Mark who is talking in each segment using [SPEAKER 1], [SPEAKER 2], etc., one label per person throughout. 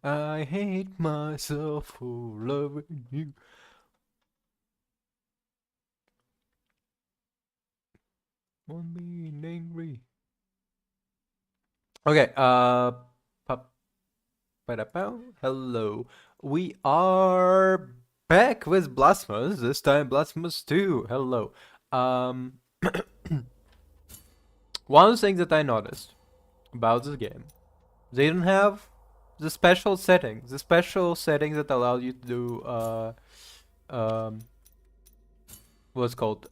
[SPEAKER 1] I hate myself for loving you. On being angry. Okay, hello. We are back with Blasphemous, this time Blasphemous 2. Hello. Um, one of the things that I noticed about this game, they don't have the special settings that allow you to do, um, what's called,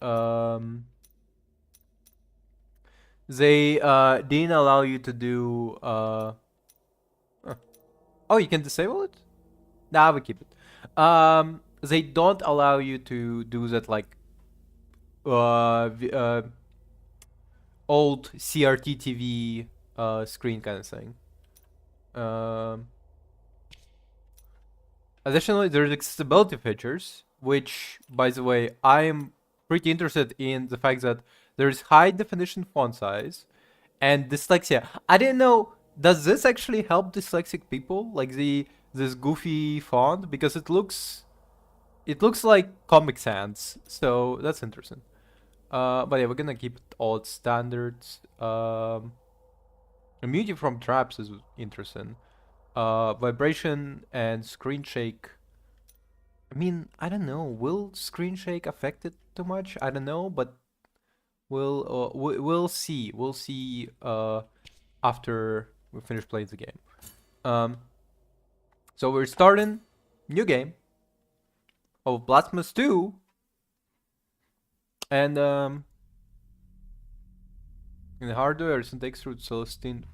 [SPEAKER 1] they, didn't allow you to do, huh. Oh, you can disable it? Nah, we keep it. They don't allow you to do that like old CRT TV screen kind of thing. Um, Additionally, there's accessibility features, which, by the way, I'm pretty interested in the fact that there's high definition font size and dyslexia. I didn't know. Does this actually help dyslexic people, like this goofy font, because it looks like Comic Sans, so that's interesting. But yeah, we're gonna keep it all at standards. Immunity from traps is interesting. Vibration and screen shake. I mean, I don't know. Will screen shake affect it too much? I don't know, but we'll see. We'll see after we finish playing the game. Um, so we're starting new game of Blasphemous 2, and in the hardware, it takes through Celestine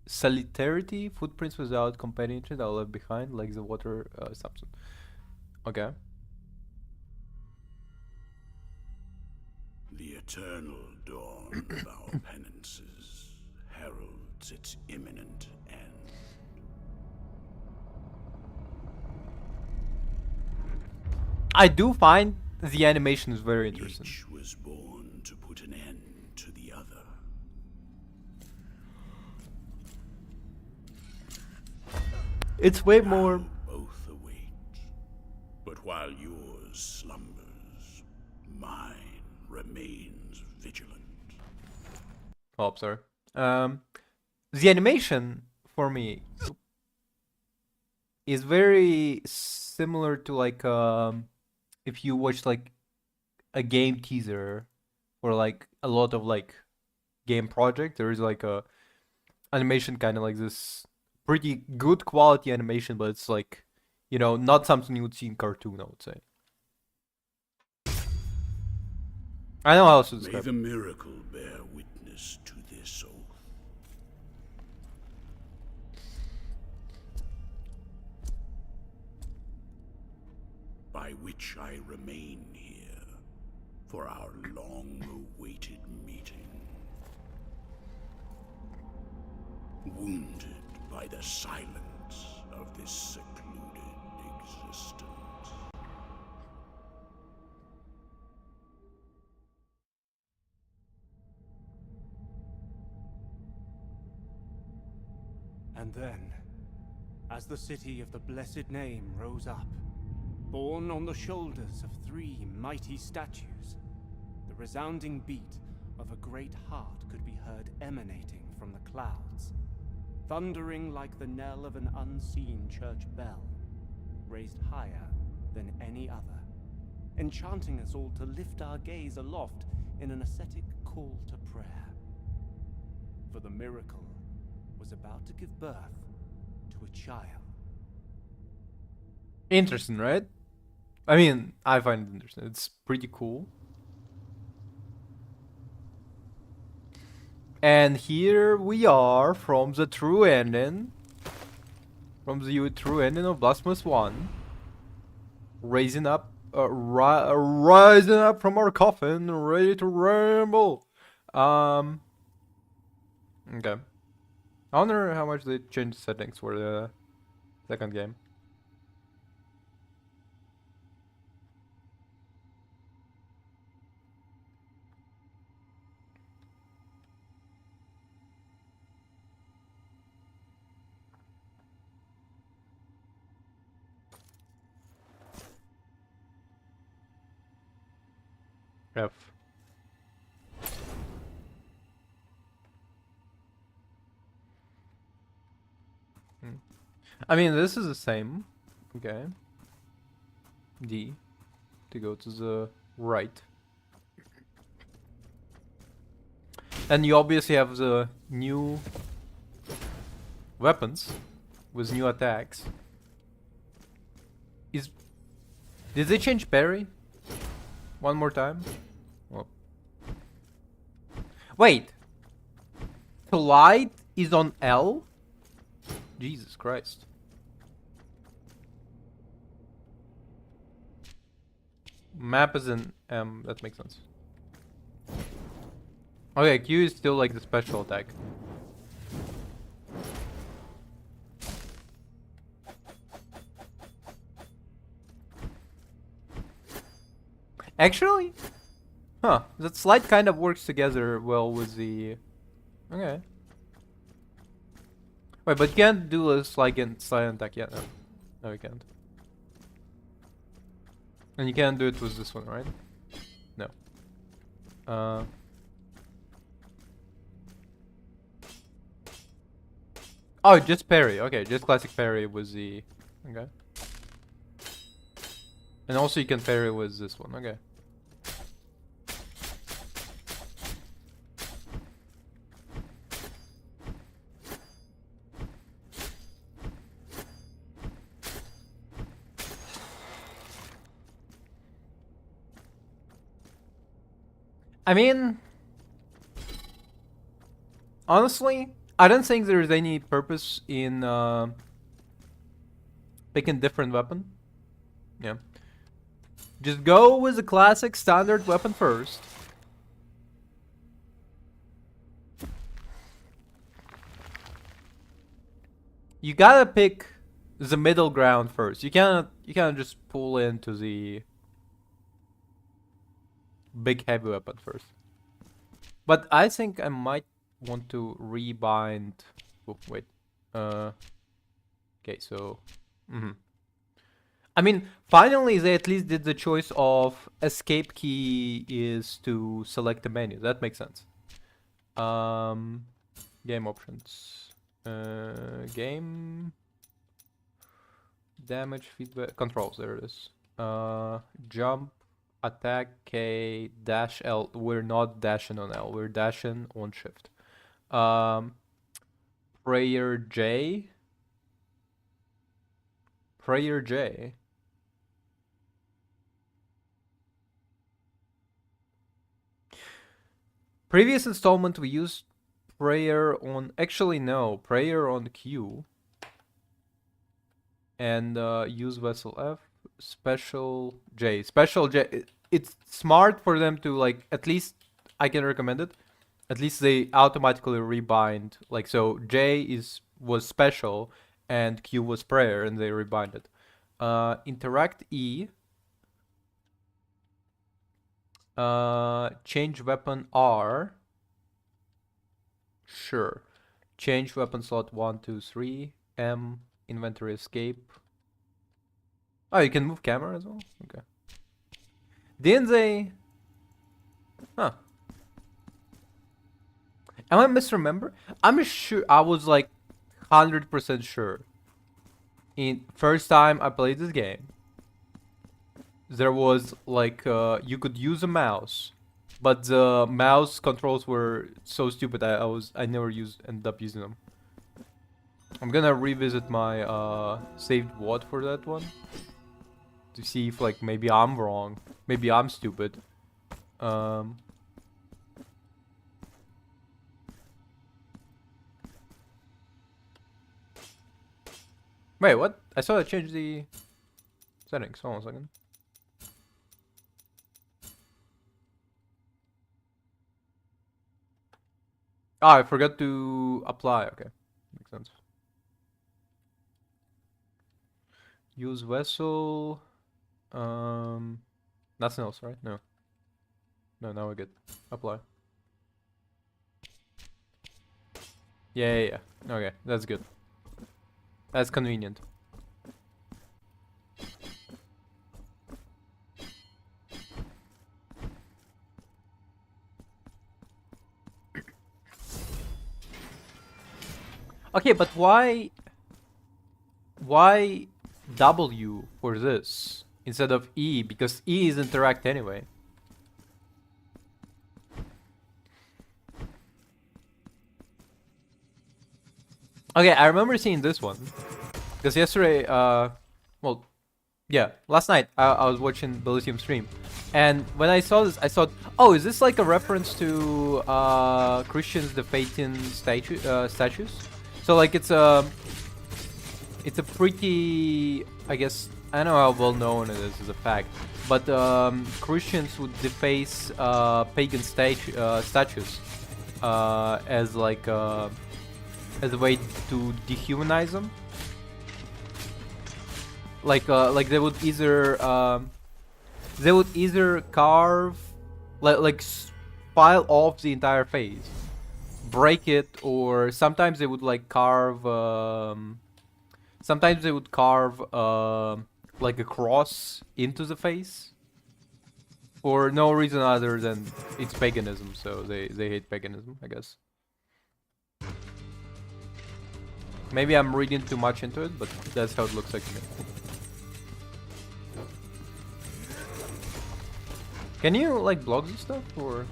[SPEAKER 1] solidarity footprints without companionship that left behind, like the water substance. Okay.
[SPEAKER 2] The eternal dawn of our penances heralds its imminent end.
[SPEAKER 1] I do find the animation is very interesting.
[SPEAKER 2] Each was born to put an end to the other.
[SPEAKER 1] It's way
[SPEAKER 2] Now
[SPEAKER 1] more.
[SPEAKER 2] both await. But while yours slumbers, mine remains vigilant.
[SPEAKER 1] Oh, sorry. The animation for me is very similar to like if you watch like a game teaser or like a lot of like game project, there is like a animation kind of like this pretty good quality animation, but it's like not something you would see in cartoon. I would say. I know how else to
[SPEAKER 2] May
[SPEAKER 1] describe
[SPEAKER 2] the
[SPEAKER 1] it.
[SPEAKER 2] miracle bear witness to this oath. By which I remain here for our long-awaited meeting. Wounded by the silence of this secluded existence.
[SPEAKER 3] And then, as the city of the blessed name rose up, borne on the shoulders of 3 mighty statues, the resounding beat of a great heart could be heard emanating from the clouds, thundering like the knell of an unseen church bell, raised higher than any other, enchanting us all to lift our gaze aloft in an ascetic call to prayer. For the miracle was about to give birth to a child.
[SPEAKER 1] Interesting, right? I mean, I find it interesting. It's pretty cool. And here we are from the true ending. From the true ending of Blasphemous 1. Rising up from our coffin, ready to ramble. Okay. I wonder how much they changed settings for the second game. F. I mean, this is the same. Okay. D. To go to the right. And you obviously have the new weapons with new attacks. Did they change parry? One more time? Well. Wait! Collide is on L? Jesus Christ. Map is in M, that makes sense. Okay, Q is still like the special attack. Actually? Huh, that slide kind of works together well with the... Okay. Wait, but you can't do a slide attack yet, no. No, you can't. And you can't do it with this one, right? No. Oh, just parry. Okay, just classic parry with the... Okay. And also you can parry with this one. Okay. I mean... Honestly, I don't think there's any purpose in picking different weapon. Yeah. Just go with the classic standard weapon first. You gotta pick the middle ground first. You can't just pull into the big heavy weapon first. But I think I might want to rebind. Oh, wait. Okay, so. I mean, finally they at least did the choice of escape key is to select the menu. That makes sense. Game options. Game. Damage, feedback, controls. There it is. Jump, attack K, dash L. We're not dashing on L. We're dashing on shift. Prayer J. Prayer J. Previous installment we used prayer on... Actually no, prayer on Q. And use vessel F. Special J. Special J. It's smart for them to like... At least I can recommend it. At least they automatically rebind. Like so J was special and Q was prayer and they rebind it. Interact E. Change weapon R. Sure. Change weapon slot 1, 2, 3. M. Inventory escape. Oh, you can move camera as well? Okay. Didn't they... Huh. Am I misremember? I'm sure I was like 100% sure. In first time I played this game, there was like you could use a mouse, but the mouse controls were so stupid I never ended up using them. I'm gonna revisit my saved WOD for that one to see if like maybe I'm wrong, maybe I'm stupid. Wait, what? I saw I changed the settings. Hold on a second. Ah, I forgot to apply. Okay, makes sense. Use vessel. Nothing else, right? No. No, now we're good. Apply. Yeah. Okay, that's good. That's convenient. Okay, but why W for this instead of E? Because E is interact anyway. Okay, I remember seeing this one because yesterday, well, yeah, last night I was watching Belisium stream, and when I saw this, I thought, oh, is this like a reference to Christians defacing statues? So like it's a pretty, I guess, I don't know how well known it is as a fact, but Christians would deface pagan statues as like as a way to dehumanize them. Like they would either carve, file off the entire face, break it, or sometimes they would like carve. Sometimes they would carve like a cross into the face, for no reason other than it's paganism. So they hate paganism, I guess. Maybe I'm reading too much into it, but that's how it looks like to me. Can you like block this stuff or?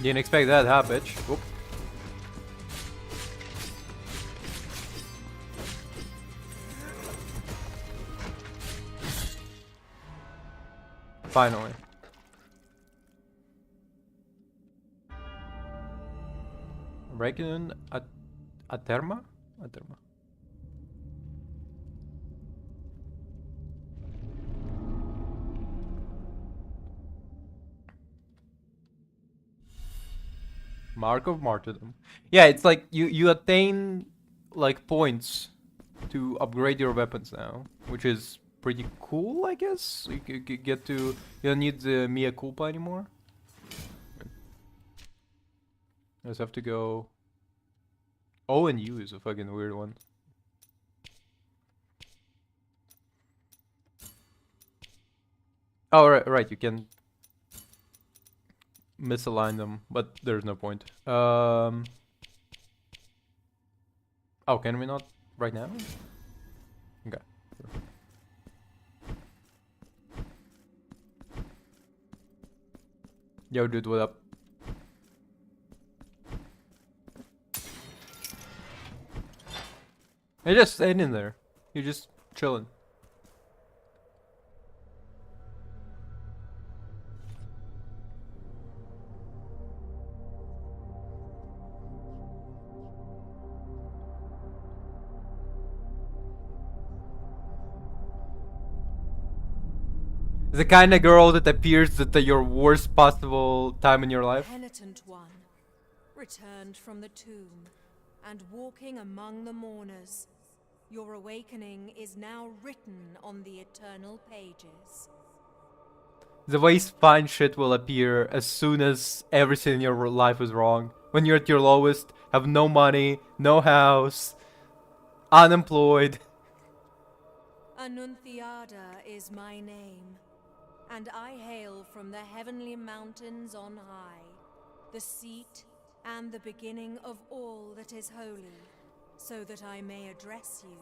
[SPEAKER 1] Didn't expect that, huh, bitch? Oop. Finally. Reckon Aterma? Aterma. Mark of Martyrdom. Yeah, it's like you attain like points to upgrade your weapons now, which is pretty cool, I guess. You get to, you don't need the Mia Culpa anymore. I just have to go. O and U is a fucking weird one. Oh right, you can misalign them, but there's no point. Oh, can we not right now? Okay. Sure. Yo, dude, what up? You're just staying in there. You're just chilling. The kind of girl that appears at your worst possible time in your life.
[SPEAKER 4] Penitent one, returned from the tomb, and walking among the mourners. Your awakening is now written on the eternal pages.
[SPEAKER 1] The way fine shit will appear as soon as everything in your life is wrong. When you're at your lowest, have no money, no house, unemployed.
[SPEAKER 4] Annunciada is my name, and I hail from the heavenly mountains on high, the seat and the beginning of all that is holy, so that I may address you.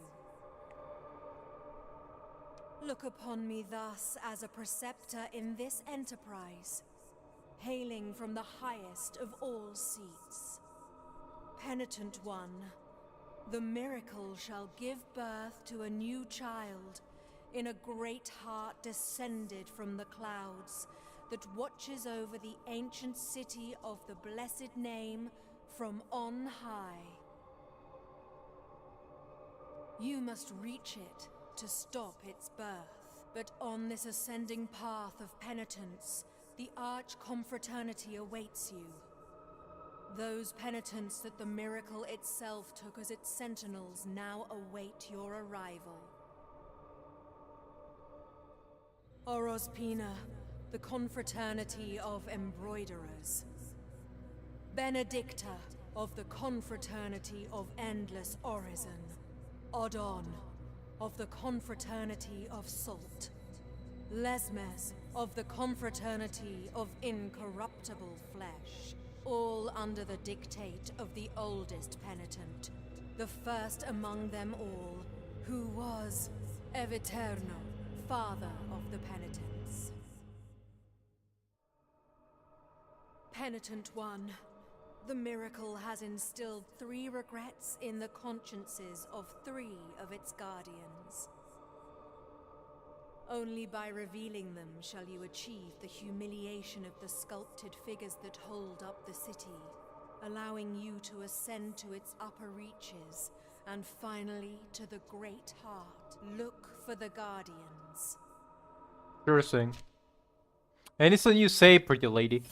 [SPEAKER 4] Look upon me thus as a preceptor in this enterprise, hailing from the highest of all seats. Penitent one, the miracle shall give birth to a new child in a great heart descended from the clouds that watches over the ancient city of the blessed name from on high. You must reach it to stop its birth. But on this ascending path of penitence, the Arch-Confraternity awaits you. Those penitents that the miracle itself took as its sentinels now await your arrival. Orospina, the Confraternity of Embroiderers. Benedicta, of the Confraternity of Endless Orison. Odon, of the Confraternity of Salt. Lesmes, of the Confraternity of Incorruptible Flesh. All under the dictate of the oldest penitent, the first among them all, who was Eviterno, father of the penitents. Penitent One, the miracle has instilled 3 regrets in the consciences of 3 of its guardians. Only by revealing them shall you achieve the humiliation of the sculpted figures that hold up the city, allowing you to ascend to its upper reaches, and finally to the Great Heart. Look for the Guardians.
[SPEAKER 1] Sure thing. Anything you say, pretty lady.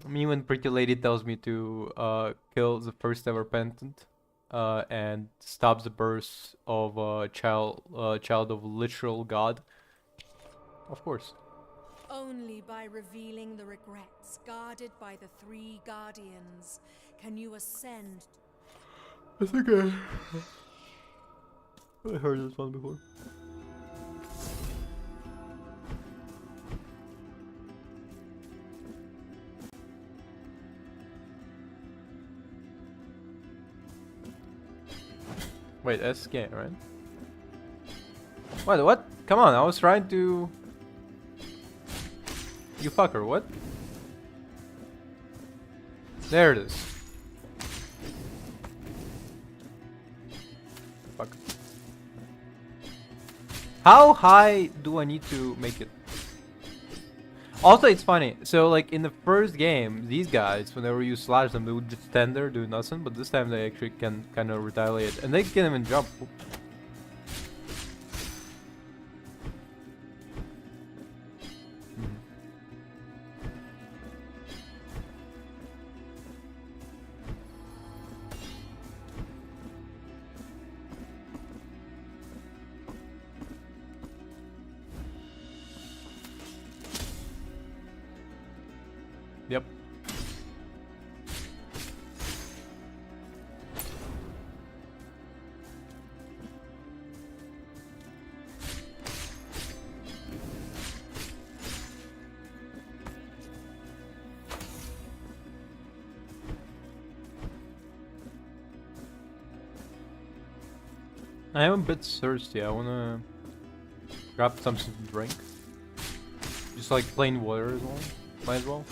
[SPEAKER 1] I mean, when pretty lady tells me to kill the first ever penitent, and stops the birth of a child of literal god. Of course.
[SPEAKER 4] Only by revealing the regrets guarded by the 3 guardians can you ascend.
[SPEAKER 1] I think I heard this one before. Wait, that's game, right? What? Come on, I was trying to... You fucker, what? There it is. Fuck. How high do I need to make it? Also, it's funny. So, like, in the first game, these guys, whenever you slash them, they would just stand there, do nothing. But this time, they actually can kind of retaliate. And they can't even jump. Yep. I am a bit thirsty. I wanna grab something to drink. Just like plain water as well. Might as well.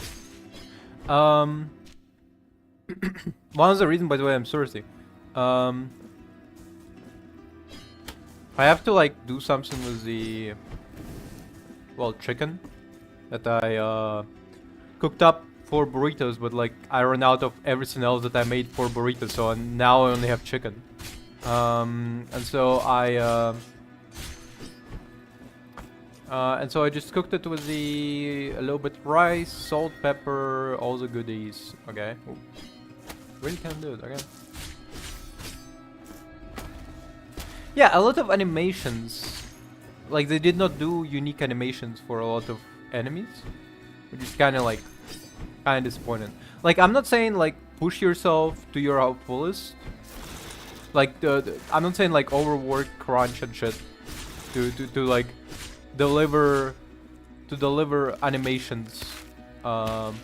[SPEAKER 1] One of the reasons, by the way, I'm thirsty. I have to like do something with the chicken that I cooked up for burritos, but like I ran out of everything else that I made for burritos, so now I only have chicken. And so I just cooked it with a little bit rice, salt, pepper, all the goodies. Okay. Ooh. Really can't do it. Okay. Yeah, a lot of animations. Like, they did not do unique animations for a lot of enemies, which is kind of disappointing. Like, I'm not saying like push yourself to your fullest. Like I'm not saying like overwork, crunch and shit to like deliver animations for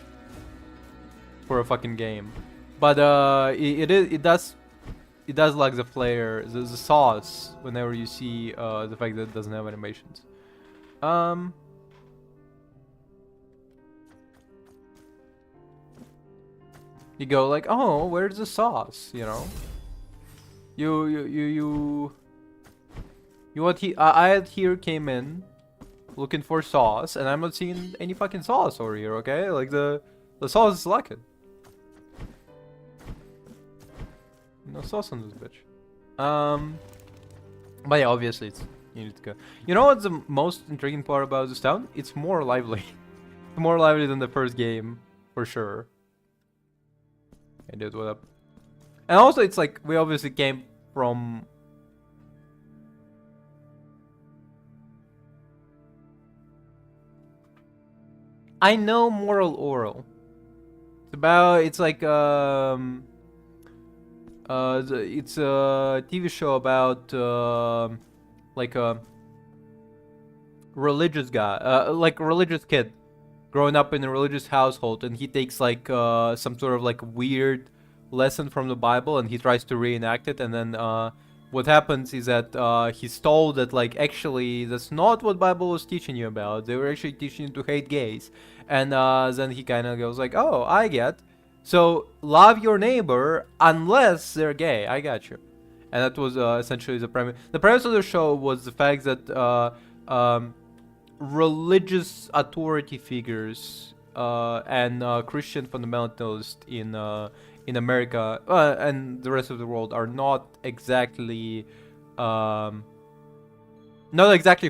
[SPEAKER 1] a fucking game, but it does lack the flair, the sauce whenever you see the fact that it doesn't have animations. You go like, oh, where's the sauce? You know. I here came in looking for sauce, and I'm not seeing any fucking sauce over here. Okay, like the sauce is lacking. No sauce on this bitch. But yeah, obviously it's you need to go. You know what's the most intriguing part about this town? It's more lively. It's more lively than the first game, for sure. Hey dude, what up? And also it's like we obviously came from I know Moral Oral. It's like it's a TV show about like a religious guy, like a religious kid growing up in a religious household, and he takes like some sort of like weird lesson from the Bible, and he tries to reenact it, and then what happens is that he's told that like actually that's not what Bible was teaching you about. They were actually teaching you to hate gays, and then he kind of goes like, "Oh, I get. So love your neighbor unless they're gay. I got you." And that was essentially the premise. The premise of the show was the fact that religious authority figures and Christian fundamentalists in America and the rest of the world are not exactly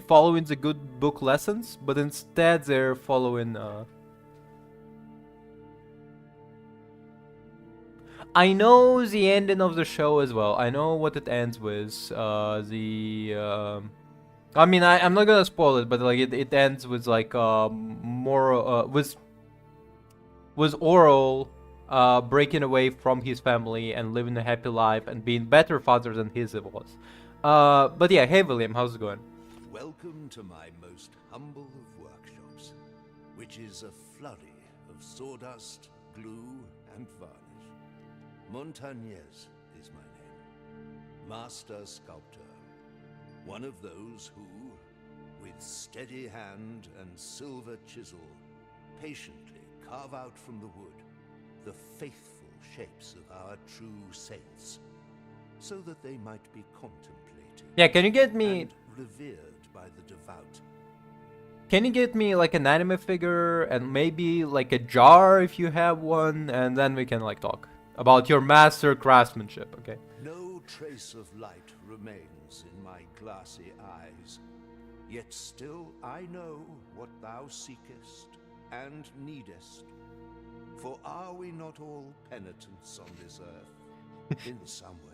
[SPEAKER 1] following the good book lessons, but instead they're following. I know the ending of the show as well. I know what it ends with. I mean, I'm not gonna spoil it, but like it ends with like more with Oral breaking away from his family and living a happy life and being better father than his was. But yeah, hey William, how's it going?
[SPEAKER 2] Welcome to my most humble of workshops, which is a flurry of sawdust, glue, and varnish. Montagnez is my name. Master sculptor. One of those who, with steady hand and silver chisel, patiently carve out from the wood the faithful shapes of our true saints, so that they might be contemplated.
[SPEAKER 1] Yeah, can you get me
[SPEAKER 2] and revered by the devout.
[SPEAKER 1] Can you get me like an anime figure and maybe like a jar if you have one, and then we can like talk about your master craftsmanship, okay?
[SPEAKER 2] No trace of light remains in my glassy eyes, yet still I know what thou seekest and needest. For are we not all penitents on this earth, in some way?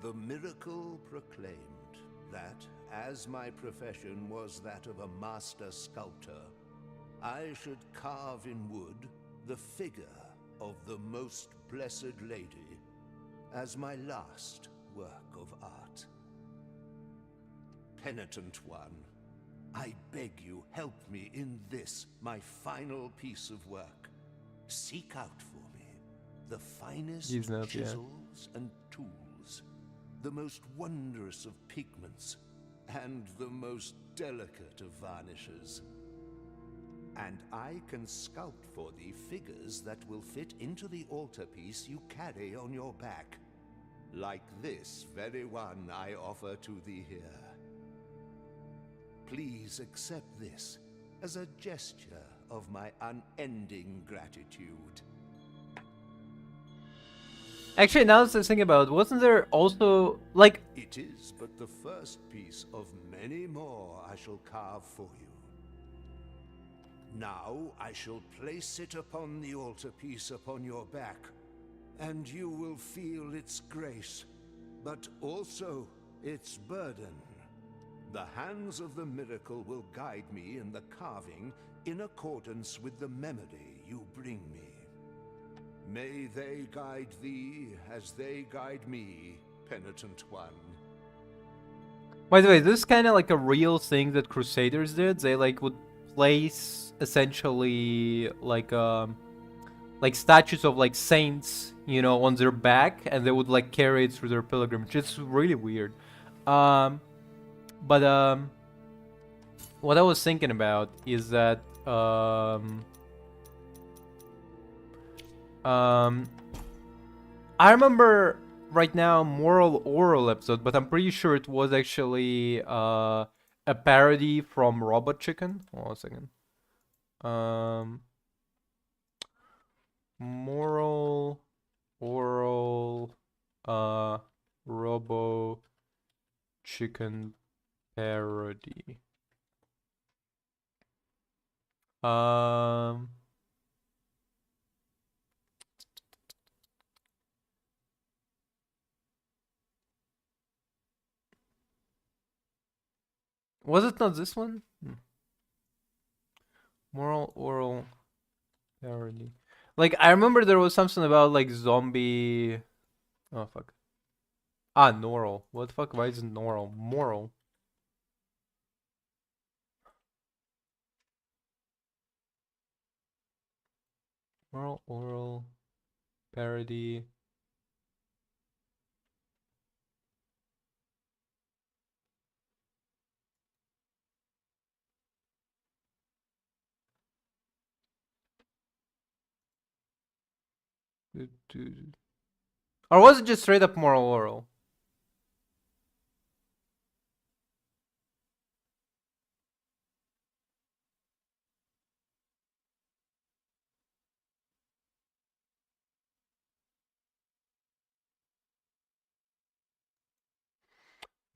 [SPEAKER 2] The miracle proclaimed that, as my profession was that of a master sculptor, I should carve in wood the figure of the most blessed lady as my last work of art. Penitent one, I beg you help me in this, my final piece of work. Seek out for me the finest chisels and tools, the most wondrous of pigments, and the most delicate of varnishes. And I can sculpt for thee figures that will fit into the altarpiece you carry on your back, like this very one I offer to thee here. Please accept this as a gesture of my unending gratitude.
[SPEAKER 1] Actually, now that I think about it, wasn't there also like
[SPEAKER 2] It is but the first piece of many more I shall carve for you. Now I shall place it upon the altarpiece upon your back, and you will feel its grace, but also its burden. The hands of the miracle will guide me in the carving in accordance with the memory you bring me. May they guide thee as they guide me, penitent one.
[SPEAKER 1] By the way, this is kind of like a real thing that Crusaders did. They like would place essentially like statues of like saints, you know, on their back, and they would like carry it through their pilgrimage. It's really weird. But what I was thinking about is that I remember right now Moral Oral episode, but I'm pretty sure it was actually a parody from Robot Chicken. Hold on a second. Moral Robo Chicken parody. Was it not this one? Moral oral parody. Like I remember there was something about like zombie. Oh fuck. Ah, Noral. What the fuck? Why is it Noral? Moral. Moral oral parody. Or was it just straight up moral oral?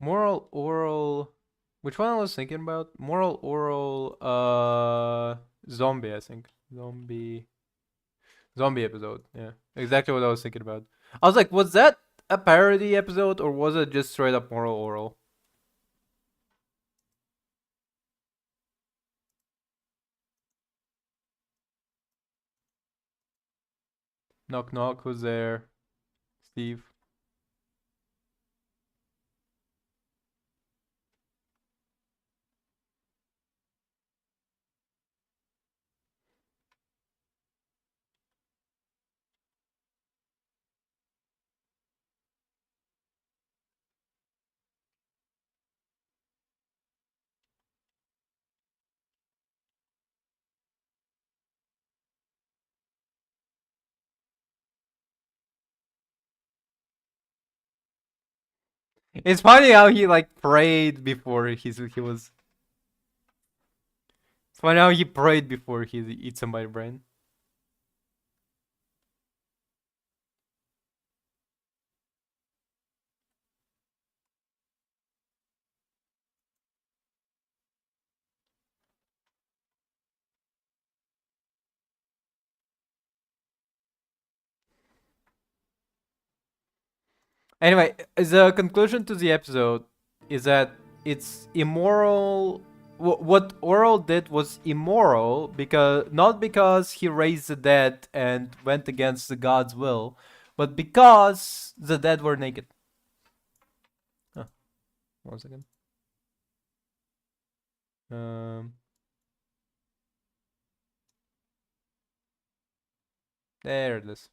[SPEAKER 1] Moral oral. Which one I was thinking about? Moral oral. Zombie. I think zombie episode. Yeah, exactly what I was thinking about. I was like, was that a parody episode or was it just straight up moral oral? Knock knock. Who's there? Steve. It's funny how he like prayed before he was. It's funny how he prayed before he eats somebody's brain. Anyway, the conclusion to the episode is that it's immoral. What Oral did was immoral because not because he raised the dead and went against the god's will, but because the dead were naked. Huh. 1 second. There it is.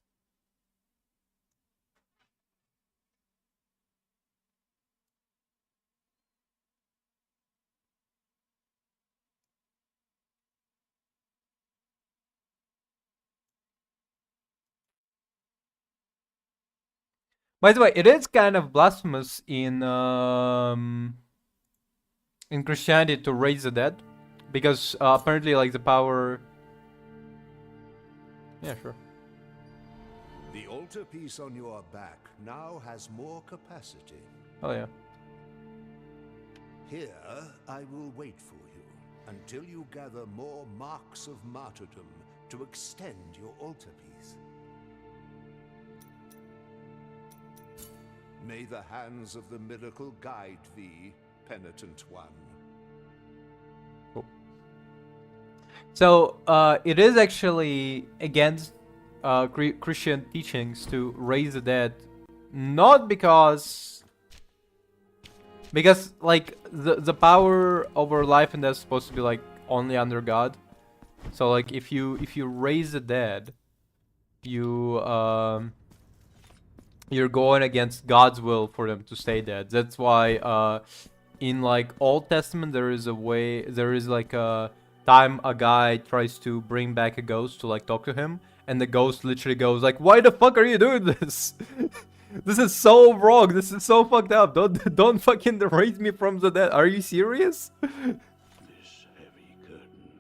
[SPEAKER 1] By the way, it is kind of blasphemous in Christianity to raise the dead, because apparently, like the power. Yeah, sure.
[SPEAKER 2] The altarpiece on your back now has more capacity.
[SPEAKER 1] Oh yeah.
[SPEAKER 2] Here, I will wait for you until you gather more marks of martyrdom to extend your altarpiece. May the hands of the miracle guide thee, penitent one.
[SPEAKER 1] Cool. So, it is actually against Christian teachings to raise the dead, not because like the power over life and death is supposed to be like only under God. So like if you raise the dead, you're going against God's will for them to stay dead. That's why in like Old Testament there is like a time a guy tries to bring back a ghost to like talk to him, and the ghost literally goes like, "Why the fuck are you doing this? This is so wrong. This is so fucked up. Don't fucking raise me from the dead. Are you serious?"
[SPEAKER 5] This heavy curtain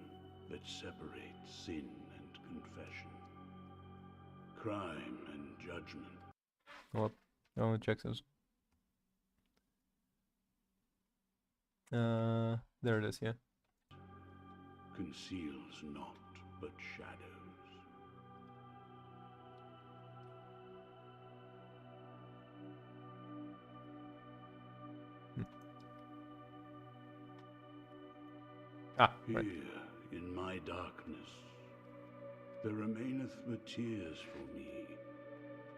[SPEAKER 5] that separates sin and confession, crime and judgment.
[SPEAKER 1] Well, I want to check this. There it is, yeah.
[SPEAKER 5] Conceals naught but shadows.
[SPEAKER 1] Ah,
[SPEAKER 5] Here,
[SPEAKER 1] right.
[SPEAKER 5] in my darkness, there remaineth but tears for me,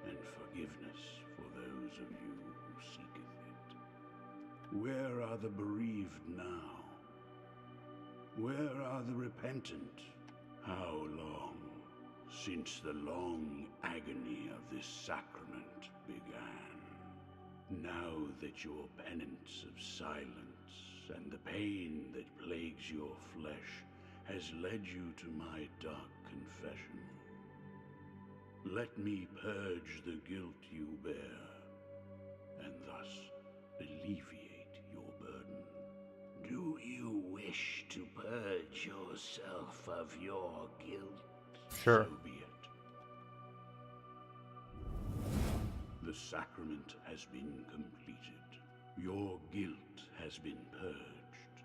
[SPEAKER 5] and forgiveness for those of you who seeketh it. Where are the bereaved now? Where are the repentant? How long since the long agony of this sacrament began? Now that your penance of silence and the pain that plagues your flesh has led you to my dark confession, let me purge the guilt you bear, and thus alleviate your burden. Do you wish to purge yourself of your guilt?
[SPEAKER 1] Sure.
[SPEAKER 5] So be it. The sacrament has been completed. Your guilt has been purged,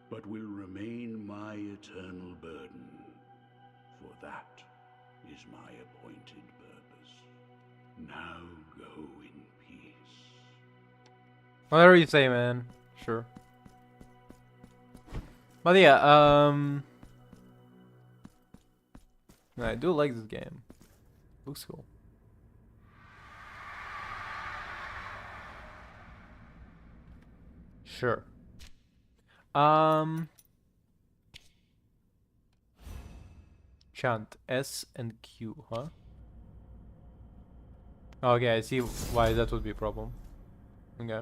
[SPEAKER 5] but will remain my eternal burden, for that is my appointed purpose. Now go in peace.
[SPEAKER 1] Whatever you say, man. Sure. But yeah, I do like this game. Looks cool. Sure. Chant S and Q, huh? Okay, I see why that would be a problem. Okay.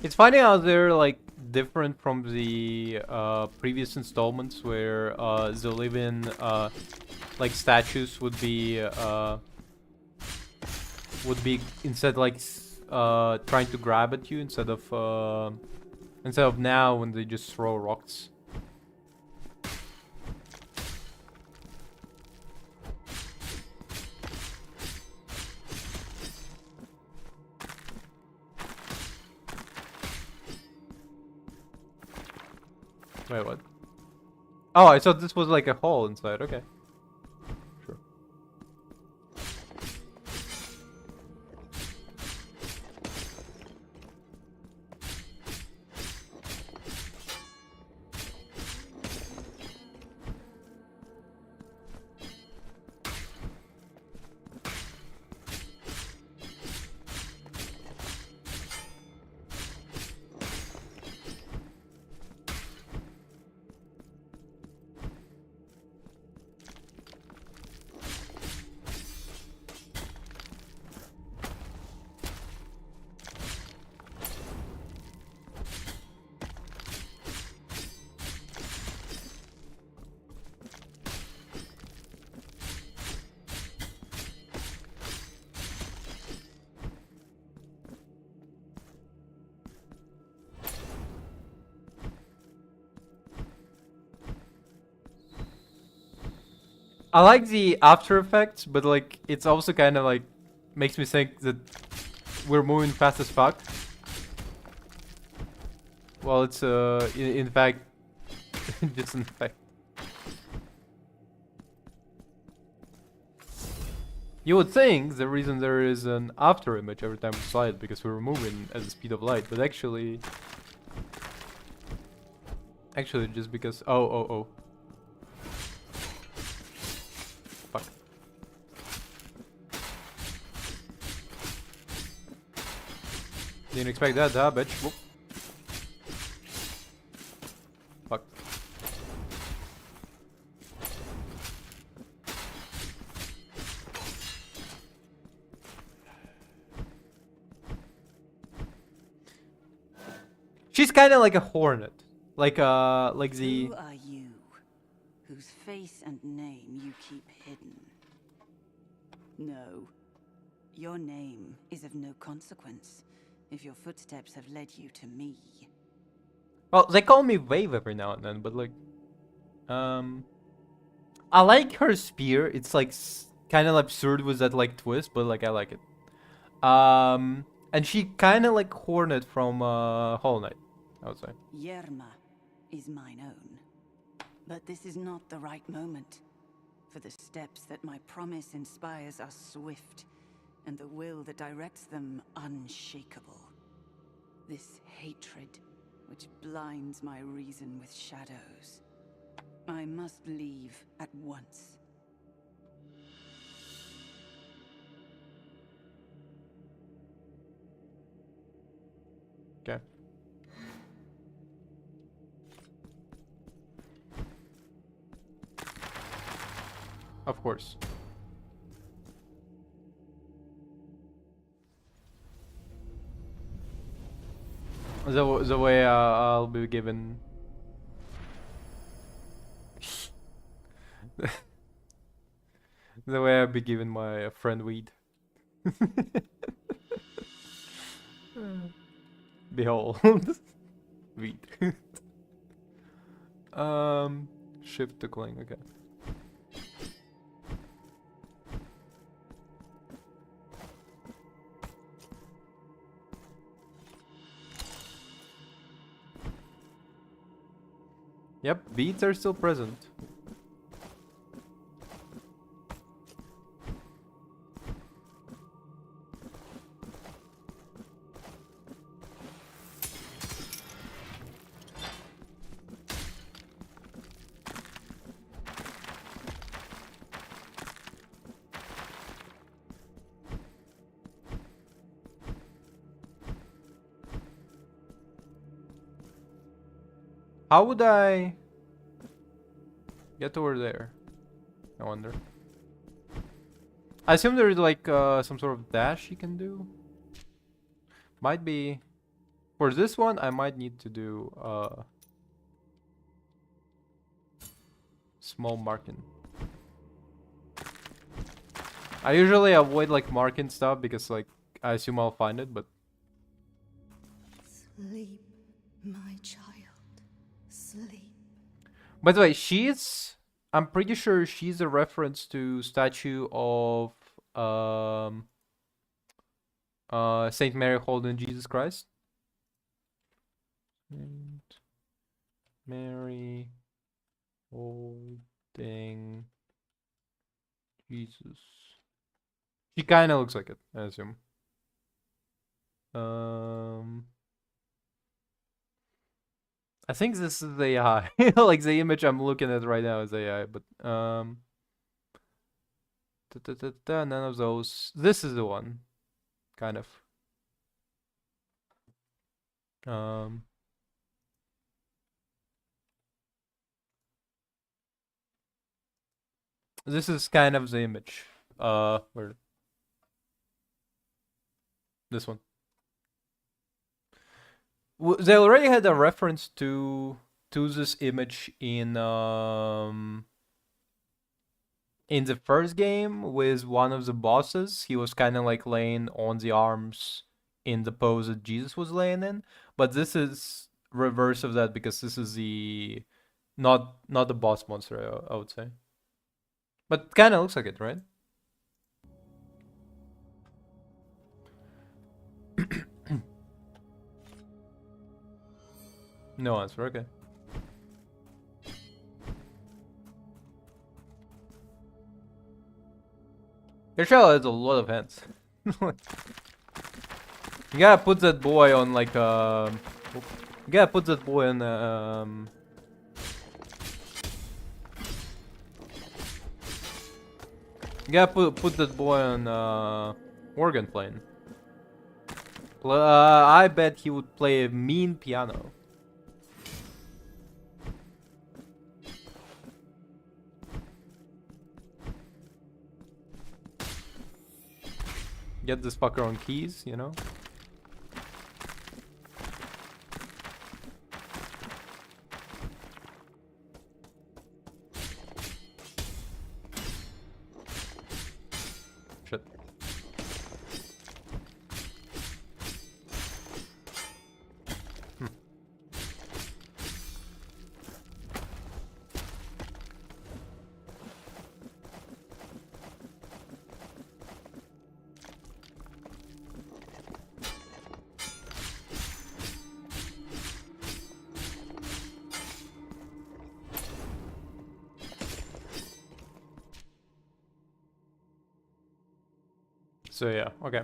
[SPEAKER 1] It's funny how they're like different from the previous installments where the living like statues would be instead like trying to grab at you instead of now when they just throw rocks. Wait, what? Oh, I thought this was like a hole inside. Okay. Sure. I like the after effects, but like it's also kind of like makes me think that we're moving fast as fuck. Well, it's in fact just an effect. You would think the reason there is an after image every time we slide because we're moving at the speed of light, but actually just because oh. Fuck. Didn't expect that, huh, bitch? Whoop. Fuck. She's kind of like a hornet, like the.
[SPEAKER 6] Who are you, whose face and name you keep hidden? No, your name is of no consequence if your footsteps have led you to me.
[SPEAKER 1] Well, they call me Wave every now and then, but like, I like her spear. It's like kind of absurd with that like twist, but like I like it. And she kind of like Hornet from Hollow Knight, I would say.
[SPEAKER 6] Yerma is mine own. But this is not the right moment. For the steps that my promise inspires are swift, and the will that directs them unshakable. This hatred, which blinds my reason with shadows. I must leave at once.
[SPEAKER 1] Okay. Of course. The way I'll be given. The way I'll be given my friend weed. Behold. Weed. Shift to cling, okay. Yep, beads are still present. How would I get over there? I wonder. I assume there's like some sort of dash you can do. Might be. For this one, I might need to do small marking. I usually avoid like marking stuff because like I assume I'll find it, but
[SPEAKER 4] Sleep, my child. Sleep.
[SPEAKER 1] by the way, I'm pretty sure she's a reference to statue of Saint Mary holding Jesus Christ. Saint Mary holding Jesus. She kind of looks like it, I assume. I think this is AI. Like the image I'm looking at right now is AI, but none of those. This is the one, kind of. This is kind of the image. Where? This one. They already had a reference to this image in the first game with one of the bosses. He was kind of like laying on the arms in the pose that Jesus was laying in, but this is reverse of that because this is the not the boss monster, I would say, but kind of looks like it, right? No answer, okay. Your child has a lot of hands. You gotta put that boy on like you gotta put that boy on you gotta put that boy on organ playing. I bet he would play a mean piano. Get this fucker on keys, you know? Shit. So yeah, okay.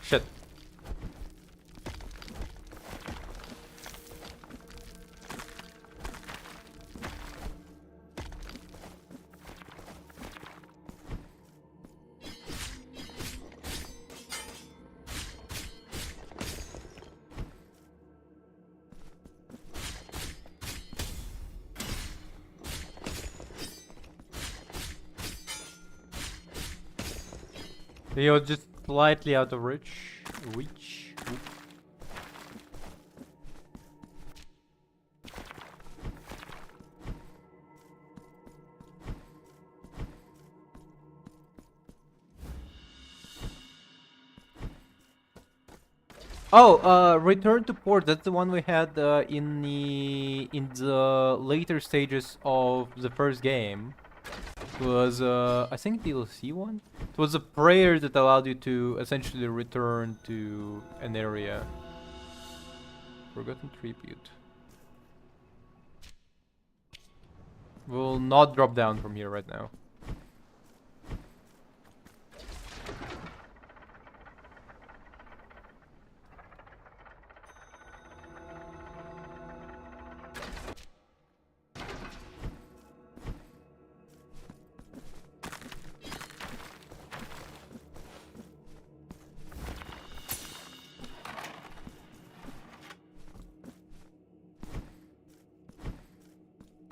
[SPEAKER 1] Shit. You're just slightly out of reach. Oop. Oh, return to port. That's the one we had in the later stages of the first game. It was I think DLC one. It was a prayer that allowed you to essentially return to an area. Forgotten tribute. We'll not drop down from here right now.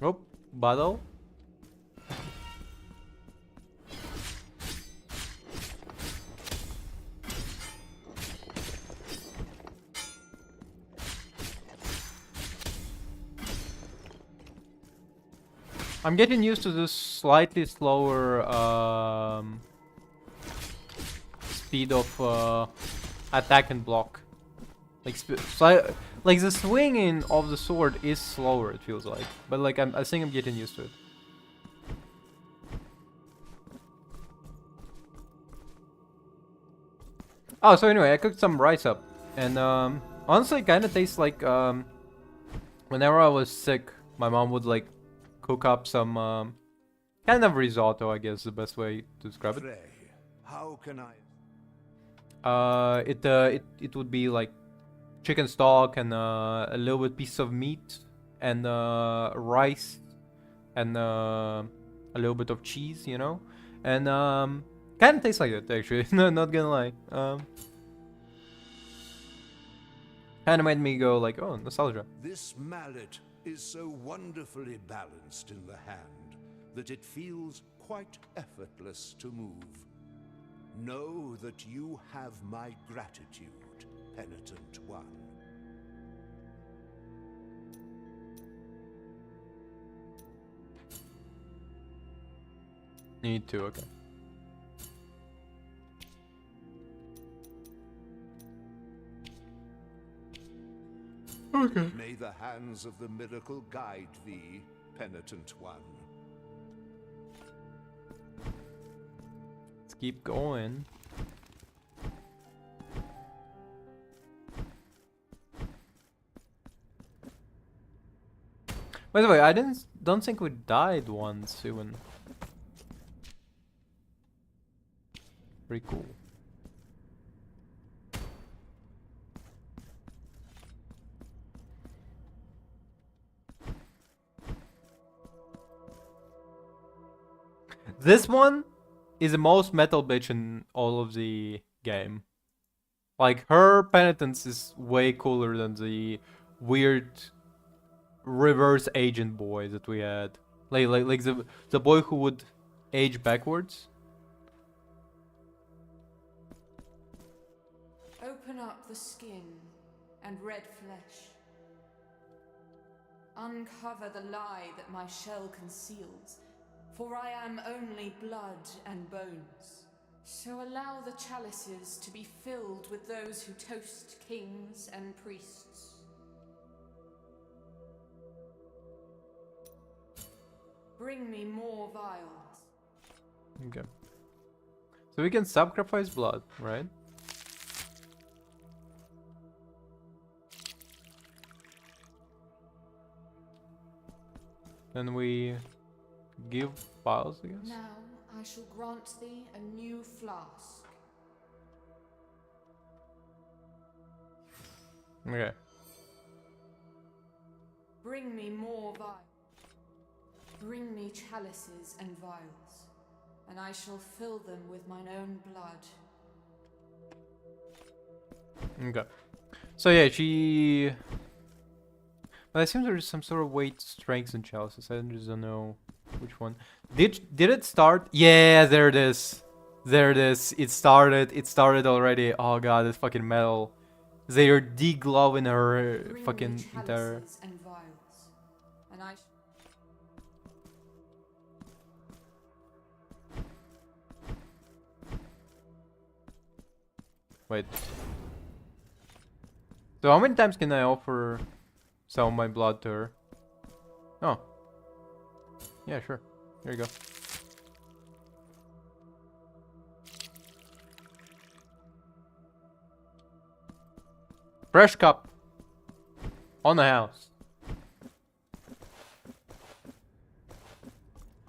[SPEAKER 1] Oh, battle. I'm getting used to this slightly slower speed of attack and block. Like the swinging of the sword is slower, it feels like. But like I think I'm getting used to it. Oh, so anyway, I cooked some rice up, and honestly, it kind of tastes like whenever I was sick, my mom would like cook up some kind of risotto, I guess, the best way to describe it.
[SPEAKER 2] Pray, how can I?
[SPEAKER 1] It would be like chicken stock and a little bit piece of meat and rice and a little bit of cheese, you know, and kind of tastes like it actually. No, not gonna lie. Kind of made me go like, oh, nostalgia.
[SPEAKER 2] This mallet is so wonderfully balanced in the hand that it feels quite effortless to move. Know that you have my gratitude, penitent one.
[SPEAKER 1] Need to, okay. Okay.
[SPEAKER 2] May the hands of the miracle guide thee, penitent one.
[SPEAKER 1] Let's keep going. By the way, I don't think we died once even. Pretty cool. This one is the most metal bitch in all of the game. Like, her penitence is way cooler than the weird reverse agent boy that we had. Like the boy who would age backwards.
[SPEAKER 7] Open up the skin and red flesh. Uncover the lie that my shell conceals, for I am only blood and bones. So allow the chalices to be filled with those who toast kings and priests. Bring me more vials.
[SPEAKER 1] Okay. So we can sacrifice blood, right? Then we give vials, I guess.
[SPEAKER 7] Now I shall grant thee a new flask.
[SPEAKER 1] Okay.
[SPEAKER 7] Bring me more vials. Bring me chalices and vials, and I shall fill them with mine own blood.
[SPEAKER 1] Okay. So yeah, she... But I assume there's some sort of weight, strength, and chalices. I just don't know which one. Did it start? Yeah, there it is. There it is. It started. It started already. Oh god, it's fucking metal. They are degloving her
[SPEAKER 7] Bring
[SPEAKER 1] fucking
[SPEAKER 7] me
[SPEAKER 1] entire...
[SPEAKER 7] chalices and vials, and I
[SPEAKER 1] Wait. So how many times can I offer some of my blood to her? Oh. Yeah, sure. Here you go. Fresh cup. On the house.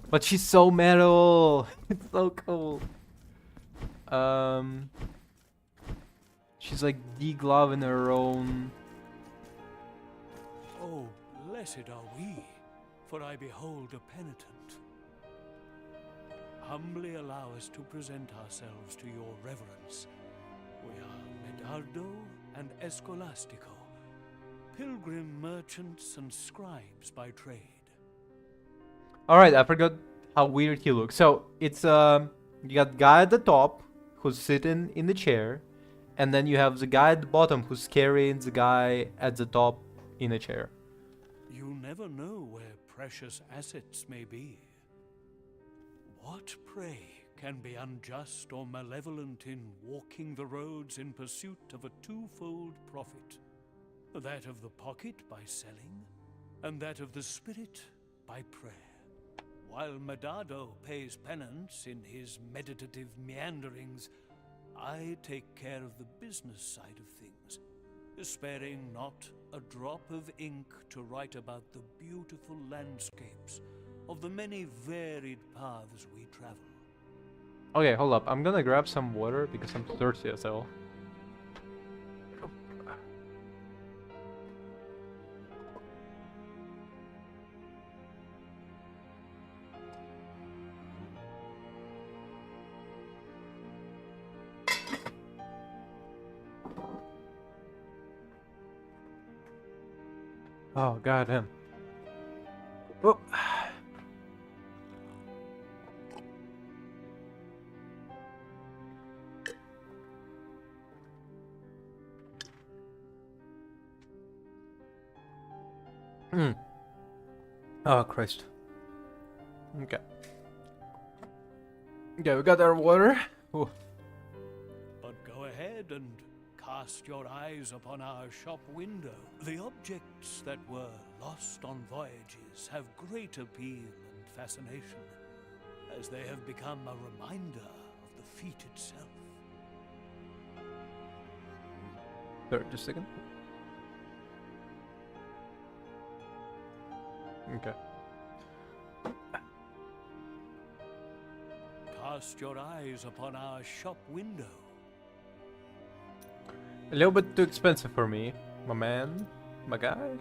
[SPEAKER 1] But she's so metal. It's so cool. She's like degloving her own.
[SPEAKER 8] Oh, blessed are we, for I behold a penitent. Humbly allow us to present ourselves to your reverence. We are Medardo and Escolastico, pilgrim merchants and scribes by trade.
[SPEAKER 1] Alright, I forgot how weird he looks. So it's you got guy at the top who's sitting in the chair, and then you have the guy at the bottom who's carrying the guy at the top in a chair.
[SPEAKER 8] You never know where precious assets may be. What, pray, can be unjust or malevolent in walking the roads in pursuit of a twofold profit? That of the pocket by selling, and that of the spirit by prayer. While Medardo pays penance in his meditative meanderings, I take care of the business side of things, sparing not a drop of ink to write about the beautiful landscapes of the many varied paths we travel.
[SPEAKER 1] Okay, hold up. I'm gonna grab some water because I'm thirsty as hell. Oh, goddamn. Oh. Oh, Christ. Okay. Okay, we got our water. Ooh.
[SPEAKER 8] But go ahead and cast your eyes upon our shop window. The objects that were lost on voyages have great appeal and fascination, as they have become a reminder of the feat itself.
[SPEAKER 1] Sorry, just a second. Okay.
[SPEAKER 8] Cast your eyes upon our shop window.
[SPEAKER 1] A little bit too expensive for me, my man, my guy.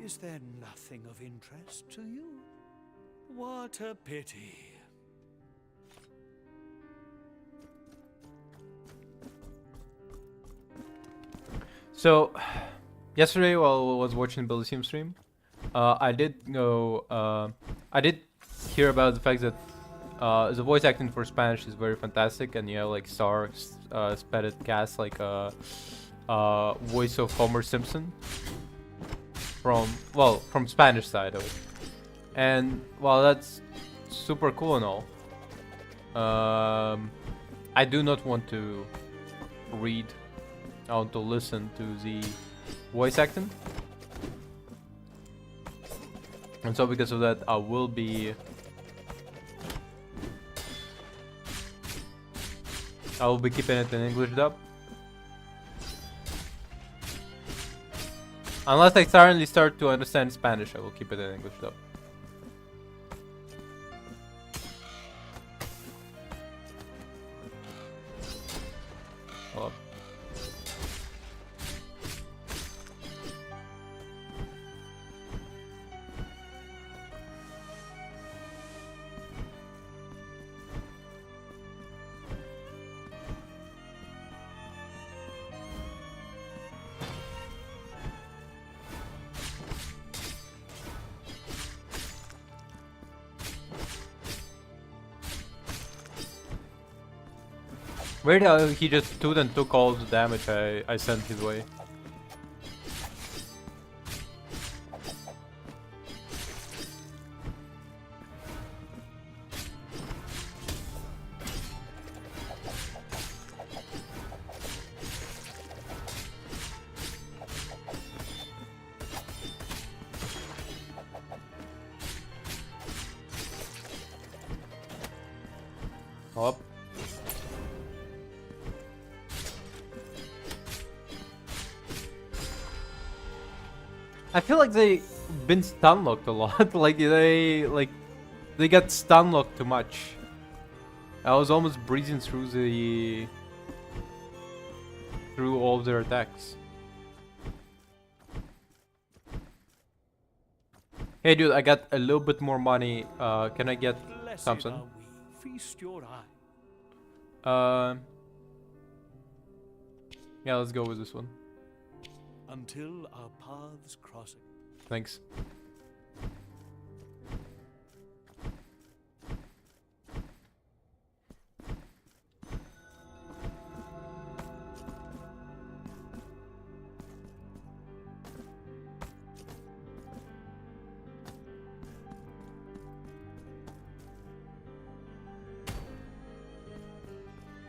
[SPEAKER 8] Is there nothing of interest to you? What a pity.
[SPEAKER 1] So, yesterday while I was watching Blasphemous stream, I did know, I did hear about the fact that the voice acting for Spanish is very fantastic, and you have like studded cast like voice of Homer Simpson from Spanish side of it. And while that's super cool and all, I do not want to read. I want to listen to the voice acting. And so because of that, I will be keeping it in English dub. Unless I suddenly start to understand Spanish, I will keep it in English dub. Hold up. Weird how he just stood and took all the damage I sent his way. Up. I feel like they been stun locked a lot. like they got stun locked too much. I was almost breezing through all of their attacks. Hey dude, I got a little bit more money. Can I get something?
[SPEAKER 8] Feast your eye.
[SPEAKER 1] Yeah, let's go with this one.
[SPEAKER 8] Until our paths cross.
[SPEAKER 1] Thanks.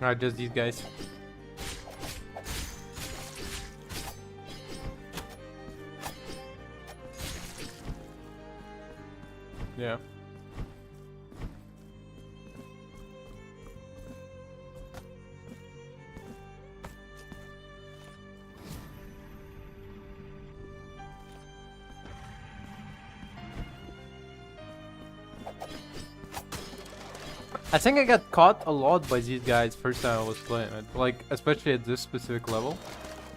[SPEAKER 1] Alright, just these guys. Yeah. I think I got caught a lot by these guys first time I was playing it. Like, especially at this specific level.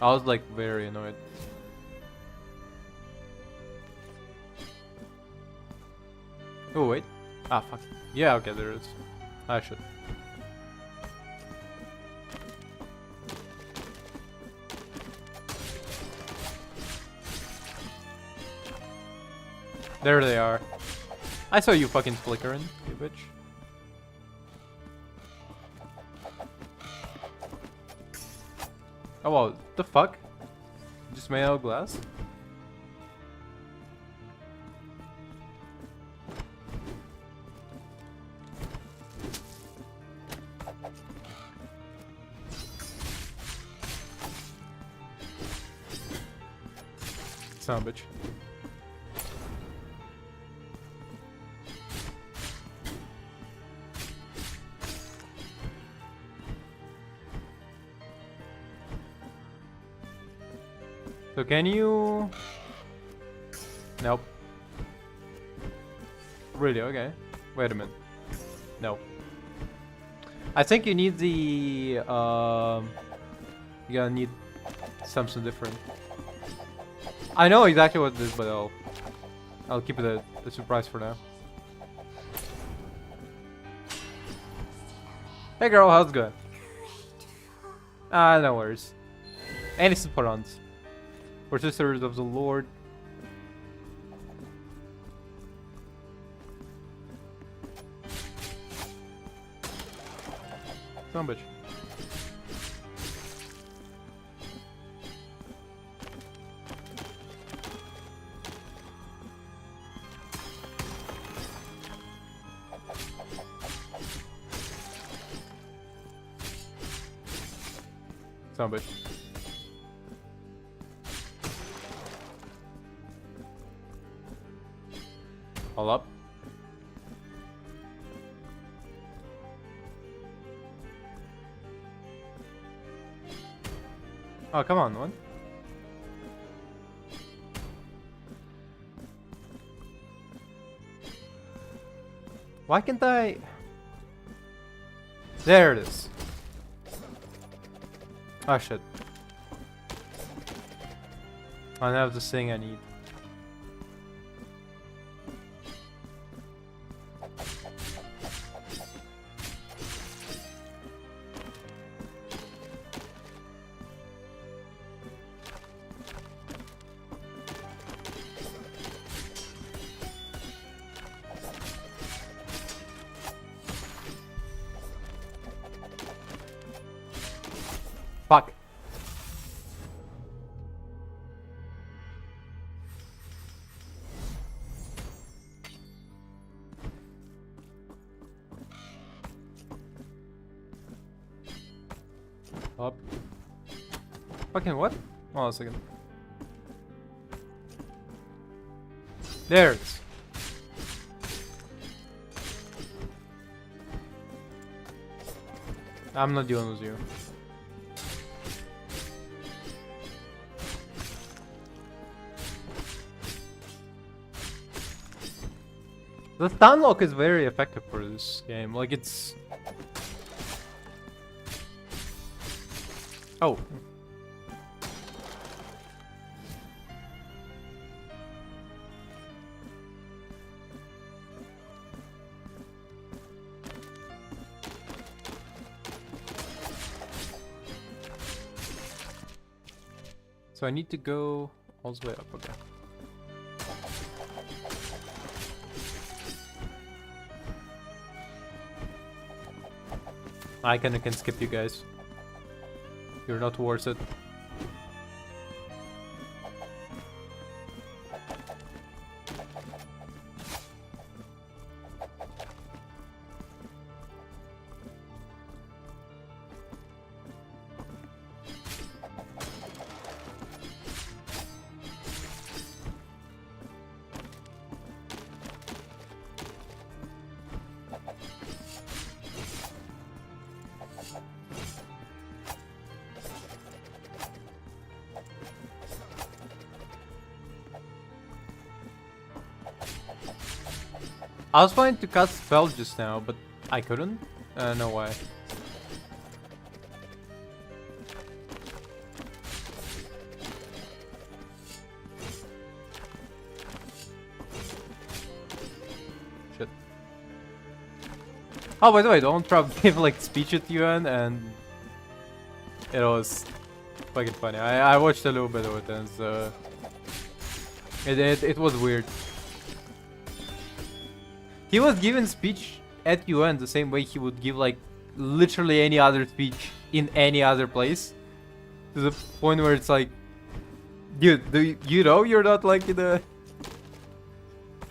[SPEAKER 1] I was like very annoyed. Oh wait. Ah fuck. Yeah, okay, there is. I should. There they are. I saw you fucking flickering, you bitch. Oh wow, the fuck? Just made out of glass? Son of a bitch. So can you... Nope. Really? Okay. Wait a minute. No. I think you need the... you gotta need something different. I know exactly what it is, but I'll keep it a surprise for now. Hey girl, how's it going? Ah, no worries. Any support-ons. For Sisters of the Lord. Son of a bitch. Son of a bitch. Hold up. Oh, come on, what? Why can't I? There it is. Oh shit. I don't have the thing I need. Fuck. Up. Fucking what? Hold on a second. There it is. I'm not dealing with you. The stun lock is very effective for this game. Like it's... Oh. So I need to go all the way up, okay. I kinda can skip you guys. You're not worth it. I was trying to cast spell just now, but I couldn't. No way. Shit. Oh, by the way, don't Trump gave like speech at UN, and it was fucking funny. I watched a little bit of it, and it was weird. He was giving speech at UN the same way he would give like literally any other speech in any other place. To the point where it's like, dude, you know you're not like in a...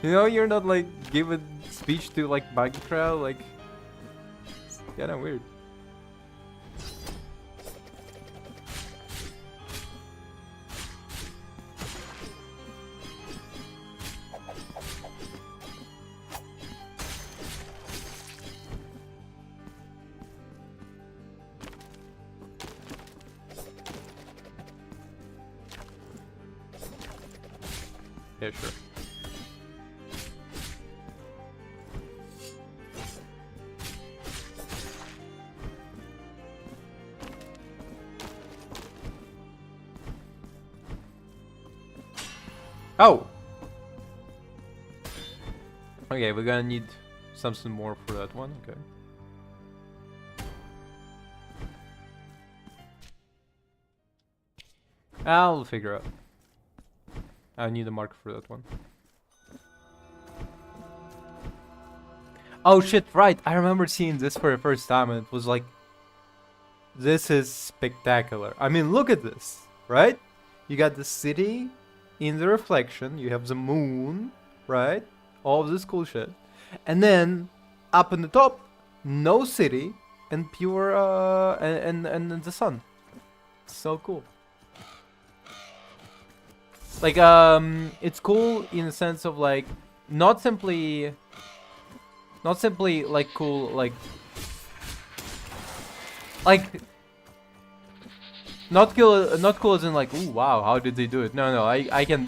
[SPEAKER 1] You know you're not like giving speech to like buggy crowd, like... It's kinda weird. Yeah, sure. Oh! Okay, we're gonna need something more for that one, okay. I'll figure out. I need a marker for that one. Oh shit, right. I remember seeing this for the first time and it was like, this is spectacular. I mean, look at this, right? You got the city in the reflection, you have the moon, right? All of this cool shit. And then up in the top, no city and pure and the sun. So cool. Like it's cool in the sense of like not simply like cool like not cool as in like, ooh wow, how did they do it? No, I can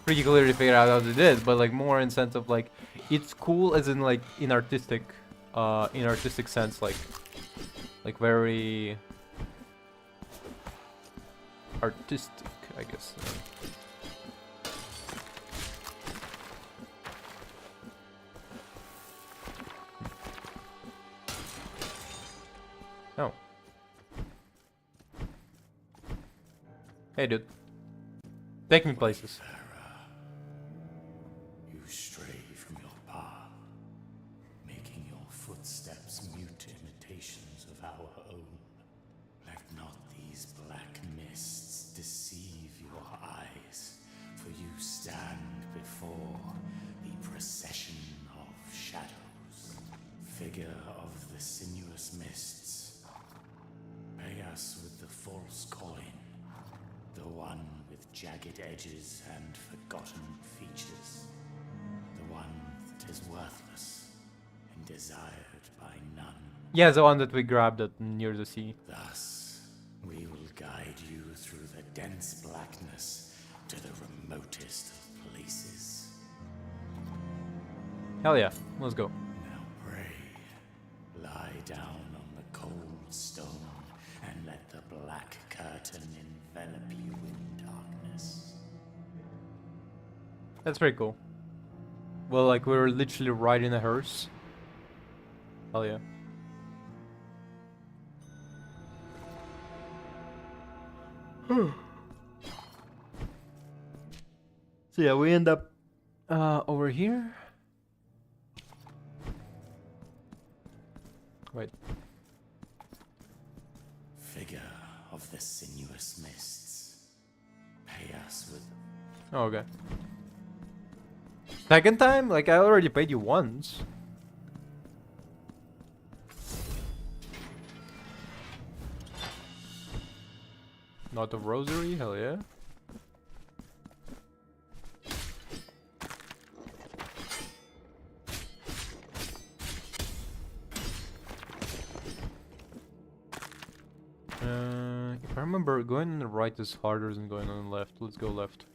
[SPEAKER 1] pretty clearly figure out how they did, but like more in sense of like it's cool as in like in artistic sense, like very artistic, I guess. Oh. Hey, dude. Take me places.
[SPEAKER 9] You stray from your path, making your footsteps mute imitations of our own. Let not these black mists deceive your eyes, for you stand before the procession of shadows. Figure of the sinuous mists, pay us with the false coin. The one with jagged edges and forgotten features. The one that is worthless and desired by none.
[SPEAKER 1] Yeah, the one that we grabbed at near the sea.
[SPEAKER 9] Thus, we will guide you through the dense blackness to the remotest of places.
[SPEAKER 1] Hell yeah, let's go.
[SPEAKER 9] Now pray, lie down on the cold stone and let the black curtain envelop you in darkness.
[SPEAKER 1] That's very cool. Well, like we're literally riding a hearse. Hell yeah. So yeah, we end up over here. Wait.
[SPEAKER 9] Figure of the sinuous mists, pay us with...
[SPEAKER 1] Oh, okay. Second time? Like I already paid you once. Not a rosary? Hell yeah. If I remember, going on the right is harder than going on the left. Let's go left.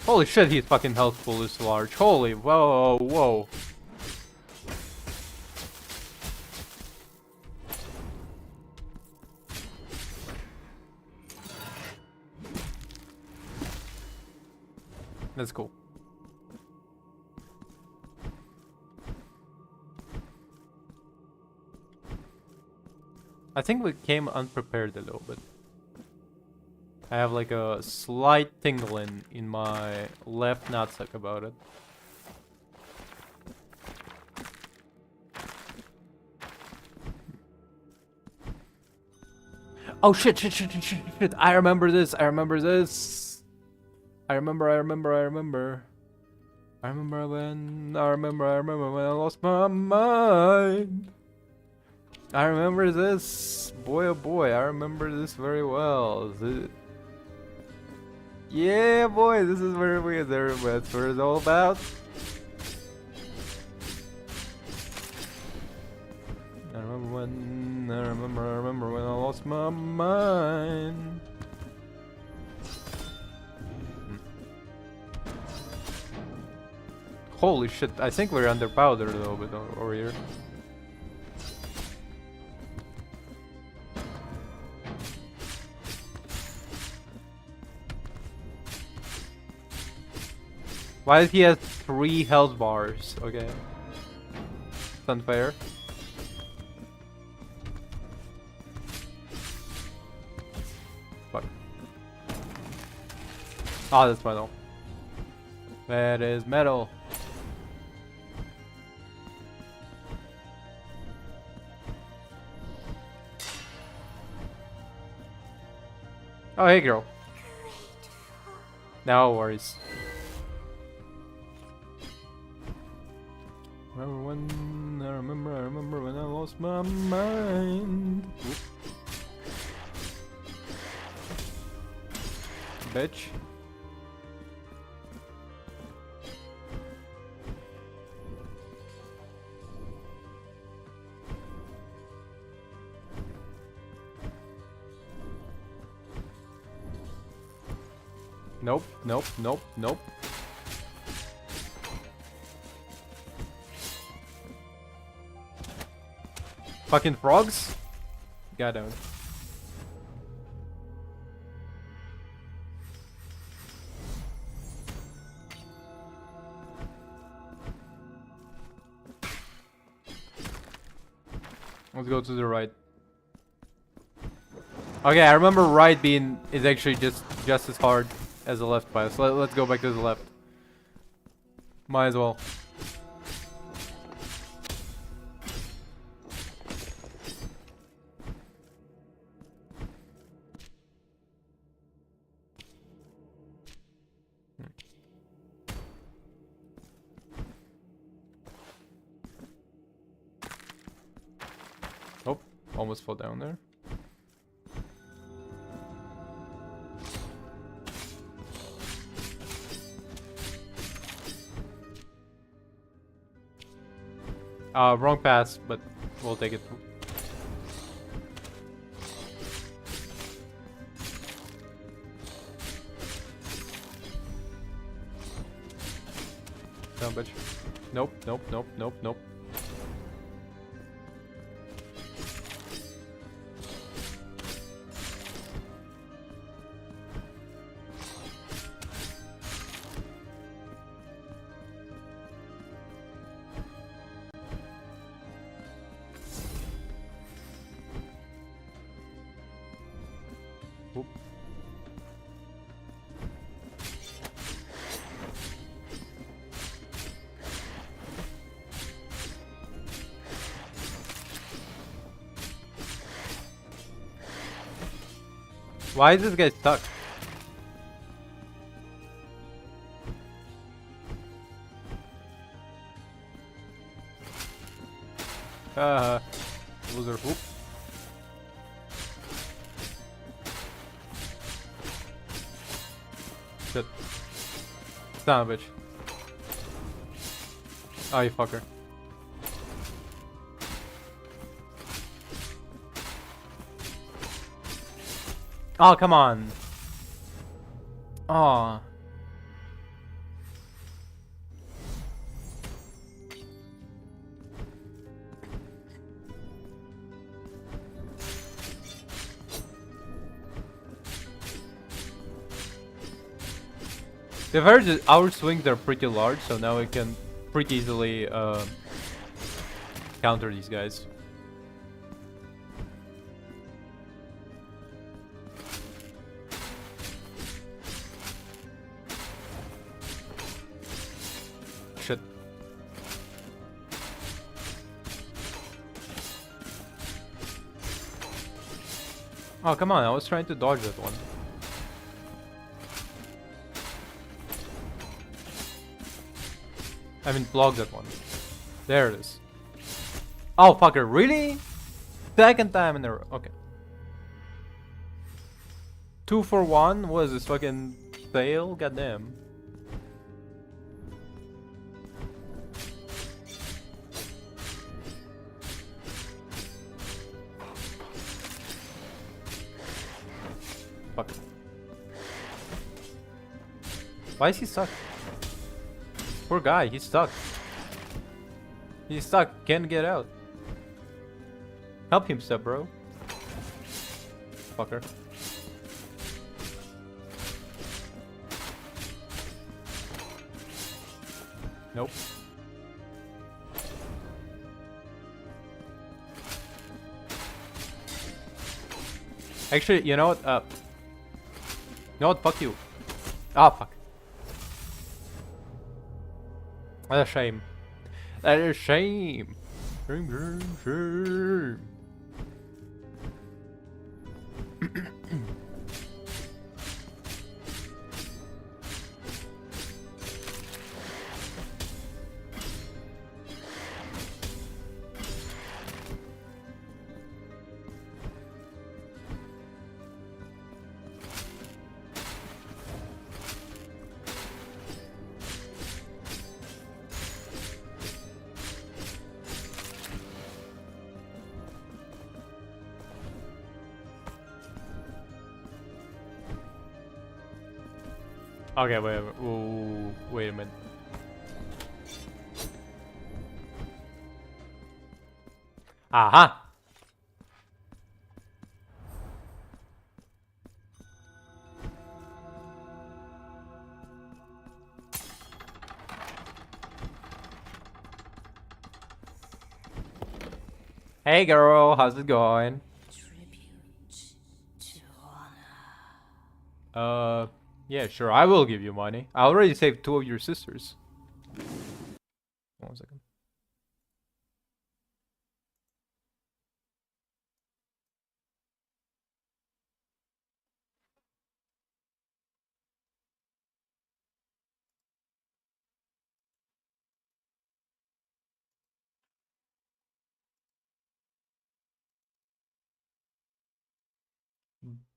[SPEAKER 1] Holy shit, his fucking health pool is large. Holy, whoa, whoa. That's cool. I think we came unprepared a little bit. I have like a slight tingling in my left nutsack about it. Oh shit, shit. I remember this. I remember when I lost my mind. I remember this. Boy, oh boy, I remember this very well. Yeah, boy, this is where that's what it's all about. I remember when I lost my mind. Holy shit, I think we're underpowered a little bit over here. Why does he have 3 health bars? Okay. It's unfair. Fuck. Oh, that's metal. That is metal. Oh, hey, girl. No worries. I remember when I lost my mind. Oop. Bitch. Nope, nope, nope, nope. Fucking frogs? Got down. Let's go to the right. Okay, I remember right being is actually just as hard as the left pass. Let's go back to the left. Might as well. Oh, almost fell down there. Wrong pass, but we'll take it. Down, bitch. Nope, nope, nope, nope, nope. Oop. Why is this guy stuck? Loser. Oop. Shit. Son of a bitch. Oh, you fucker. Oh, come on. Oh. The advantage is our swings are pretty large, so now we can pretty easily counter these guys. Shit. Oh, come on, I was trying to dodge that one. I mean, block that one. There it is. Oh, fucker, really? Second time in a row. Okay. 2 for 1 was this fucking fail? Goddamn. Fuck. Why is he stuck? Poor guy, he's stuck. He's stuck, can't get out. Help him, step bro. Fucker. Nope. Actually, you know what? You know what? Fuck you. Ah, fuck. That's a shame. That is a shame. Shame, shame, shame. Okay, wait, ooh, wait a minute. Aha! Hey girl, how's it going? Yeah, sure, I will give you money. I already saved 2 of your sisters. 1 second.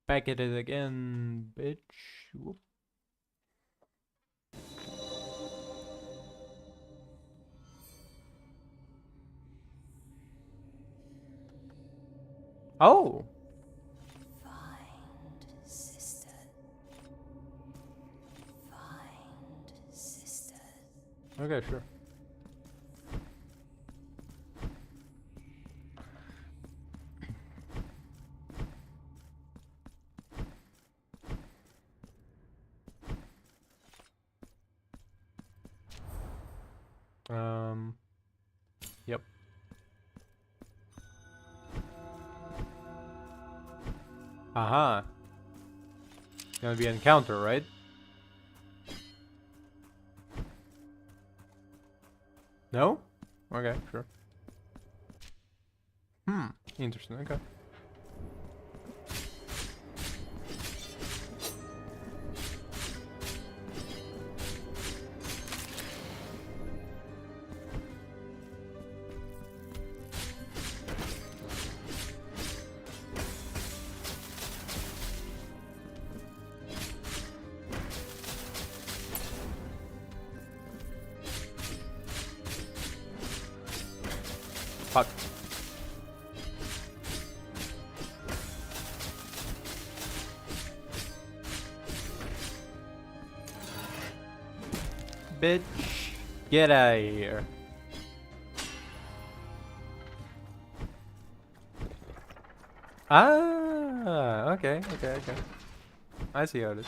[SPEAKER 1] Back at it again, bitch. Whoop. Oh!
[SPEAKER 10] Find sister. Find sister.
[SPEAKER 1] Okay, sure. Yep. Aha. Gonna be an encounter, right? No? Okay, sure. Interesting, okay. Fuck. Bitch, get out of here. Ah, okay. I see how it is.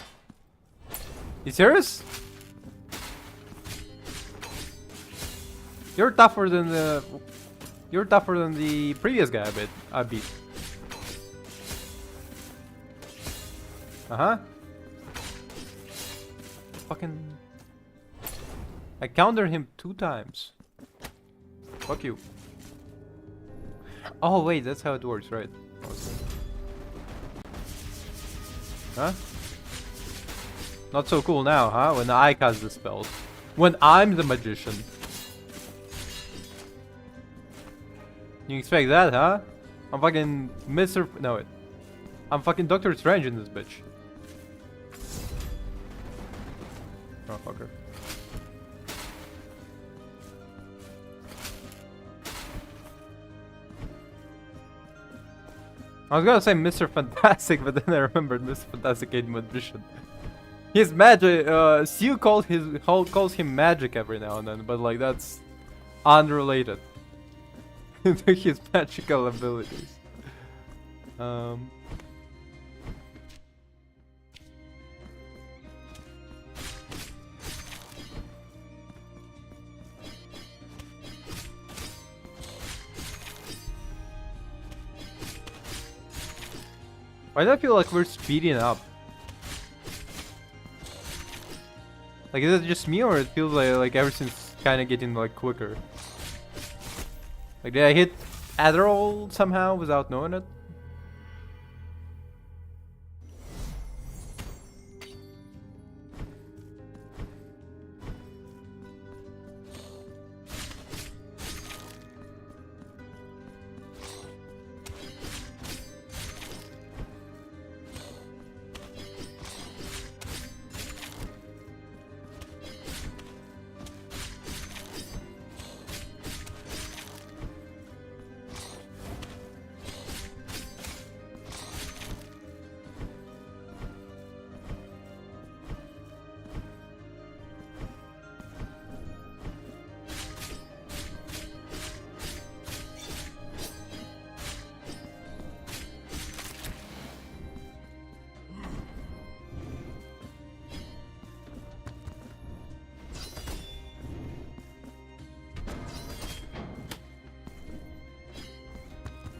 [SPEAKER 1] You serious? You're tougher than the previous guy I beat. Uh-huh. Fucking I countered him 2 times. Fuck you. Oh wait, that's how it works, right? Huh? Not so cool now, huh? When I cast the spells. When I'm the magician. You expect that, huh? I'm fucking Mr. No, wait. I'm fucking Doctor Strange in this bitch. Oh, fucker. I was gonna say Mr. Fantastic, but then I remembered Mr. Fantastic ain't magician. His magic, Sue calls him magic every now and then, but like that's unrelated to his magical abilities. Why do I feel like we're speeding up? Like, is it just me, or it feels like everything's kind of getting like quicker? Like, did I hit Adderall somehow without knowing it?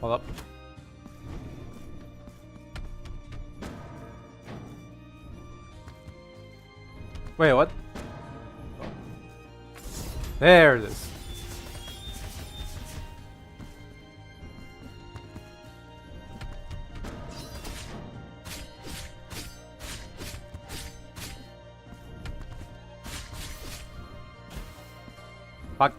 [SPEAKER 1] Hold up. Wait, what? There it is. Fuck.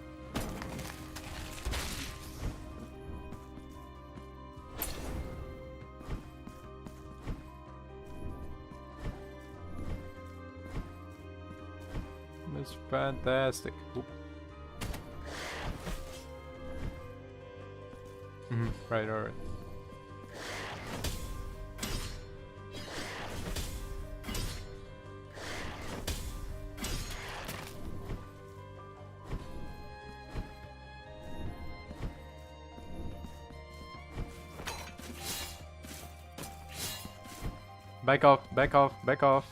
[SPEAKER 1] That's fantastic. Right, alright. Back off, back off, back off.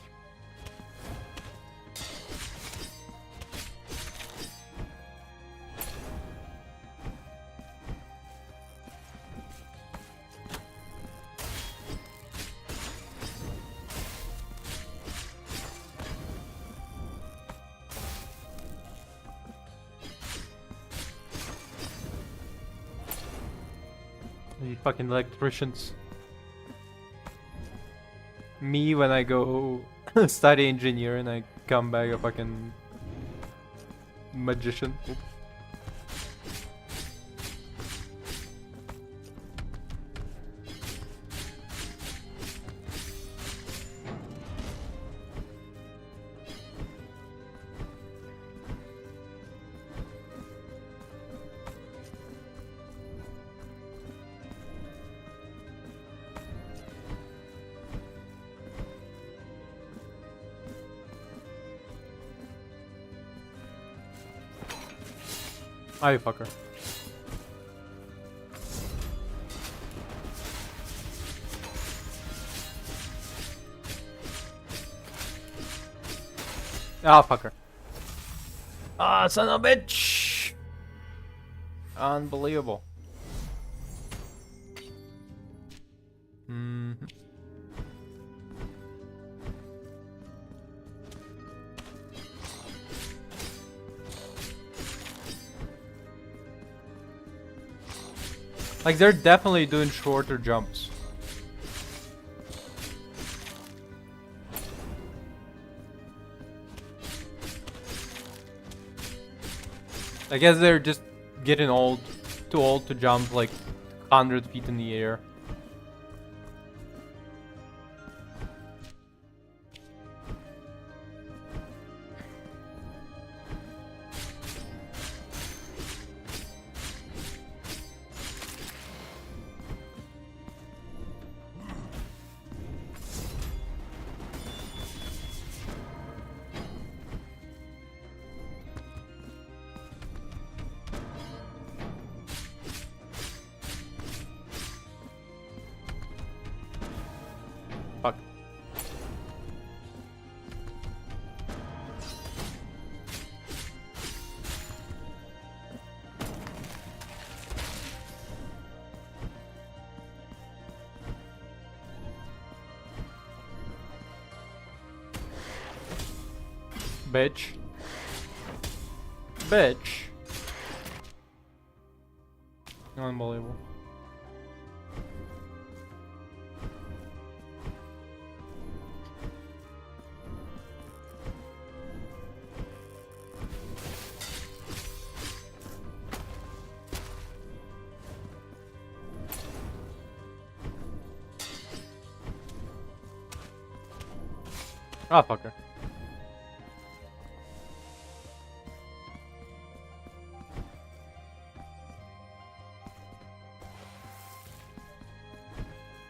[SPEAKER 1] You fucking electricians. Me when I go study engineering, I come back a fucking magician. Oop. Ah, you fucker. Ah, fucker. Ah, son of a bitch! Unbelievable. Like, they're definitely doing shorter jumps. I guess they're just getting old, too old to jump like 100 feet in the air. Bitch. Bitch. Unbelievable. Ah, fucker.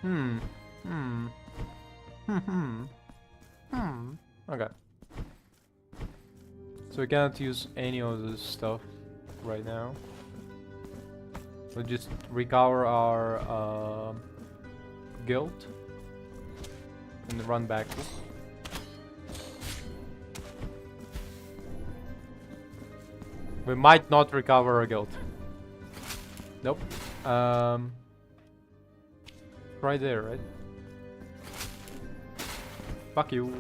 [SPEAKER 1] Hmm. Hmm. Hmm. Hmm. Okay. So we cannot use any of this stuff right now. We'll just recover our guild and run back. We might not recover our guild. Nope. Right there, right? Fuck you.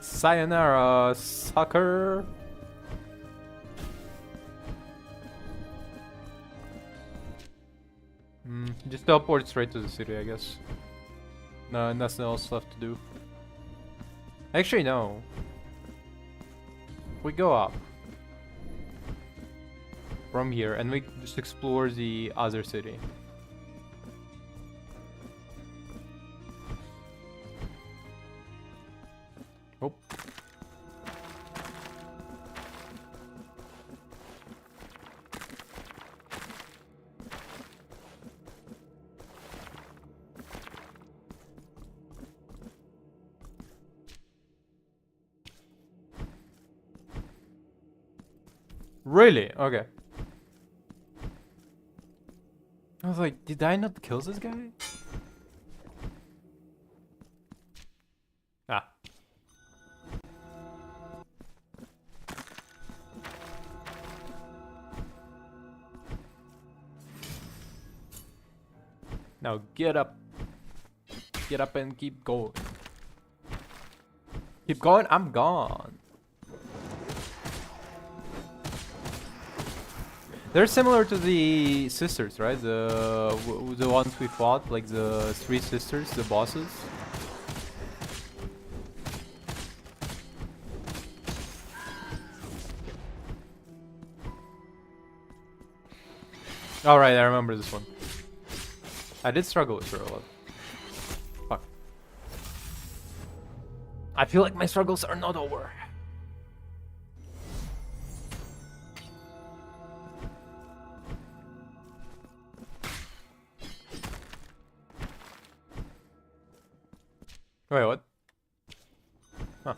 [SPEAKER 1] Sayonara, sucker. Just teleport straight to the city, I guess. No, nothing else left to do. Actually, no. We go up from here and we just explore the other city. Oh. Really? Okay. I was like, did I not kill this guy? Ah. Now get up. Get up and keep going. Keep going? I'm gone. They're similar to the sisters, right? The ones we fought, like the three sisters, the bosses. All right, I remember this one. I did struggle with her a lot. Fuck. I feel like my struggles are not over. Wait, what? Huh.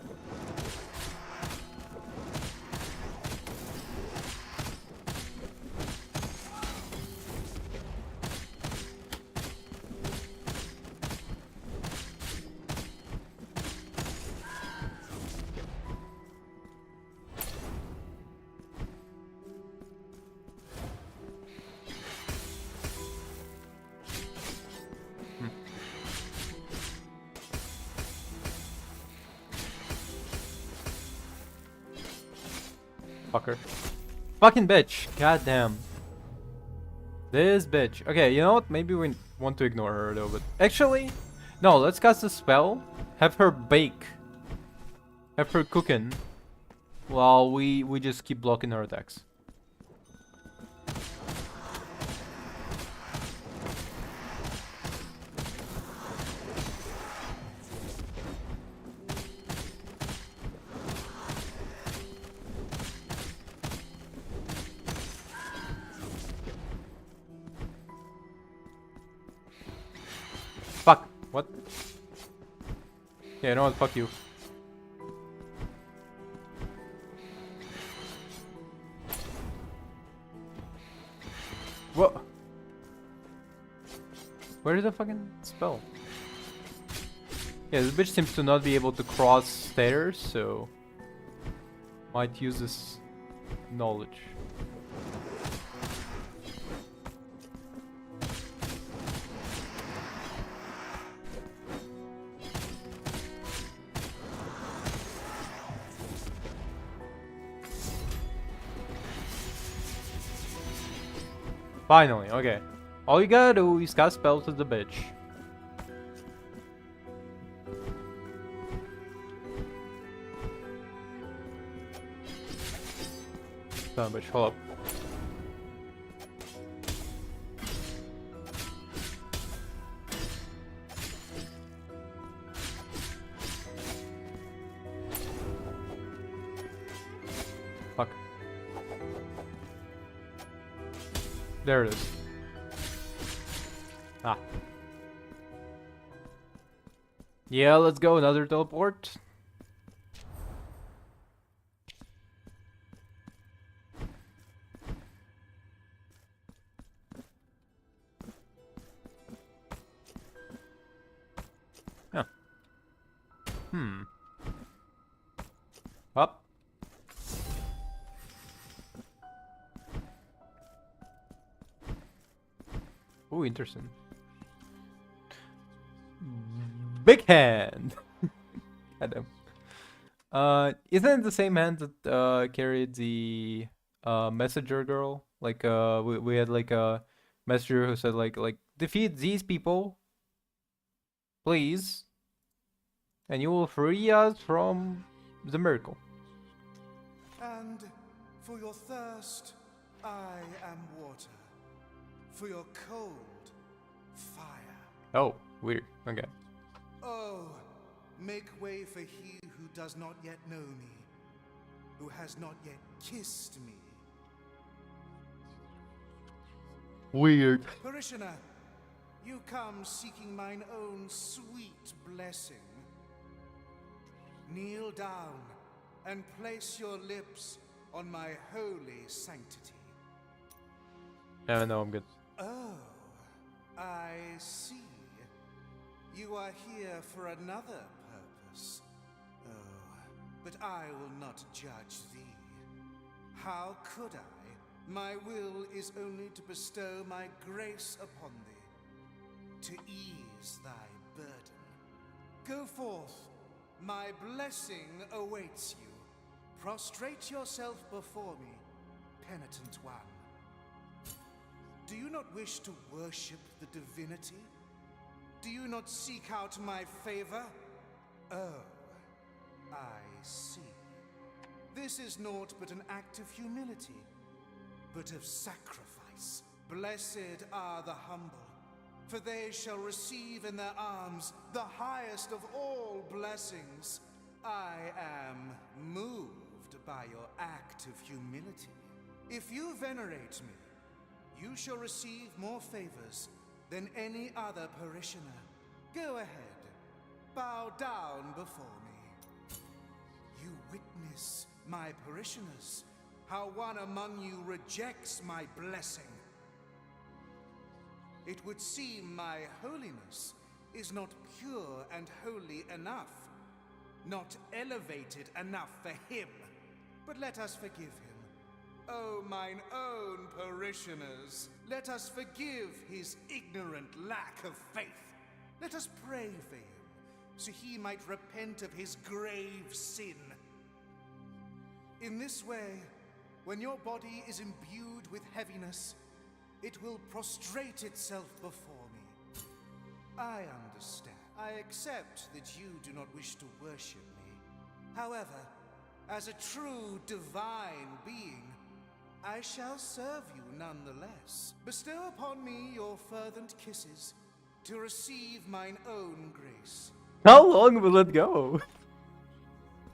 [SPEAKER 1] Fucker. Fucking bitch. Goddamn. This bitch. Okay, you know what? Maybe we want to ignore her a little bit. Actually, no, let's cast a spell. Have her bake. Have her cooking. While we just keep blocking her attacks. Fuck. What? Yeah, you know what? Fuck you. What? Where is the fucking spell? Yeah, this bitch seems to not be able to cross stairs, so might use this knowledge. Finally, okay. All you gotta do is cast spells with the bitch. Son of a bitch, hold up. Fuck. There it is. Ah. Yeah, let's go. Another teleport. Huh. Up. Ooh, interesting. Big hand. Goddamn. Isn't it the same hand that carried the messenger girl? Like we had like a messenger who said like defeat these people, please, and you will free us from the miracle.
[SPEAKER 2] And for your thirst, I am water. For your cold, fire.
[SPEAKER 1] Oh, weird. Okay.
[SPEAKER 2] Oh, make way for he who does not yet know me, who has not yet kissed me.
[SPEAKER 1] Weird.
[SPEAKER 2] Parishioner, you come seeking mine own sweet blessing. Kneel down and place your lips on my holy sanctity.
[SPEAKER 1] No, I'm good.
[SPEAKER 2] Oh, I see. You are here for another purpose. Oh, but I will not judge thee. How could I? My will is only to bestow my grace upon thee, to ease thy burden. Go forth, my blessing awaits you. Prostrate yourself before me, penitent one. Do you not wish to worship the divinity? Do you not seek out my favor? Oh, I see. This is naught but an act of humility, but of sacrifice. Blessed are the humble, for they shall receive in their arms the highest of all blessings. I am moved by your act of humility. If you venerate me, you shall receive more favors than any other parishioner. Go ahead, bow down before me. You witness, my parishioners, how one among you rejects my blessing. It would seem my holiness is not pure and holy enough, not elevated enough for him. But let us forgive him. Oh, mine own parishioners, let us forgive his ignorant lack of faith. Let us pray for him, so he might repent of his grave sin. In this way, when your body is imbued with heaviness, it will prostrate itself before me. I understand. I accept that you do not wish to worship me. However, as a true divine being, I shall serve you nonetheless. Bestow upon me your fervent kisses to receive mine own grace.
[SPEAKER 1] How long will it go?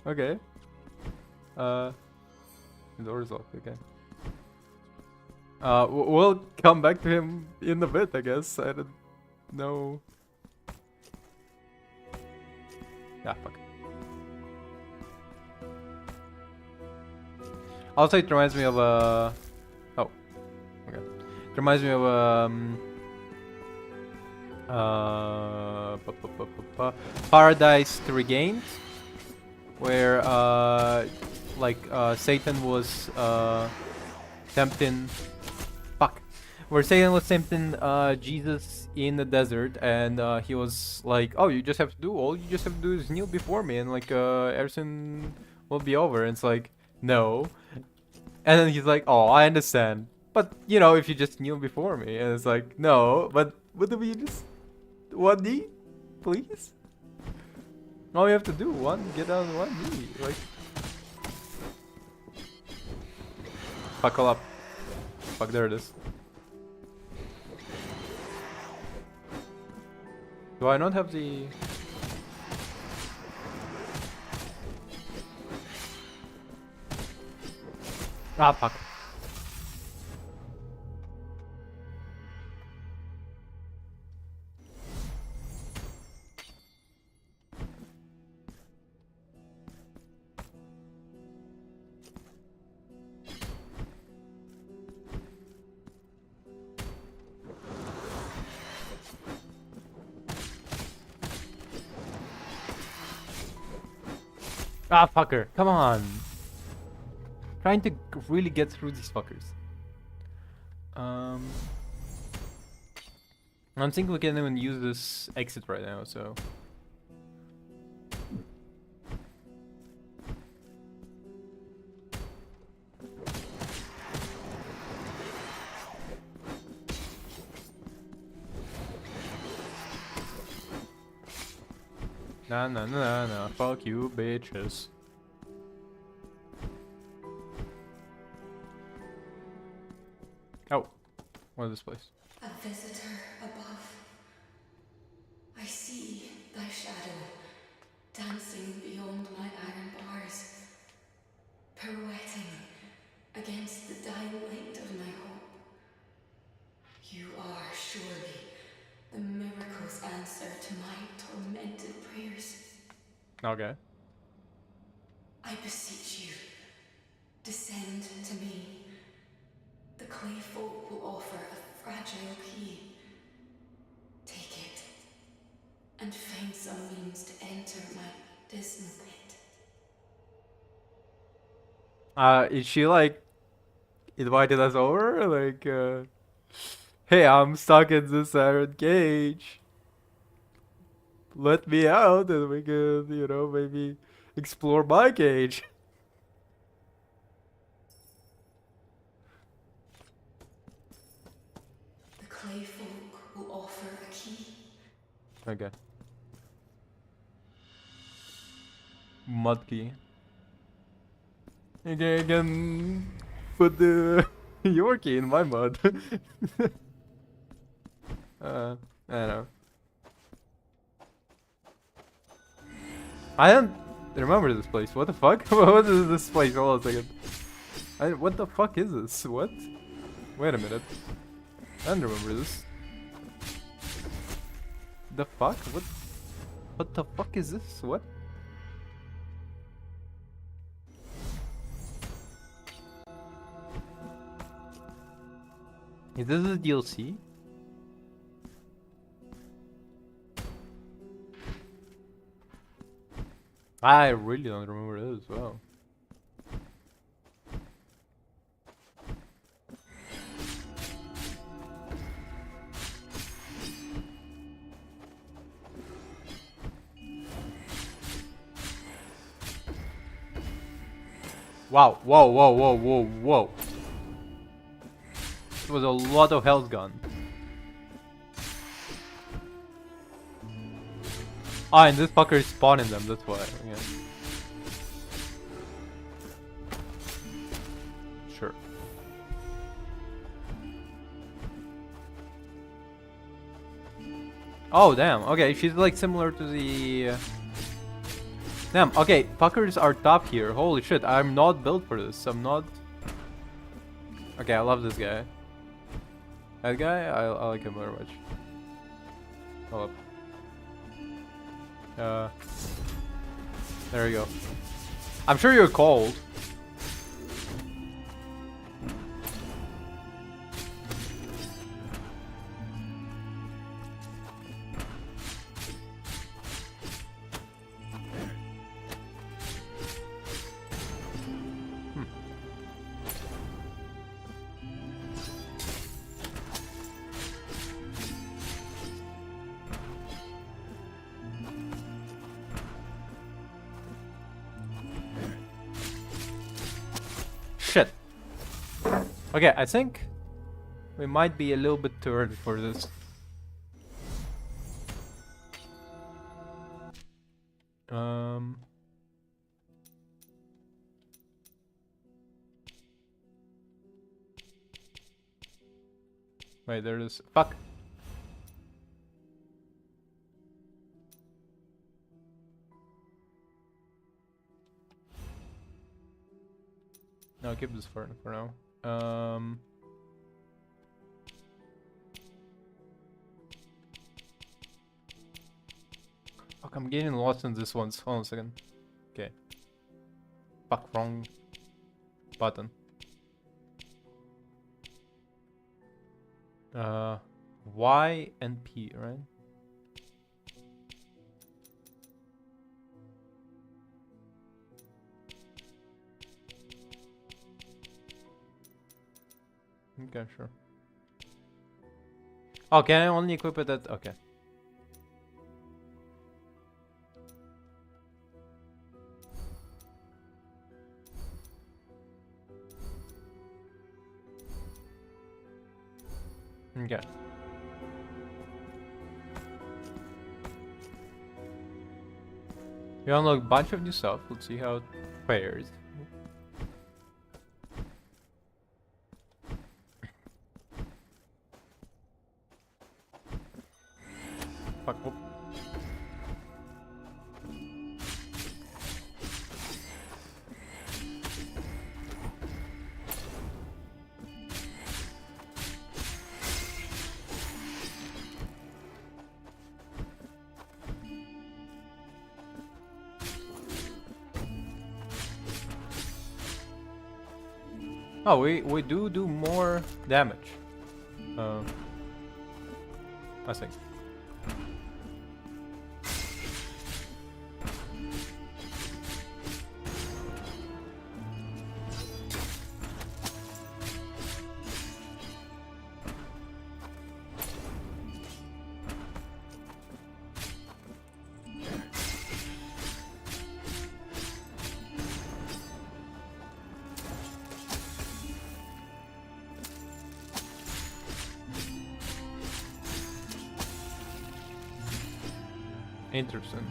[SPEAKER 1] Okay. The door's locked. Okay. We'll come back to him in a bit, I guess. I don't know. Ah, fuck. Also, it reminds me of oh, okay. It reminds me of Paradise Regained, where Satan was tempting. Fuck. Where Satan was tempting Jesus in the desert, and he was like, "Oh, you just have to do all you just have to do is kneel before me, and like everything will be over." And it's like, no. And then he's like, "Oh, I understand. but you know, if you just kneel before me, and it's like, no, but what do we just 1D, please? All you have to do, get down 1D, like. Buckle up. Fuck, there it is. Do I not have the... Ah, fuck. Ah, fucker. Come on. Trying to really get through these fuckers. I don't think we can even use this exit right now, so... Nah, fuck you, bitches. Oh, what is this place?
[SPEAKER 7] A visitor above. I see thy shadow dancing beyond my iron bars, pirouetting against the dying light of my hope. You are surely the miracle's answer to my tormented prayers.
[SPEAKER 1] Okay.
[SPEAKER 7] I beseech you, descend to me. The clay folk will offer a fragile key. Take it, and find some means to enter my dismal pit.
[SPEAKER 1] Is she like invited us over? Like, hey, I'm stuck in this iron cage. Let me out and we can, you know, maybe explore my cage.
[SPEAKER 7] The clay folk will offer a key.
[SPEAKER 1] Okay. Mud key. Okay, I can put the your key in my mud. I don't know. I don't remember this place. What the fuck? What is this place? Hold on a second. What the fuck is this? What? Wait a minute. I don't remember this. The fuck? What the fuck is this? What? Is this a DLC? I really don't remember this as well. Wow, whoa. It was a lot of health gone. Ah, and this fucker is spawning them, that's why. Yeah. Sure. Oh, damn. Okay, she's like similar to the... Damn, okay, fuckers are top here. Holy shit, I'm not built for this. I'm not... Okay, I love this guy. That guy, I like him very much. Hold up. There you go. I'm sure you're cold. Shit. Okay, I think We might be a little bit too early for this. Wait, there is... Fuck! No, keep this for now. Fuck, I'm getting lost in this one. Hold on a second. Okay. Fuck, wrong button. Y and P, right? Okay, sure. Oh, can I only equip it at... Okay. Okay. We unlock a bunch of new stuff. Let's see how it fares. Fuck. Whoop. Oh, we do more damage. I think. Interesting.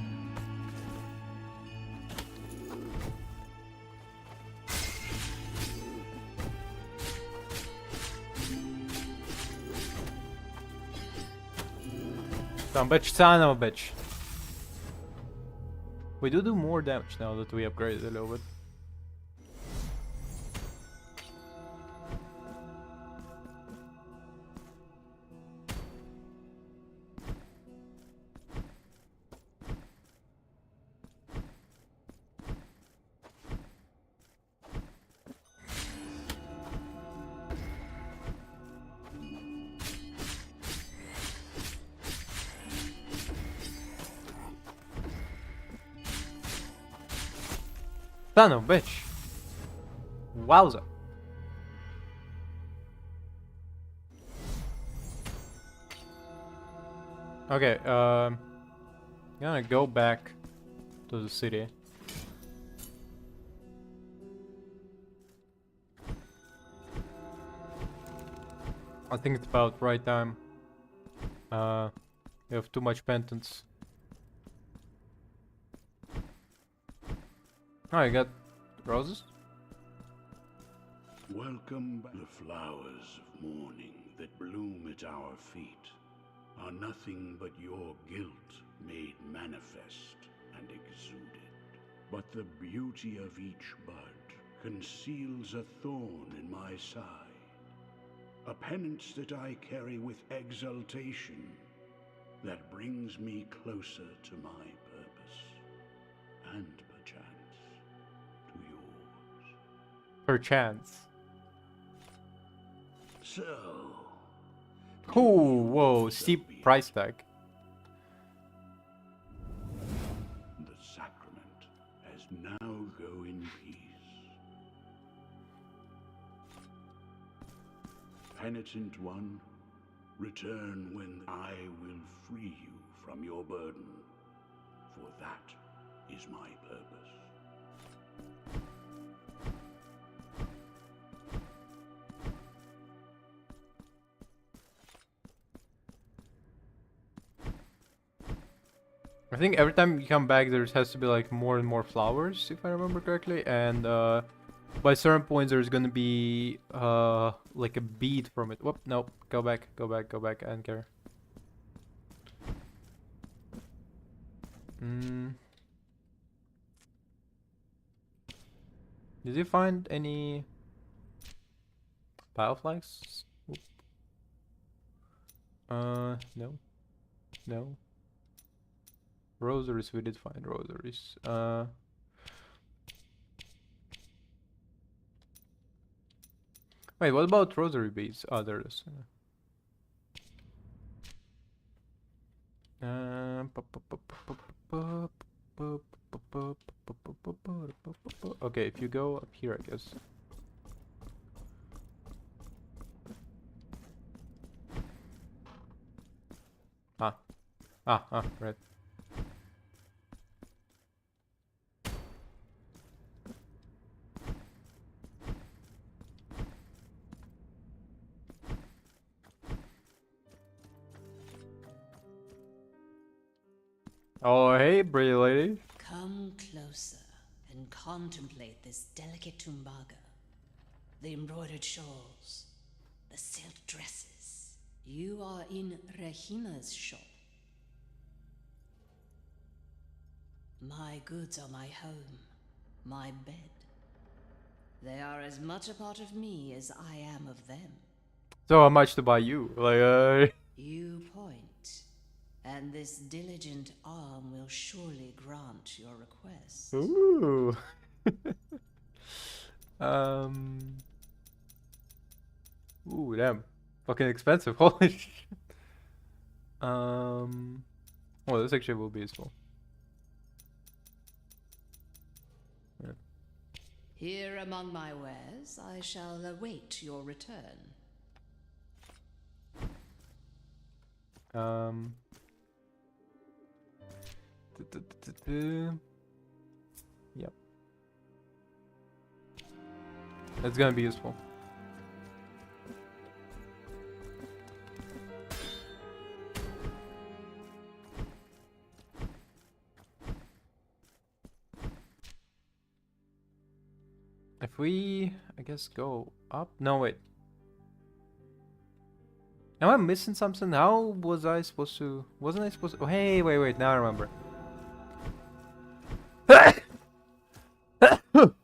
[SPEAKER 1] Son of a bitch. We do more damage now that we upgraded a little bit. Son of a bitch. Wowza. Okay, gonna go back to the city. I think it's about right time. We have too much penance. Oh, you got roses?
[SPEAKER 5] Welcome back. The flowers of mourning that bloom at our feet are nothing but your guilt made manifest and exuded. But the beauty of each bud conceals a thorn in my side, a penance that I carry with exultation that brings me closer to my purpose, and perchance to yours.
[SPEAKER 1] Perchance.
[SPEAKER 5] So...
[SPEAKER 1] Ooh, whoa, steep price tag.
[SPEAKER 5] The sacrament has now go in peace. Penitent one, return when I will free you from your burden, for that is my purpose.
[SPEAKER 1] I think every time you come back, there has to be like more and more flowers, if I remember correctly, and by certain points there's gonna be like a bead from it. Whoop, no, go back, anchor. Did you find any bioflags? No. No. Rosaries, we did find rosaries. Wait, what about rosary beads? Oh, there it is. Okay, if you go up here, I guess. Right. Oh, hey, pretty lady.
[SPEAKER 10] Come closer and contemplate this delicate tumbaga. The embroidered shawls, the silk dresses. You are in Rehima's shop. My goods are my home, my bed. They are as much a part of me as I am of them.
[SPEAKER 1] So how much to buy you? Like,
[SPEAKER 10] You point, and this diligent arm will surely grant your request.
[SPEAKER 1] Ooh. Ooh, damn. Fucking expensive. Holy shit. Well, this actually will be useful. Yeah.
[SPEAKER 10] Here among my wares, I shall await your return.
[SPEAKER 1] Yep. That's gonna be useful. If we, I guess, go up. No, wait. Am I missing something? How was I supposed to? Wasn't I supposed to? Oh, hey, wait. Now I remember.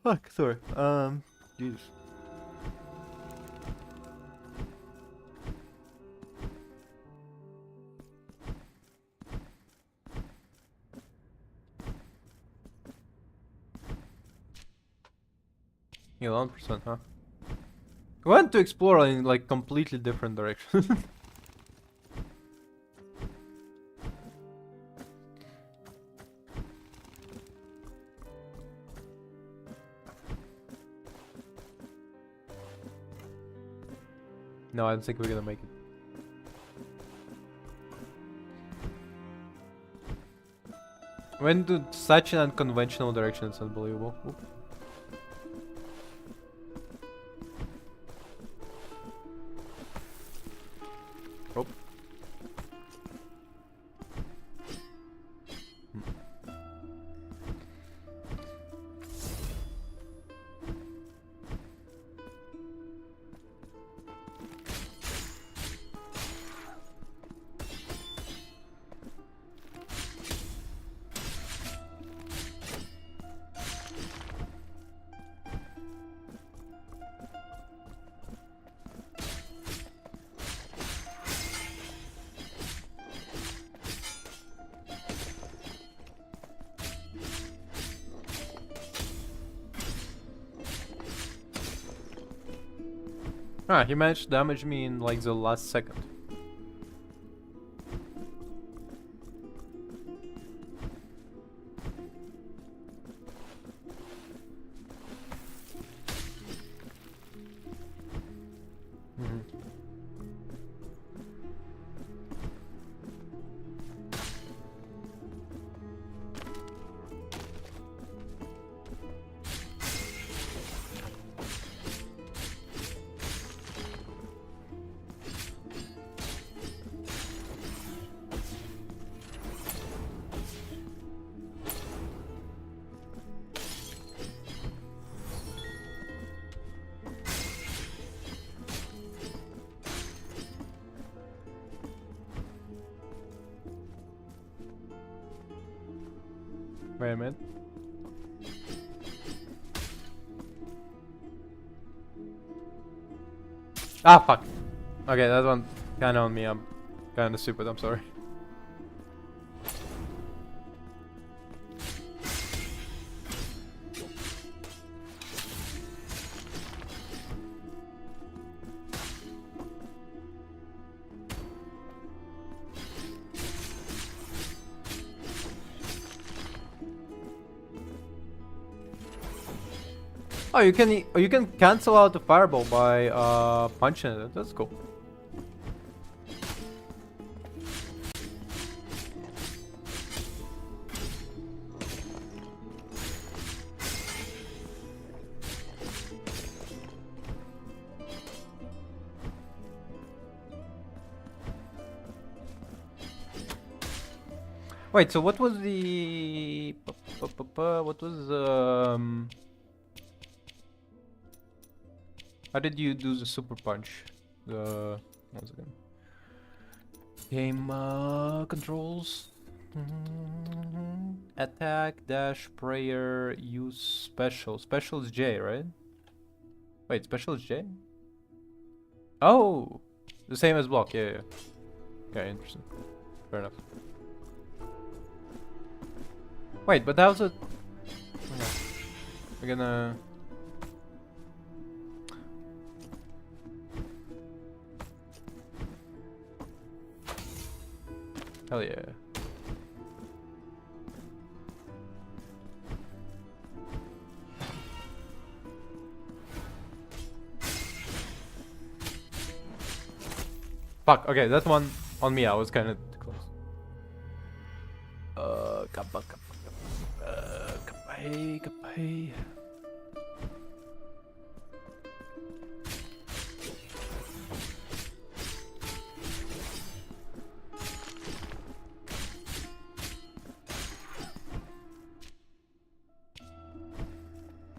[SPEAKER 1] Fuck, sorry. Jesus. Yeah, 1%, huh? We went to explore in like completely different directions. No, I don't think we're gonna make it. Went to such an unconventional direction, it's unbelievable. Oop. Oh. Ah, he managed to damage me in like the last second. Wait a minute. Ah, fuck. Okay, that one kinda on me. I'm kinda stupid, I'm sorry. Oh, you can cancel out the fireball by punching it. That's cool. Wait, so what was the what was how did you do the super punch? The what was it again? Game controls. Attack, dash, prayer, use special. Special is J, right? Wait, special is J? Oh, the same as block. Yeah, yeah. Okay, interesting. Fair enough. Wait, but how's it? Okay. We're gonna. Hell yeah. Fuck, okay, that one on me, I was kinda close. Kapay.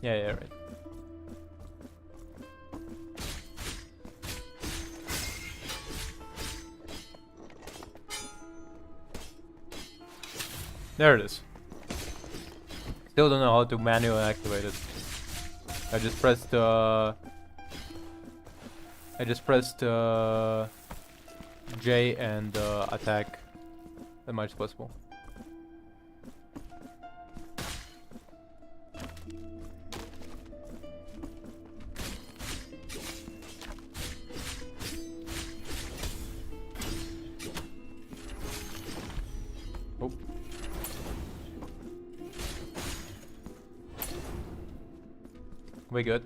[SPEAKER 1] Yeah, right. There it is. Still don't know how to manually activate it. I just pressed J and attack as much as possible. Oh. We good?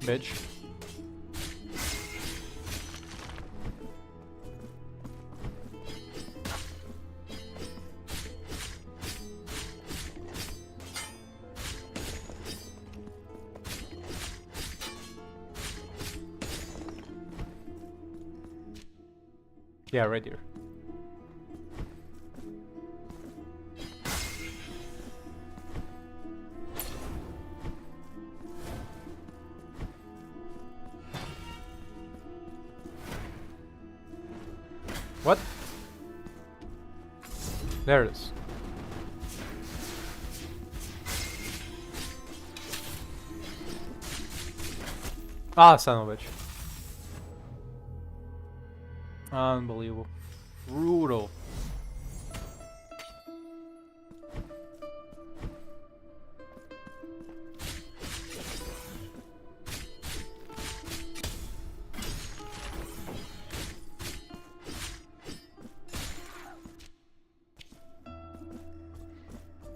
[SPEAKER 1] Bitch. Yeah, right here. What? There it is. Ah, son of a bitch. Unbelievable. Brutal.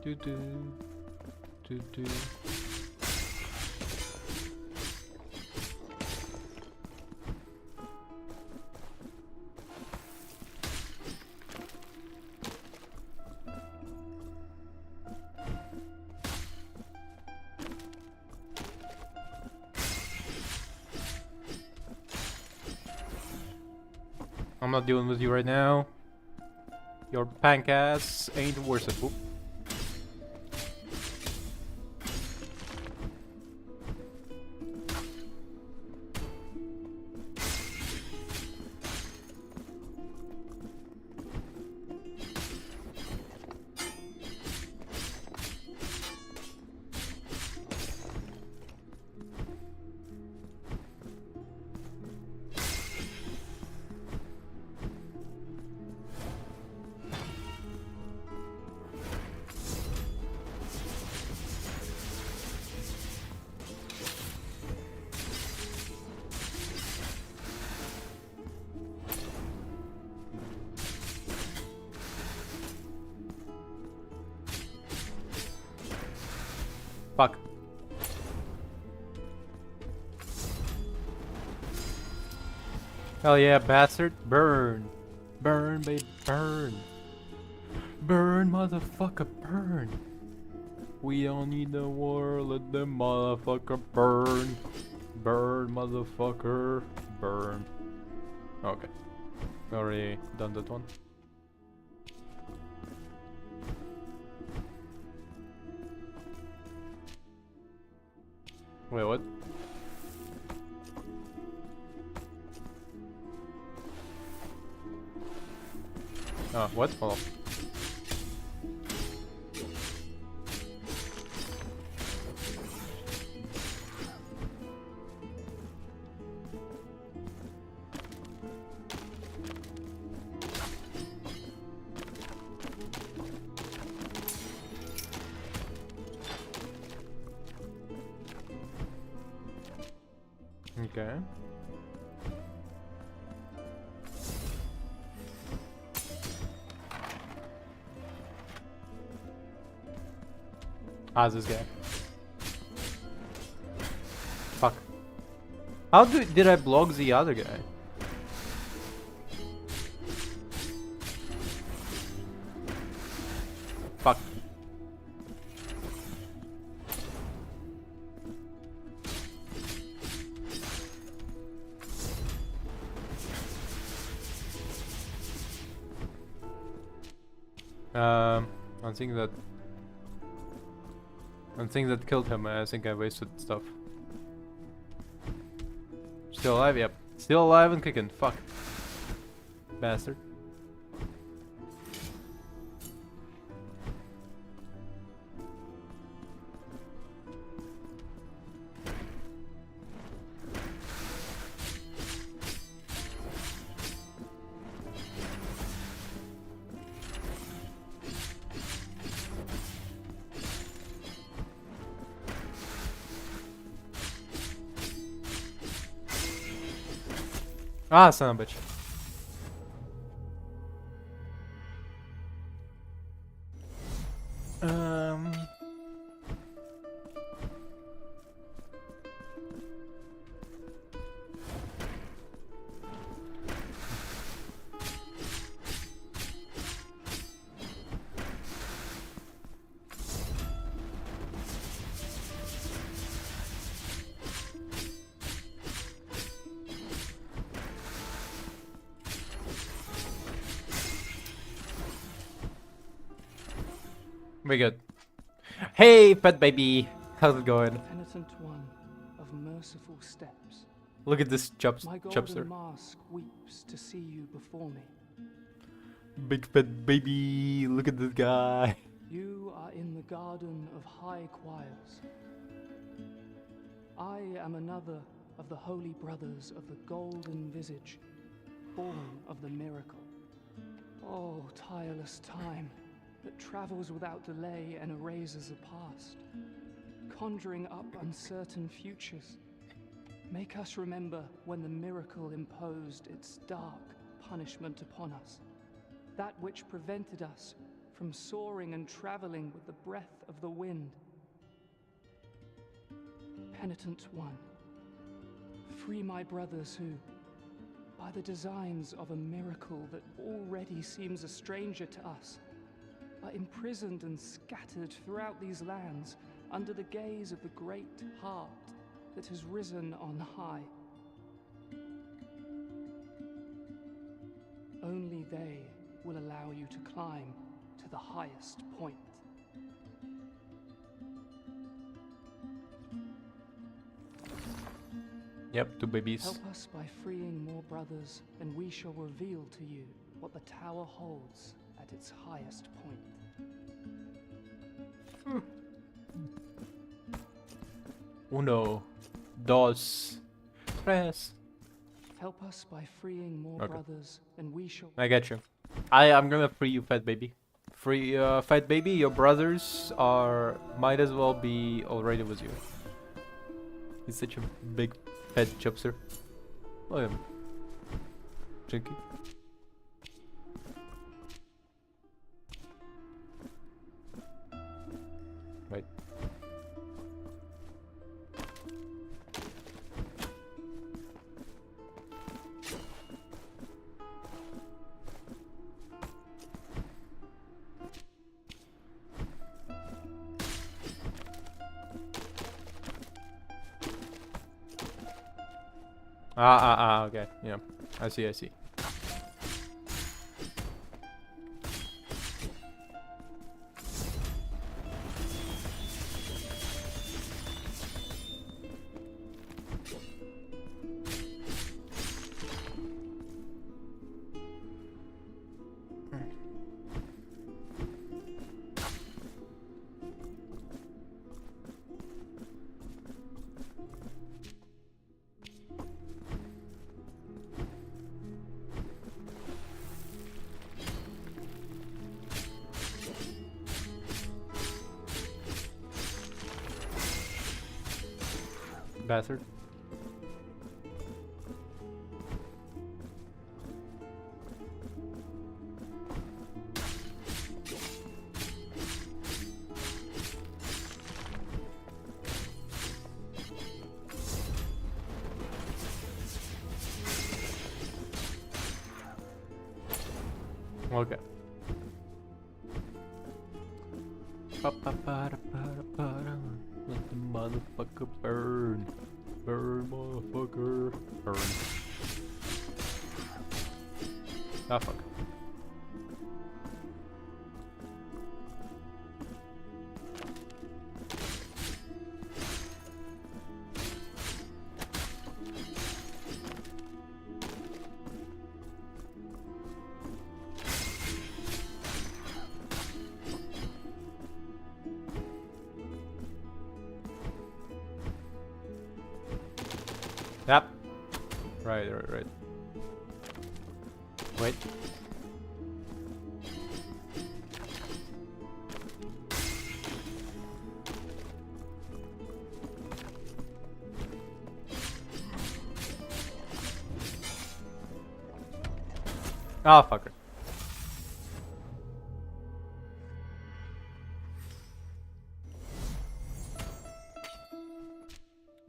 [SPEAKER 1] Do do do do. I'm not dealing with you right now. Your pank ass ain't worth it. Oop. Fuck. Hell yeah, bastard. Burn. Burn, babe. Burn. Burn, motherfucker. Burn. We don't need the war. Let the motherfucker burn. Burn, motherfucker. Burn. Okay. Already done that one. Wait, what? What? Hold on. Okay. Ah, this guy. Fuck. How did I block the other guy? Fuck. I think that killed him. I think I wasted stuff. Still alive? Yep. Still alive and kicking. Fuck. Bastard. Ah, son of a bitch. We good. Hey, pet baby. How's it going?
[SPEAKER 11] Penitent one of merciful steps.
[SPEAKER 1] Look at this
[SPEAKER 11] My
[SPEAKER 1] chubster.
[SPEAKER 11] golden mask weeps to see you before me.
[SPEAKER 1] Big pet baby. Look at this guy.
[SPEAKER 11] You are in the garden of high choirs. I am another of the holy brothers of the golden visage, born of the miracle. Oh, tireless time that travels without delay and erases the past, conjuring up uncertain futures. Make us remember when the miracle imposed its dark punishment upon us, that which prevented us from soaring and traveling with the breath of the wind. Penitent one, free my brothers who, by the designs of a miracle that already seems a stranger to us, are imprisoned and scattered throughout these lands under the gaze of the great heart that has risen on high. they will allow you to climb to the highest point.
[SPEAKER 1] Yep, 2 babies.
[SPEAKER 11] Help us by freeing more brothers, and we shall reveal to you what the tower holds at its highest point.
[SPEAKER 1] Uno, dos, tres.
[SPEAKER 11] Help us by freeing more brothers, and we shall...
[SPEAKER 1] I get you. I'm gonna free you, fat baby. Free, fat baby, your brothers might as well be already with you. He's such a big fat chopster. Look at him. Chinky. Right. Okay. Yeah. I see. Bastard. Okay. Let the motherfucker burn. Burn, motherfucker. Burn. Ah, fuck. Yep. Right. Wait. Ah, fucker.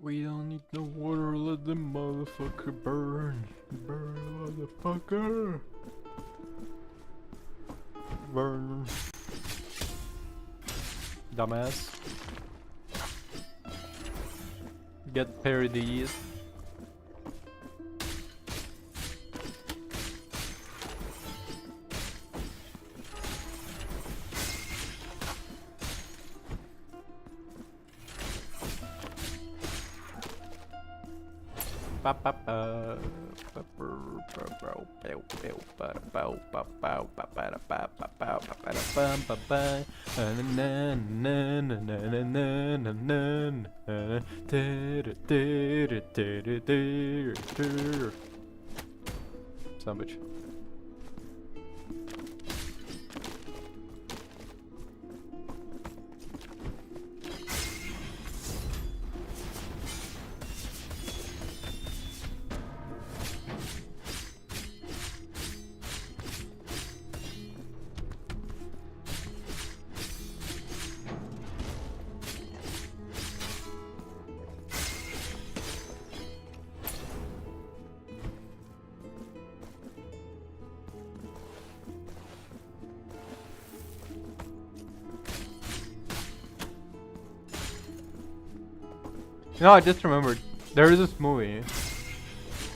[SPEAKER 1] We don't need no water, let the motherfucker burn. Burn, motherfucker. Burn. Dumbass. Get parodies. Sandwich. No, I just remembered. There is this movie.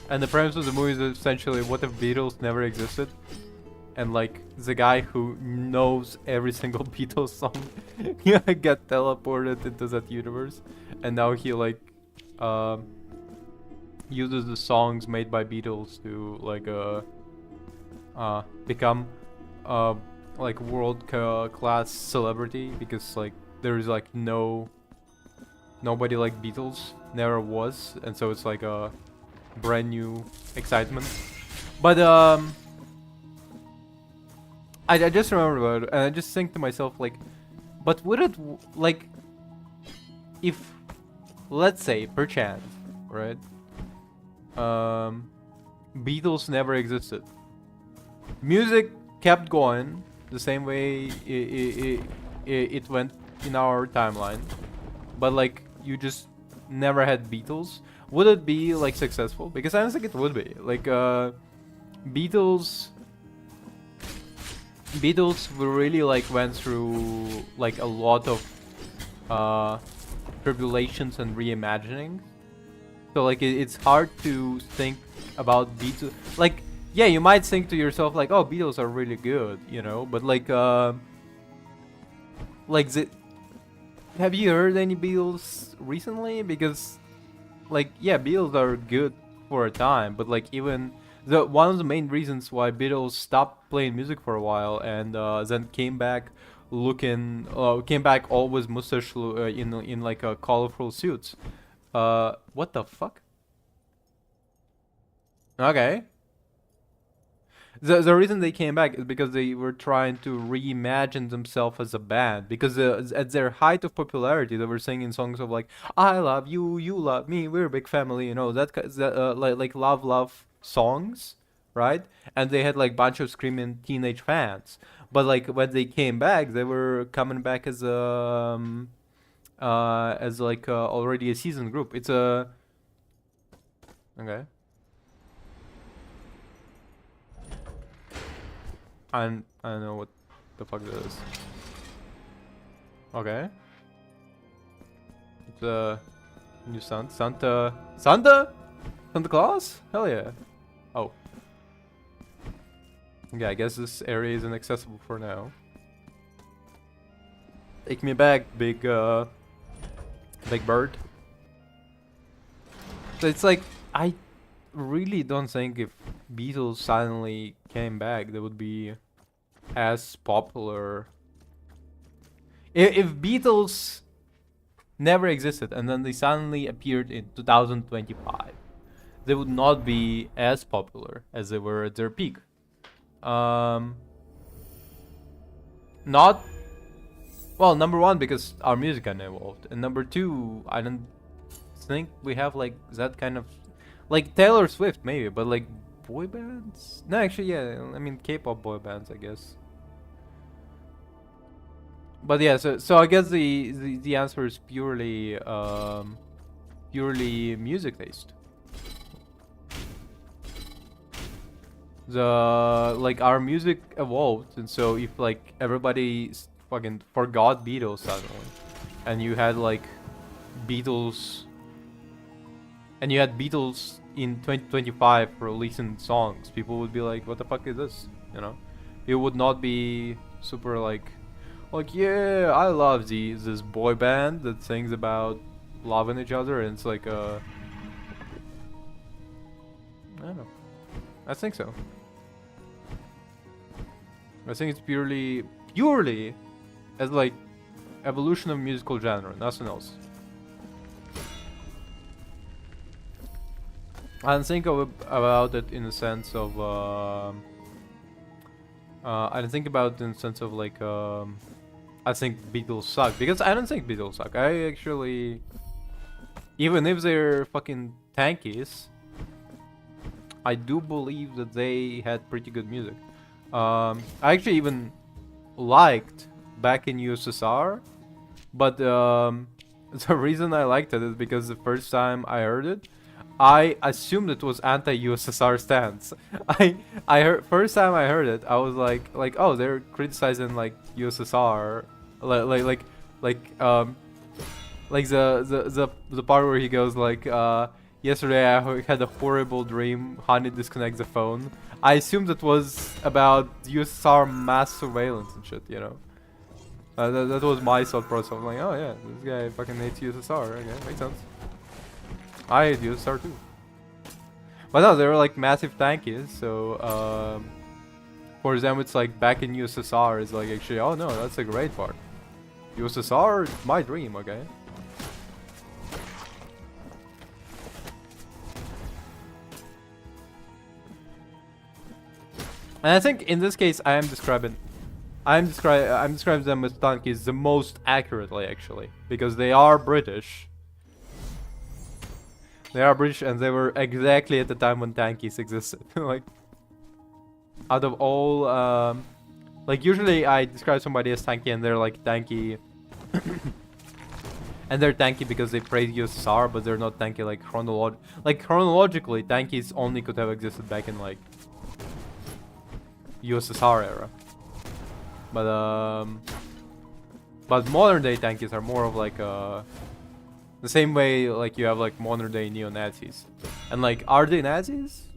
[SPEAKER 1] And the premise of the movie is essentially what if Beatles never existed? and like the guy who knows every single Beatles song got teleported into that universe, and now he like uses the songs made by Beatles to like become like world class celebrity, because like there's like nobody like Beatles, never was, and so it's like a brand new excitement. But I just remember about it, and I just think to myself like, but would it like, if let's say perchance, right, Beatles never existed, music kept going the same way it went in our timeline, but like you just never had Beatles, would it be like successful? Because I don't think it would be. Like Beatles really like went through like a lot of tribulations and reimagining. So like it's hard to think about Beatles. Like yeah, you might think to yourself like, oh, Beatles are really good, you know, but like have you heard any Beatles recently? Because like yeah, Beatles are good for a time, but like even one of the main reasons why Beatles stopped playing music for a while and then came back always mustache in like a colorful suits. What the fuck? Okay. The reason they came back is because they were trying to reimagine themselves as a band. Because at their height of popularity, they were singing songs of like, "I love you, you love me, we're a big family," you know, like love songs, right? And they had like bunch of screaming teenage fans. But like when they came back, they were coming back as like already a seasoned group. It's a okay. I don't know what the fuck that is. Okay. It's a new Santa Claus? Hell yeah. Oh. Okay, I guess this area is inaccessible for now. Take me back, big bird. So it's like, I really don't think if Beatles suddenly came back, they would be as popular. If Beatles never existed and then they suddenly appeared in 2025, they would not be as popular as they were at their peak. Not well, number one, because our music had evolved, and number two, I don't think we have like that kind of like Taylor Swift maybe, but like boy bands? No, actually, yeah. I mean, K-pop boy bands, I guess. But yeah, so I guess the answer is purely music taste. Like our music evolved, and so if like everybody fucking forgot Beatles suddenly, and you had like Beatles, in 2025 releasing songs, people would be like, what the fuck is this? You know, it would not be super like yeah, I love this boy band that sings about loving each other, and it's like I don't know. I think so. I think it's purely as like evolution of musical genre, nothing else. I don't think about it in the sense of I don't think about it in the sense of like I think Beatles suck, because I don't think Beatles suck. I actually, even if they're fucking tankies, I do believe that they had pretty good music. I actually even liked back in USSR, but the reason I liked it is because the first time I heard it, I assumed it was anti-USSR stance. I heard first time I heard it, I was like oh, they're criticizing like USSR, like the part where he goes like yesterday I had a horrible dream. Honey disconnects the phone. I assumed it was about USSR mass surveillance and shit, you know. That was my thought process. I'm like, oh yeah, this guy fucking hates USSR. Okay, makes sense. I hate USSR too. But no, they were like massive tankies, so for them it's like back in USSR is like actually, oh no, that's a great part. USSR, my dream, okay. And I think in this case I'm describing them as tankies the most accurately actually, because they are British. They are British and they were exactly at the time when tankies existed. Like, out of all, like usually I describe somebody as tanky and they're like tanky. And they're tanky because they praise USSR, but they're not tanky like chronologically, tankies only could have existed back in like USSR era. But modern day tankies are more of like the same way like you have like modern day neo-Nazis. And like, are they Nazis?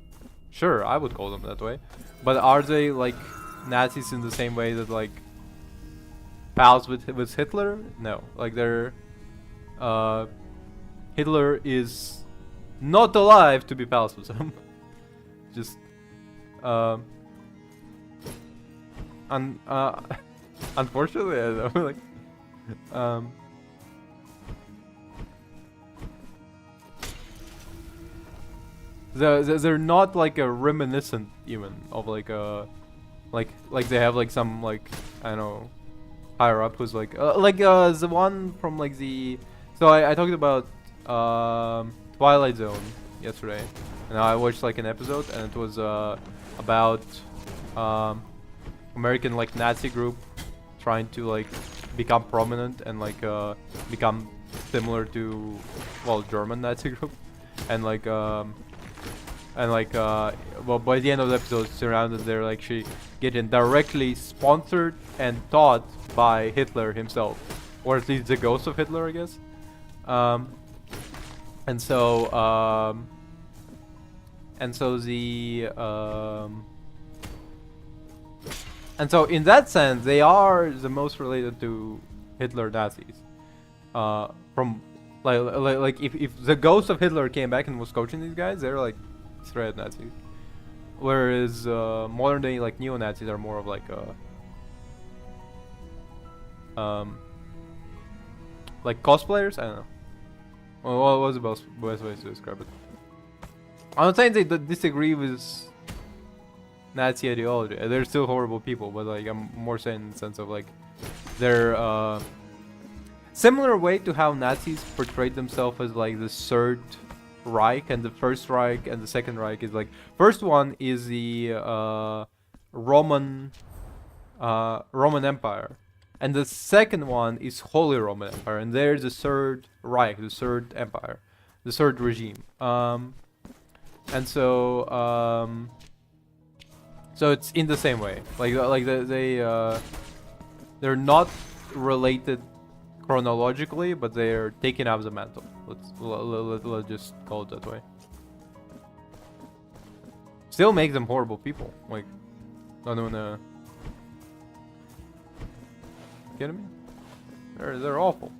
[SPEAKER 1] Sure, I would call them that way. But are they like Nazis in the same way that like pals with Hitler? No, like they're Hitler is not alive to be pals with him. Just unfortunately, I don't know, like they're not like a reminiscent even of like a like they have like some like, I don't know, higher up who's like the one from like the, so I talked about Twilight Zone yesterday, and I watched like an episode and it was about American like Nazi group trying to like become prominent and like become similar to, well, German Nazi group, and like well, by the end of the episode surrounded, they're like she getting directly sponsored and taught by Hitler himself, or at least the ghost of Hitler, I guess. And so in that sense, they are the most related to Hitler Nazis. From like if the ghost of Hitler came back and was coaching these guys, they're like straight Nazis. Whereas modern day like neo-Nazis are more of like like cosplayers. I don't know. Well, what was the best way to describe it? I'm not saying they disagree with Nazi ideology. They're still horrible people, but like I'm more saying in the sense of like they're similar way to how Nazis portrayed themselves as like the Third Reich, and the First Reich and the Second Reich is like, first one is the Roman Empire, and the second one is Holy Roman Empire, and there's the Third Reich, the Third Empire, the Third Regime. And so so it's in the same way, they're not related chronologically, but they're taken out of the mantle. Let's just call it that way. Still make them horrible people. Like, don't wanna. Kidding me? They're awful.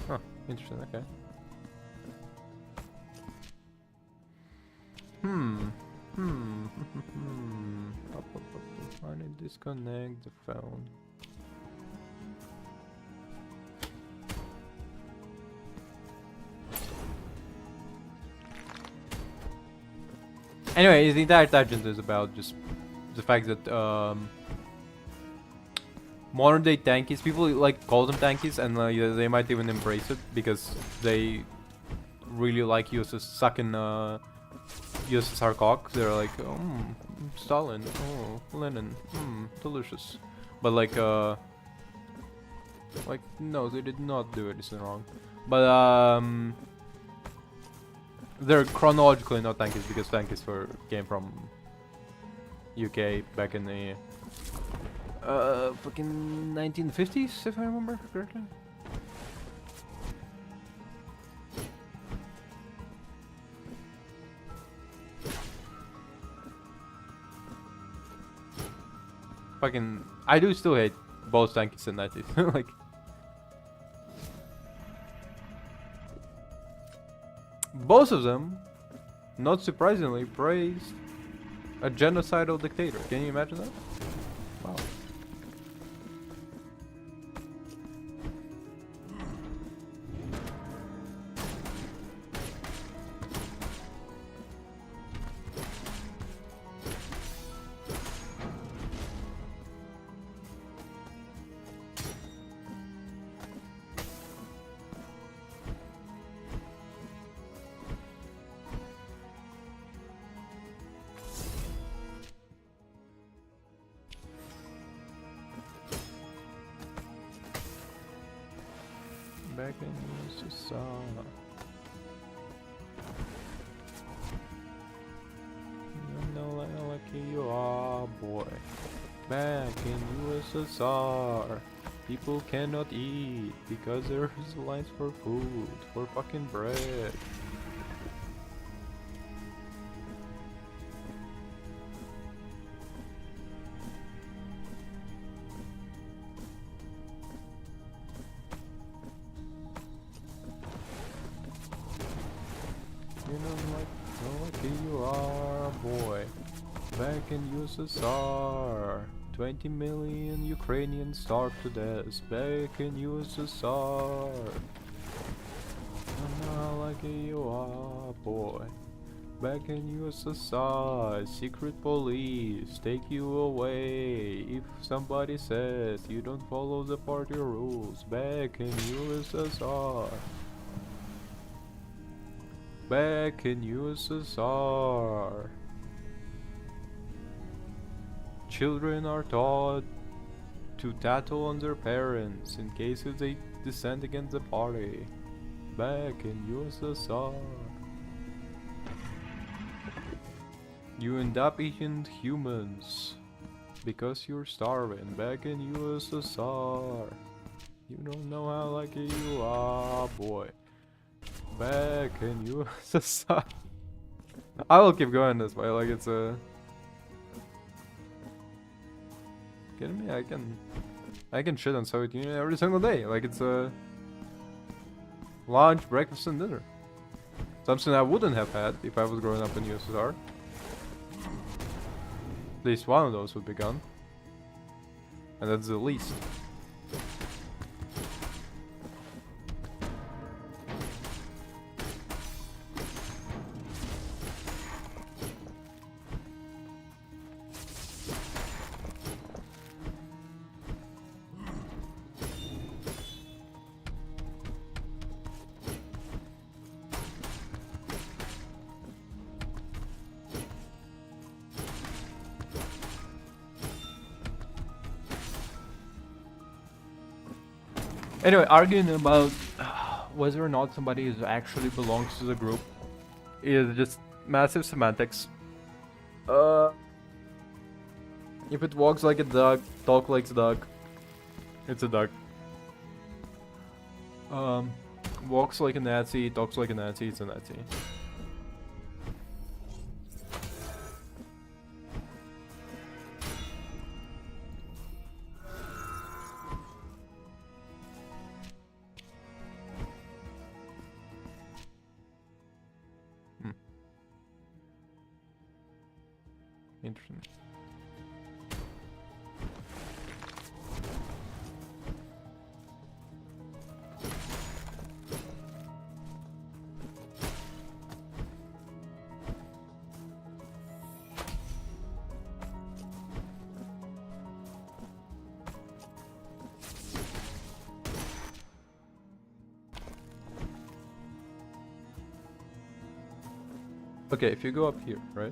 [SPEAKER 1] Huh? Interesting. Okay. I need to disconnect the phone. Anyway, the entire tangent is about just the fact that modern day tankies, people like call them tankies, and they might even embrace it because they really like USS sucking USSR cock. They're like, oh, Stalin, oh, Lenin, delicious. But like no, they did not do anything wrong. But they're chronologically not tankies because tankies came from UK back in the fucking 1950s, if I remember correctly. fucking... I do still hate both Tankies and Nighties. Like... Both of them, not surprisingly, praised a genocidal dictator. Can you imagine that? Wow. Back in USSR. You know like lucky you are, boy. Back in USSR. People cannot eat because there's lines for food, for fucking bread. You know like how lucky you are, boy. Back in USSR, 20 million Ukrainians starved to death. Back in USSR. You know how lucky you are, boy. Back in USSR, secret police take you away if somebody says you don't follow the party rules. Back in USSR. Back in USSR. Children are taught to tattle on their parents in case if they dissent against the party. Back in USSR. You end up eating humans because you're starving. Back in USSR. You don't know how lucky you are, boy. Back in USSR. I will keep going this way, like it's a... Kidding me? I can shit on Soviet Union every single day. Like it's a lunch, breakfast, and dinner. Something I wouldn't have had if I was growing up in USSR. At least one of those would be gone, and that's the least. Anyway, arguing about whether or not somebody actually belongs to the group is just massive semantics. If it walks like a duck, talks like a duck, it's a duck. Walks like a Nazi, talks like a Nazi, it's a Nazi. Interesting. Okay, if you go up here, right?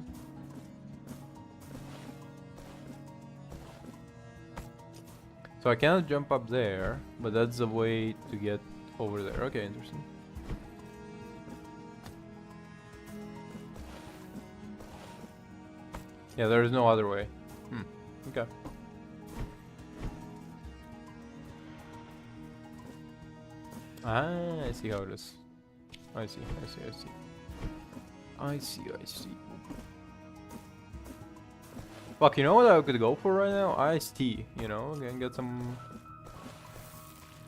[SPEAKER 1] So I cannot jump up there, but that's the way to get over there. Okay, interesting. Yeah, there is no other way. Okay. Ah, I see how it is. I see. Fuck, you know what I could go for right now? Iced tea, you know? Can get some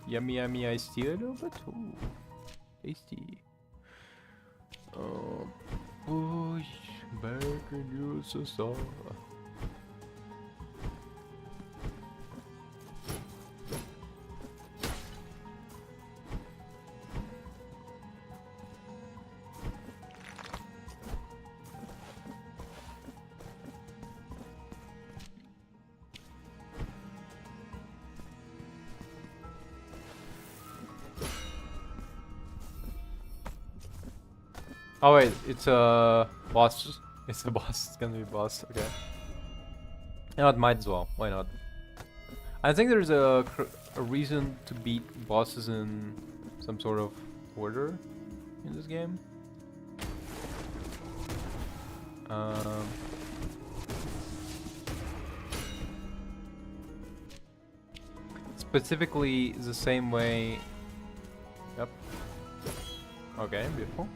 [SPEAKER 1] yummy iced tea a little bit. Ooh, tasty. Push back and use a saw. Oh wait, it's a boss. It's a boss. It's gonna be a boss. Okay. You know, it might as well. Why not? I think there's a reason to beat bosses in some sort of order in this game. Specifically the same way. Yep. Okay, beautiful.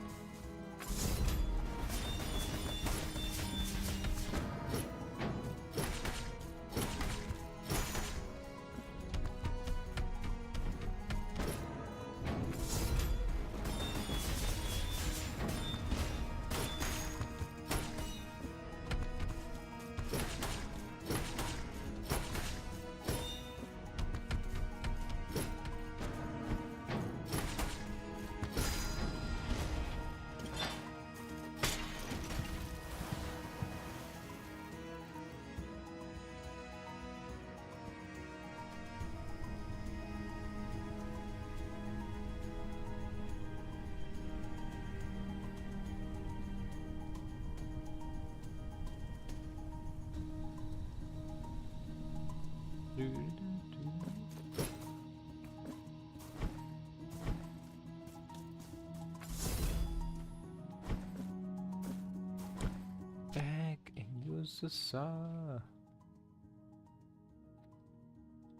[SPEAKER 1] Back and use the saw.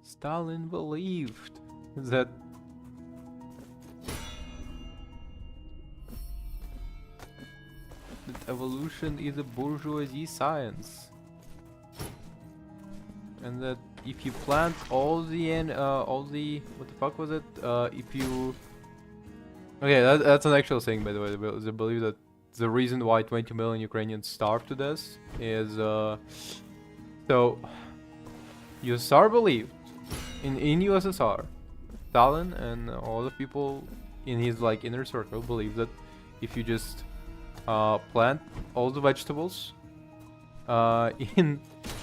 [SPEAKER 1] Stalin believed that evolution is a bourgeoisie science, and that if you plant all the what the fuck was it? If you okay, that's an actual thing, by the way. They believe that the reason why 20 million Ukrainians starve to death is so USSR believed in USSR, Stalin and all the people in his like inner circle believe that if you just plant all the vegetables in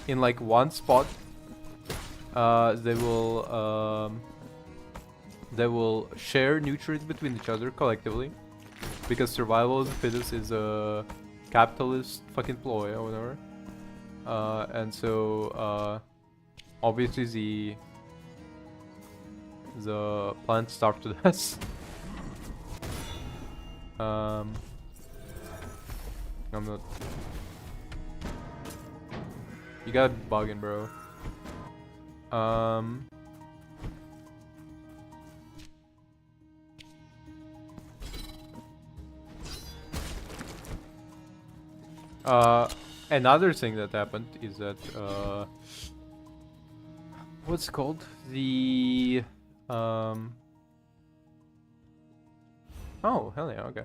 [SPEAKER 1] like one spot, they will share nutrients between each other collectively, because survival of the fittest is a capitalist fucking ploy or whatever. And so obviously the plants starve to death. I'm not. You got bugging, bro. Another thing that happened is that what's it called? The oh, hell yeah, okay.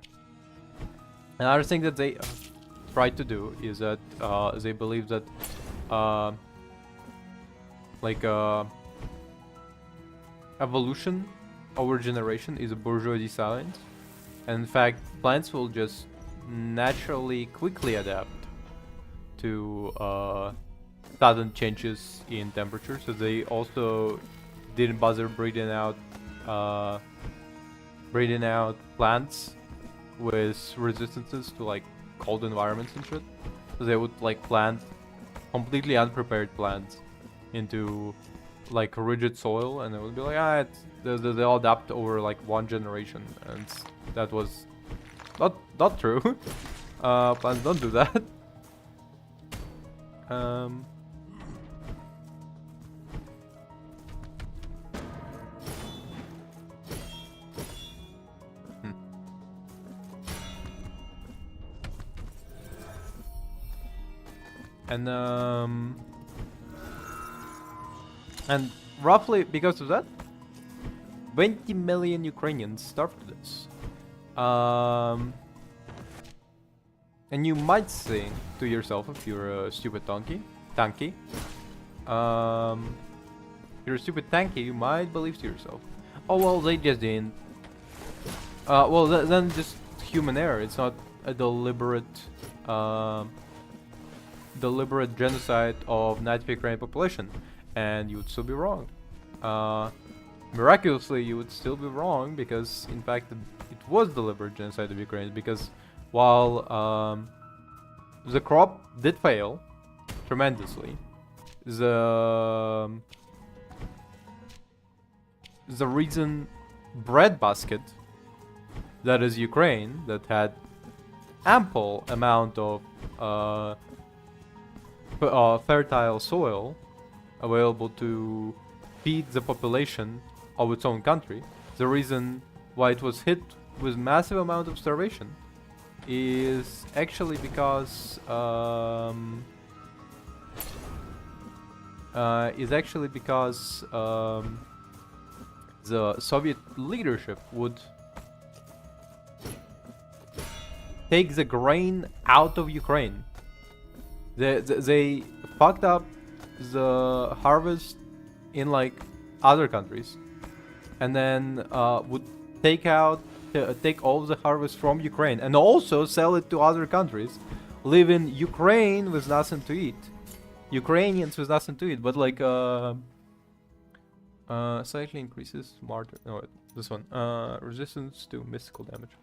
[SPEAKER 1] Another thing that they tried to do is that they believe that like evolution over generation is a bourgeoisie science, and in fact plants will just naturally quickly adapt to sudden changes in temperature, so they also didn't bother breeding out plants with resistances to like cold environments and shit. So they would like plant completely unprepared plants into like rigid soil, and it would be like they'll adapt over like one generation, and that was not true. Plants don't do that. And roughly because of that, 20 million Ukrainians starved to this. And you might think to yourself, if you're a stupid tanky, you're a stupid tanky, you might believe to yourself, oh well, they just didn't. Well, then just human error. It's not a deliberate genocide of native Ukrainian population, and you would still be wrong. Miraculously, you would still be wrong because, in fact, it was deliberate genocide of Ukraine. Because while the crop did fail tremendously, the reason breadbasket, that is Ukraine, that had ample amount of fertile soil available to feed the population of its own country, the reason why it was hit with massive amount of starvation is actually because the Soviet leadership would take the grain out of Ukraine. They fucked up the harvest in like other countries, and then would take all the harvest from Ukraine and also sell it to other countries, leaving Ukraine with nothing to eat. Ukrainians with nothing to eat, but like slightly increases martyr. No, this one. Resistance to mystical damage.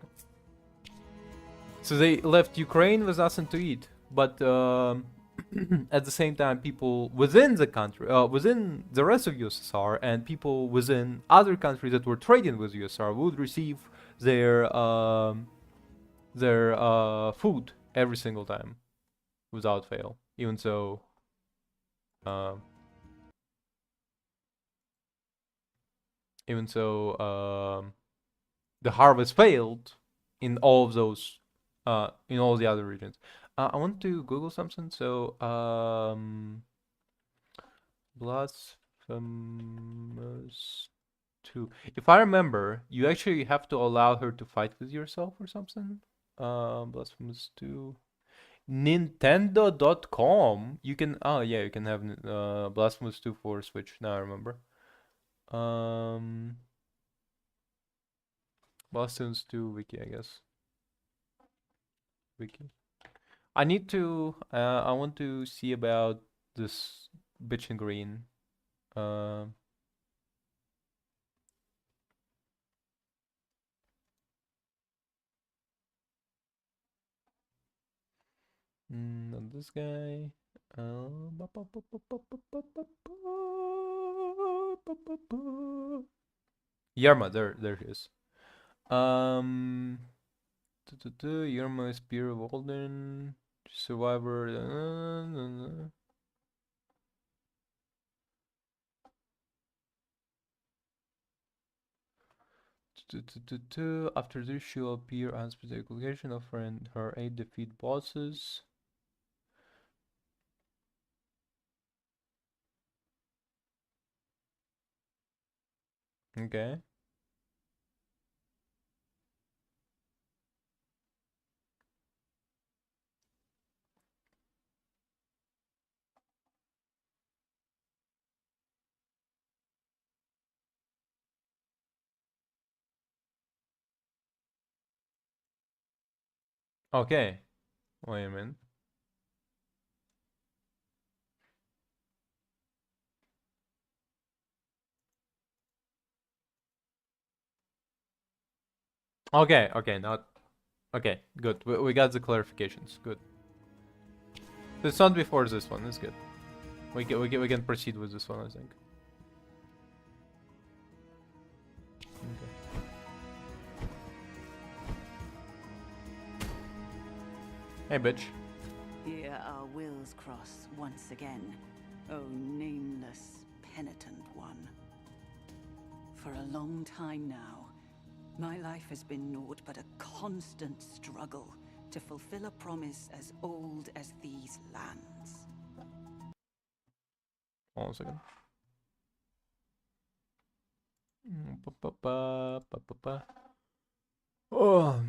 [SPEAKER 1] So they left Ukraine with nothing to eat, but at the same time, people within the country, within the rest of USSR, and people within other countries that were trading with USSR would receive their food every single time, without fail. Even so, the harvest failed in all of those, in all the other regions. I want to Google something. So, Blasphemous 2. If I remember, you actually have to allow her to fight with yourself or something. Blasphemous 2. Nintendo.com. You can, oh yeah, you can have Blasphemous 2 for Switch. Now I remember. Blasphemous 2 wiki, I guess. Wiki. I need to, I want to see about this bitch in green. Not this guy. Yerma, there he is. Yerma is Spear of Walden, Survivor. After this, she'll appear on specific location, offering her aid defeat bosses. Okay. Okay. Wait a minute. Okay, not... Okay, good. We got the clarifications. Good. It's not before this one. It's good. We can proceed with this one, I think. Okay. Hey, bitch.
[SPEAKER 6] Here our wills cross once again, O nameless, penitent one. For a long time now, my life has been naught but a constant struggle to fulfill a promise as old as these lands.
[SPEAKER 1] Hold on a second. Oh,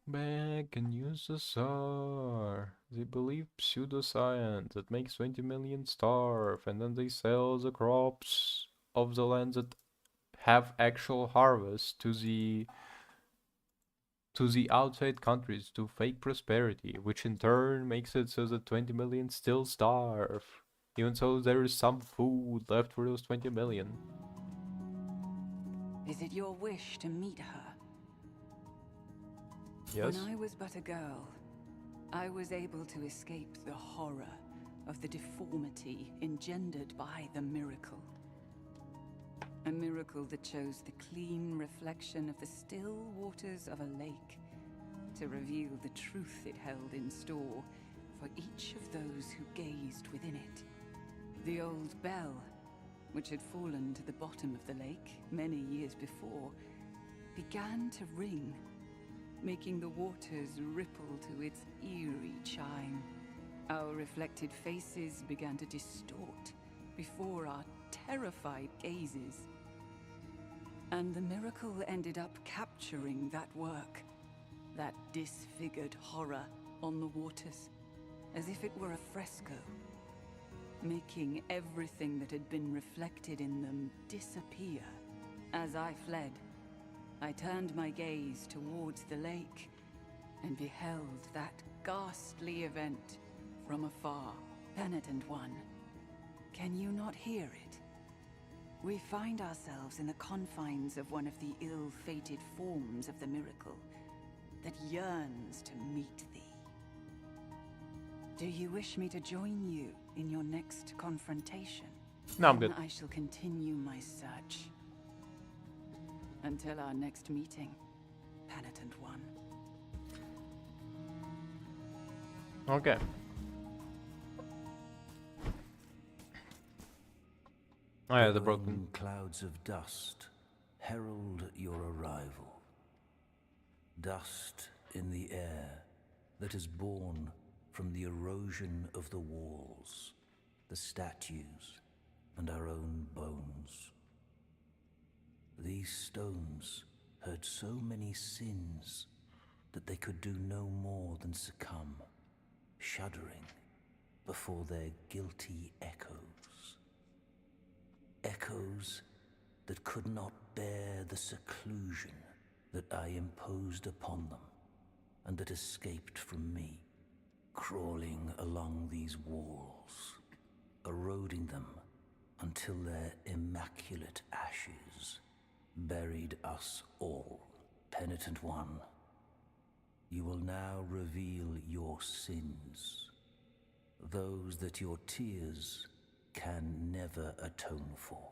[SPEAKER 1] back and use the SAR. They believe pseudoscience that makes 20 million starve, and then they sell the crops of the lands that have actual harvest to the outside countries to fake prosperity, which in turn makes it so that 20 million still starve, even so there is some food left for those 20 million.
[SPEAKER 6] Is it your wish to meet her?
[SPEAKER 1] Yes.
[SPEAKER 6] When I was but a girl, I was able to escape the horror of the deformity engendered by the miracle. A miracle that chose the clean reflection of the still waters of a lake to reveal the truth it held in store for each of those who gazed within it. The old bell, which had fallen to the bottom of the lake many years before, began to ring, making the waters ripple to its eerie chime. Our reflected faces began to distort before our terrified gazes. And the miracle ended up capturing that work, that disfigured horror on the waters, as if it were a fresco, making everything that had been reflected in them disappear. As I fled, I turned my gaze towards the lake and beheld that ghastly event from afar. Penitent one, can you not hear it? We find ourselves in the confines of one of the ill-fated forms of the miracle that yearns to meet thee. Do you wish me to join you in your next confrontation?
[SPEAKER 1] No, I'm good.
[SPEAKER 6] Then I shall continue my search. Until our next meeting, Penitent One.
[SPEAKER 1] Okay. Oh yeah, the broken
[SPEAKER 2] Billowing clouds of dust herald your arrival. Dust in the air that is born from the erosion of the walls, the statues, and our own bones. These stones heard so many sins that they could do no more than succumb, shuddering before their guilty echoes. Echoes that could not bear the seclusion that I imposed upon them, and that escaped from me, crawling along these walls, eroding them until their immaculate ashes buried us all. Penitent One, you will now reveal your sins, those that your tears can never atone for.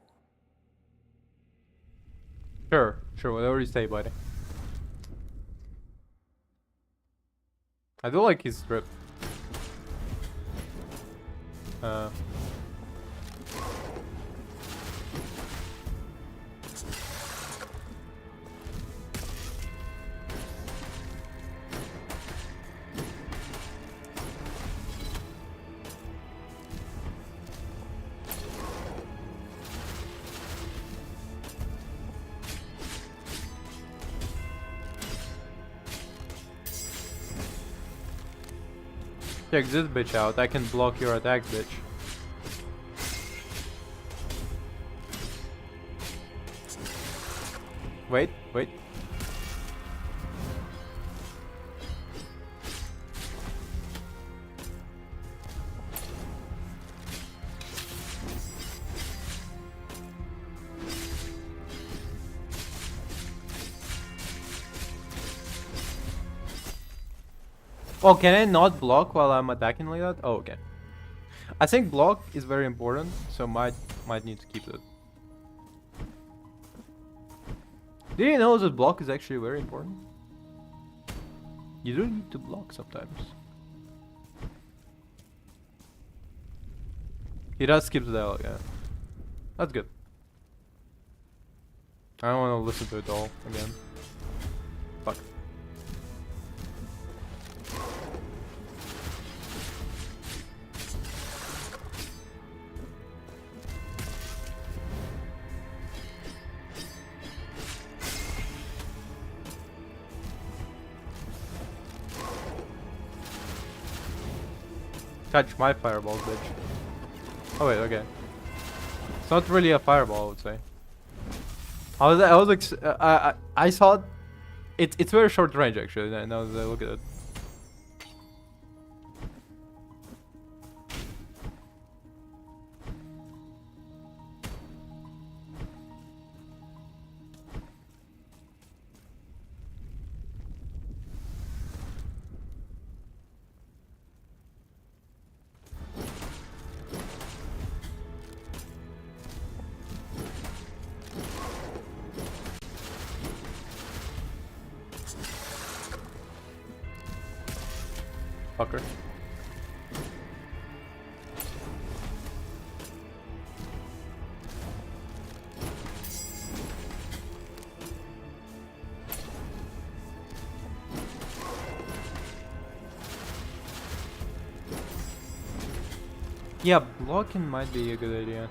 [SPEAKER 1] Sure, whatever you say, buddy. I do like his strip. Check this bitch out. I can block your attack, bitch. Wait. Oh, can I not block while I'm attacking like that? Oh, okay. I think block is very important, so might need to keep it. Did you know that block is actually very important? You do need to block sometimes. He does skip the dialogue, yeah. That's good. I don't want to listen to it all again. Fuck. touch my fireball, bitch. Oh wait, okay. It's not really a fireball, I would say. I saw it. It's very short range actually. Now that I look at it. Fucker. Yeah, blocking might be a good idea.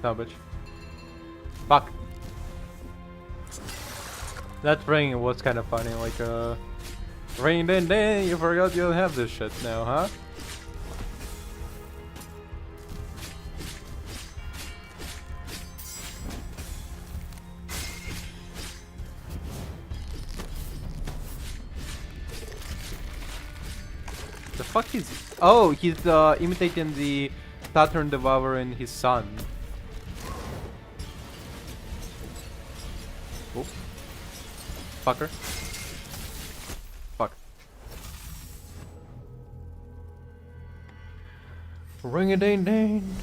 [SPEAKER 1] No, bitch. Fuck. That ring was kind of funny, like, ring ding ding, you forgot you don't have this shit now, huh? The fuck is... Oh, he's imitating the Saturn Devourer and his son. Oop. Fucker. Fuck. Ring a ding ding.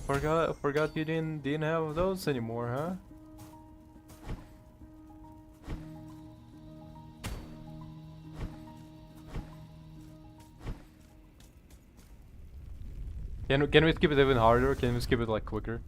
[SPEAKER 1] Forgot you didn't have those anymore, huh? Can we skip it even harder? Can we skip it like quicker?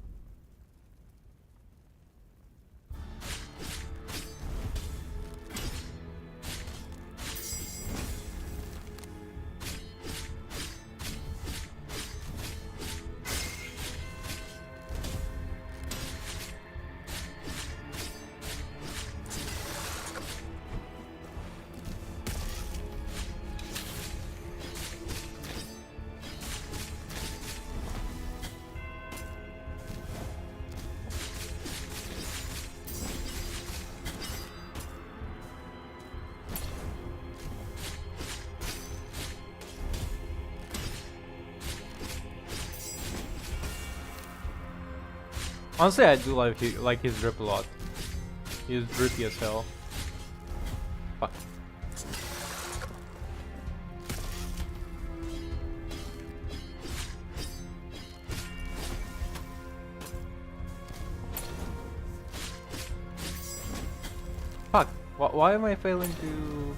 [SPEAKER 1] Honestly, I do like his drip a lot. He's drippy as hell. Fuck. Fuck. Why am I failing to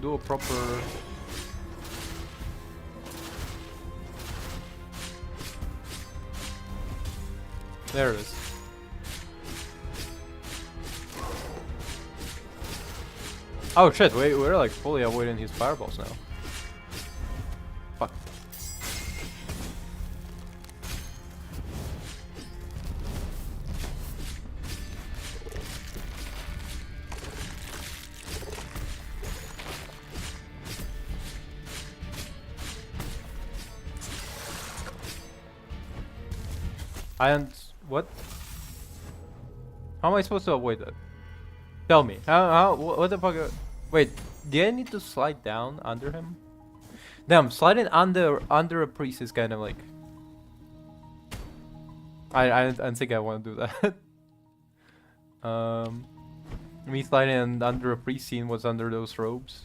[SPEAKER 1] do a proper... There it is. Oh shit, we're like fully avoiding his fireballs now. Fuck. What? How am I supposed to avoid that? Tell me. What the fuck? Wait, do I need to slide down under him? Damn, sliding under a priest is kind of like... I don't think I want to do that. Me sliding under a priest scene was under those robes.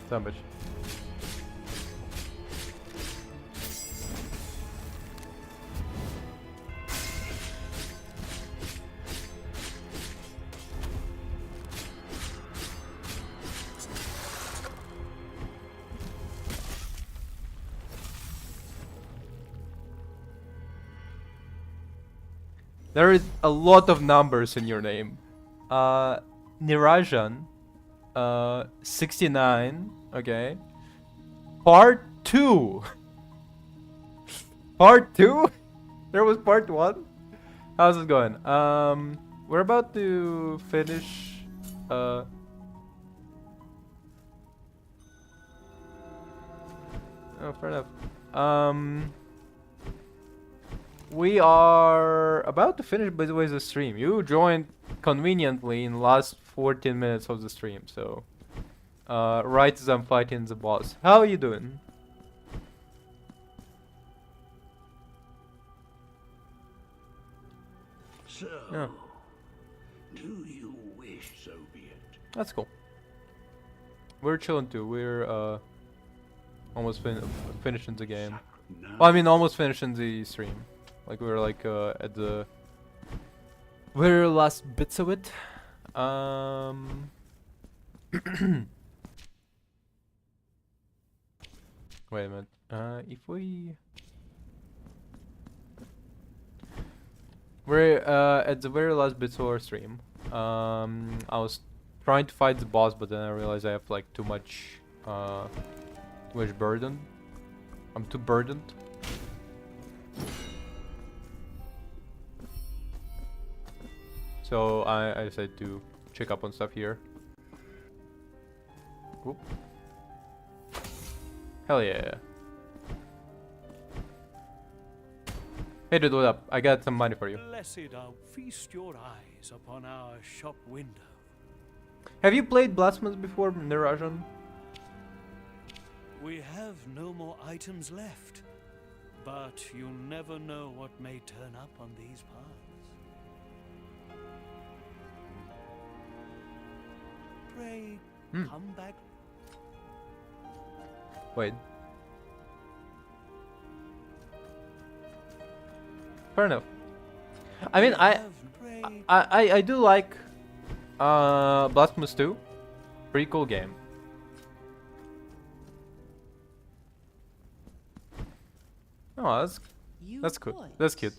[SPEAKER 1] damage. There is a lot of numbers in your name. Nirajan, 69, okay. Part 2. Part 2? There was part 1? How's it going? We're about to finish, oh, fair enough. We are about to finish, by the way, the stream. You joined conveniently in the last 14 minutes of the stream, so... right as I'm fighting the boss. How are you doing?
[SPEAKER 5] So,
[SPEAKER 1] Yeah.
[SPEAKER 5] do you wish so be it?
[SPEAKER 1] That's cool. We're chilling too. We're almost finishing the game. Well, I mean, almost finishing the stream. Like we're like at the very last bits of it. Wait a minute. If we're at the very last bits of our stream. I was trying to fight the boss, but then I realized I have like too much burden. I'm too burdened. So I decided to check up on stuff here. Whoop. Hell yeah. Hey dude, what up? I got some money for you.
[SPEAKER 8] Blessed are feast your eyes upon our shop window.
[SPEAKER 1] Have you played Blasphemous before, Nirajan?
[SPEAKER 8] We have no more items left, but you'll never know what may turn up on these paths. Pray, come back.
[SPEAKER 1] Wait. Fair enough. I mean, I do like Blasphemous 2. Pretty cool game. Oh, that's good. That's cute.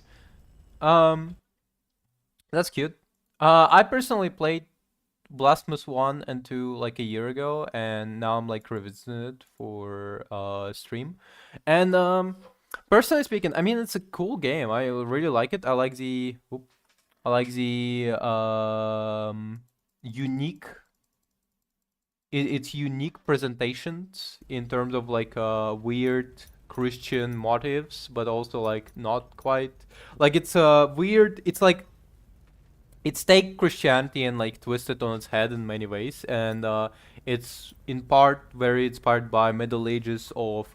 [SPEAKER 1] That's cute. I personally played Blasphemous 1 and 2 like a year ago, and now I'm like revisiting it for stream. And personally speaking, I mean, it's a cool game. I really like it. I like the unique it's unique presentations in terms of like weird Christian motives, but also like not quite like it's weird. It's like it's take Christianity and like twist it on its head in many ways, and it's in part very inspired by Middle Ages of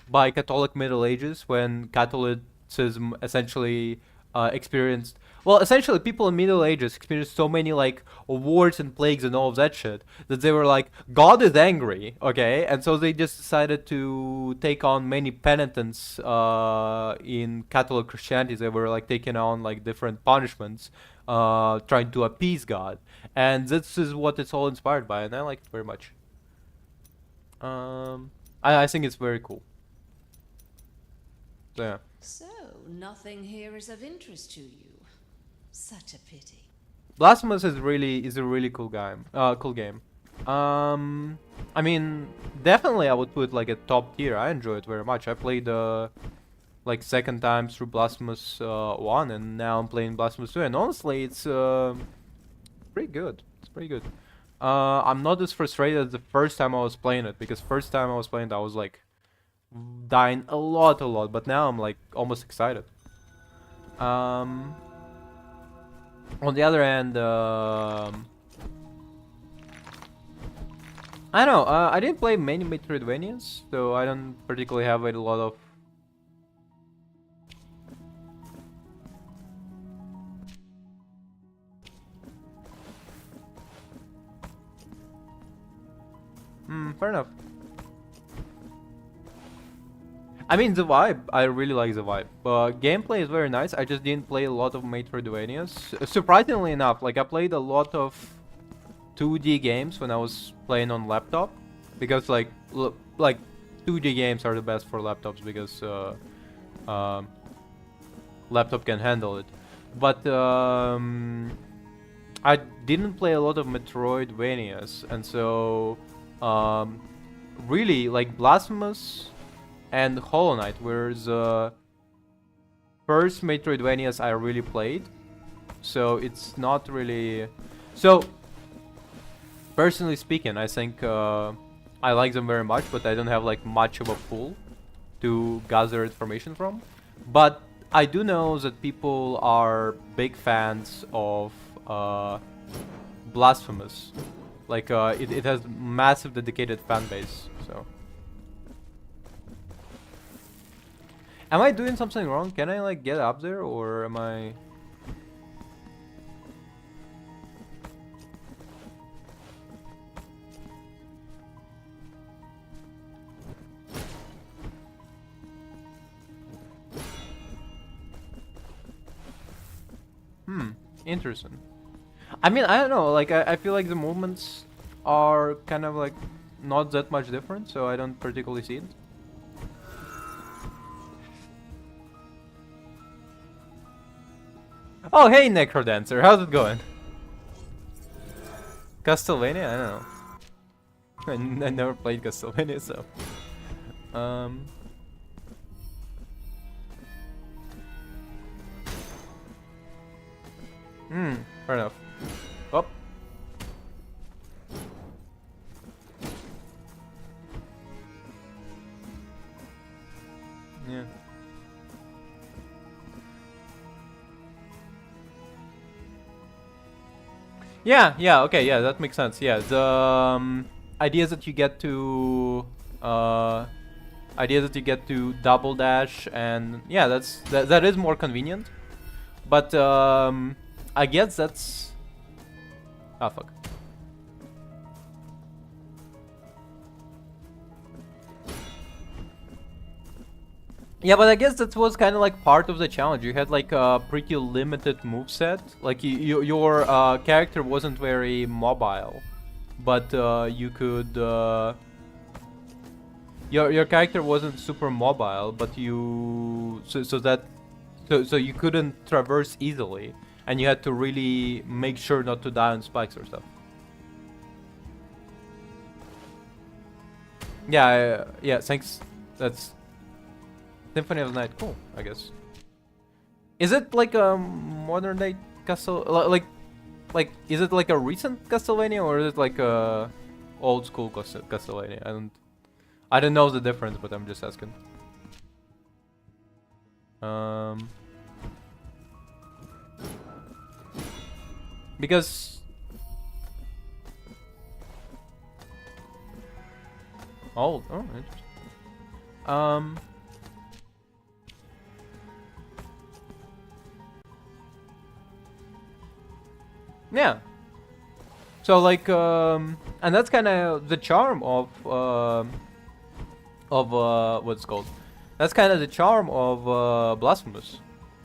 [SPEAKER 1] by Catholic Middle Ages, when Catholicism essentially experienced, well, essentially people in Middle Ages experienced so many like wars and plagues and all of that shit that they were like, God is angry, okay, and so they just decided to take on many penitents in Catholic Christianity. They were like taking on like different punishments, trying to appease God, and this is what it's all inspired by, and I like it very much. I think it's very cool. So yeah.
[SPEAKER 10] So, nothing here is of interest to you. Such a pity.
[SPEAKER 1] Blasphemous is a really cool game. I mean, definitely I would put like a top tier. I enjoy it very much. I played like second time through Blasphemous 1, and now I'm playing Blasphemous 2, and honestly it's pretty good. It's pretty good. I'm not as frustrated as the first time I was playing it, because first time I was playing it I was like dying a lot, but now I'm like almost excited. On the other hand, I don't know, I didn't play many Metroidvanias, so I don't particularly have a lot of Fair enough. I mean, the vibe, I really like the vibe. Gameplay is very nice. I just didn't play a lot of Metroidvanias. Surprisingly enough, like I played a lot of 2D games when I was playing on laptop, because like 2D games are the best for laptops because laptop can handle it. But I didn't play a lot of Metroidvanias, and so really like Blasphemous and Hollow Knight were the first Metroidvanias I really played. So it's not really... So, personally speaking, I think I like them very much, but I don't have like much of a pool to gather information from. But I do know that people are big fans of Blasphemous. Like it has massive dedicated fan base, so... Am I doing something wrong? Can I like get up there, or am I... Interesting. I mean, I don't know, like I feel like the movements are kind of like not that much different, so I don't particularly see it. Oh, hey, Necrodancer, how's it going? Castlevania? I don't know. I never played Castlevania, so... Fair enough. Oh. Yeah. Yeah, okay, yeah, that makes sense. Yeah, the idea that you get to double dash, and yeah, that is more convenient. But I guess that's... Ah, fuck. Yeah, but I guess that was kind of like part of the challenge. You had like a pretty limited moveset. Like your character wasn't very mobile, but you could... Your character wasn't super mobile, but you... So you couldn't traverse easily, and you had to really make sure not to die on spikes or stuff. Yeah, yeah, thanks. That's Symphony of the Night. Cool, I guess. Is it like a modern day Castle? Like, is it like a recent Castlevania, or is it like a old school Castlevania? I don't know the difference, but I'm just asking. Because... Oh, interesting. Yeah. So like, and that's kind of the charm of what's it called? That's kind of the charm of Blasphemous.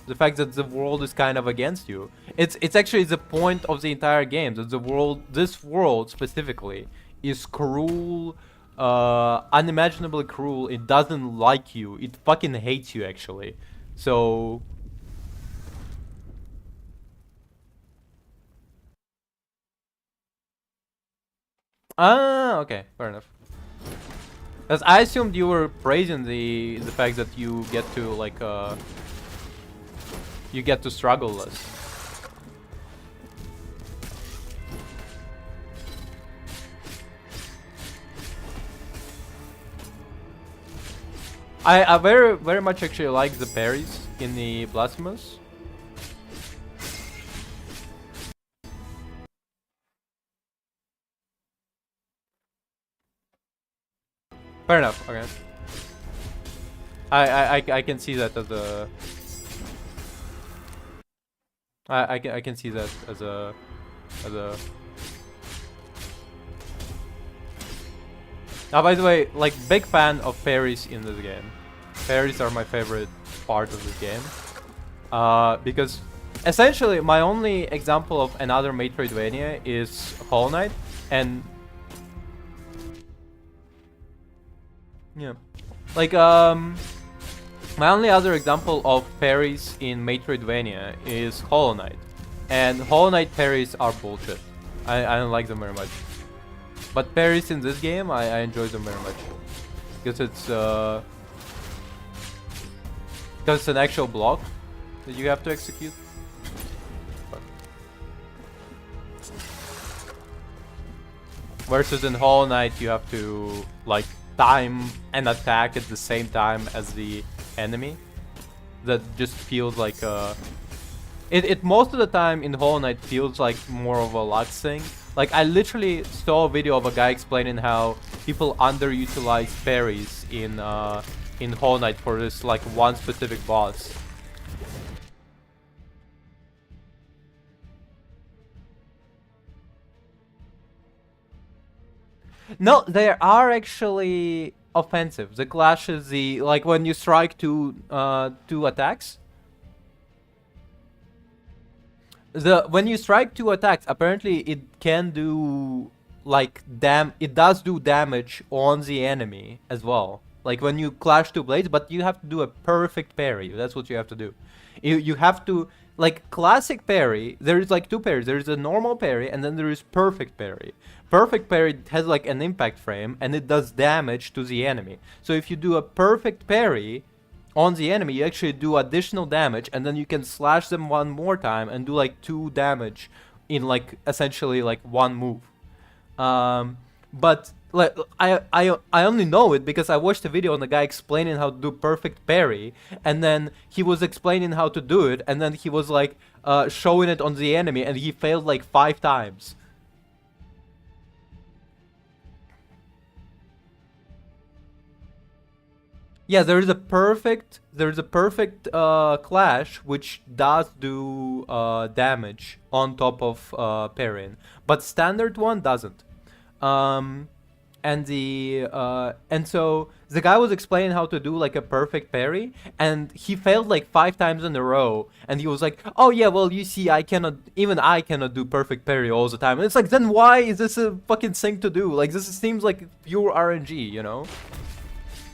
[SPEAKER 1] The fact that the world is kind of against you. It's actually the point of the entire game, that this world specifically, is cruel, unimaginably cruel. It doesn't like you. It fucking hates you, actually. So... Ah, okay, fair enough. Because I assumed you were praising the fact that you get to like you get to struggle less. I very much actually like the parries in the Blasphemous. Fair enough. Okay. I can see that as a... I can see that as a... Now, by the way, like, big fan of parries in this game. Parries are my favorite part of this game. Because essentially my only example of another Metroidvania is Hollow Knight, and yeah, like my only other example of parries in Metroidvania is Hollow Knight, and Hollow Knight parries are bullshit. I don't like them very much. But parries in this game, I enjoy them very much because it's an actual block that you have to execute. Versus in Hollow Knight, you have to like time an attack at the same time as the enemy. That just feels like it most of the time in Hollow Knight feels like more of a luck thing. Like, I literally saw a video of a guy explaining how people underutilize parries in Hollow Knight for this like one specific boss. No, they are actually offensive. The clash is the like when you strike two attacks. When you strike two attacks, apparently it can do like it does do damage on the enemy as well. Like when you clash two blades, but you have to do a perfect parry. That's what you have to do. You have to, like, classic parry, there is like two parries. There is a normal parry and then there is perfect parry. Perfect parry has like an impact frame and it does damage to the enemy. So if you do a perfect parry on the enemy, you actually do additional damage, and then you can slash them one more time and do like 2 damage in like essentially like one move. But like I only know it because I watched a video on the guy explaining how to do perfect parry, and then he was explaining how to do it, and then he was like showing it on the enemy, and he failed like 5 times. Yeah, there is a perfect clash which does do damage on top of parrying, but standard one doesn't. And so the guy was explaining how to do like a perfect parry, and he failed like 5 times in a row, and he was like, "Oh yeah, well, you see, I cannot do perfect parry all the time." And it's like, then why is this a fucking thing to do? Like, this seems like pure RNG, you know?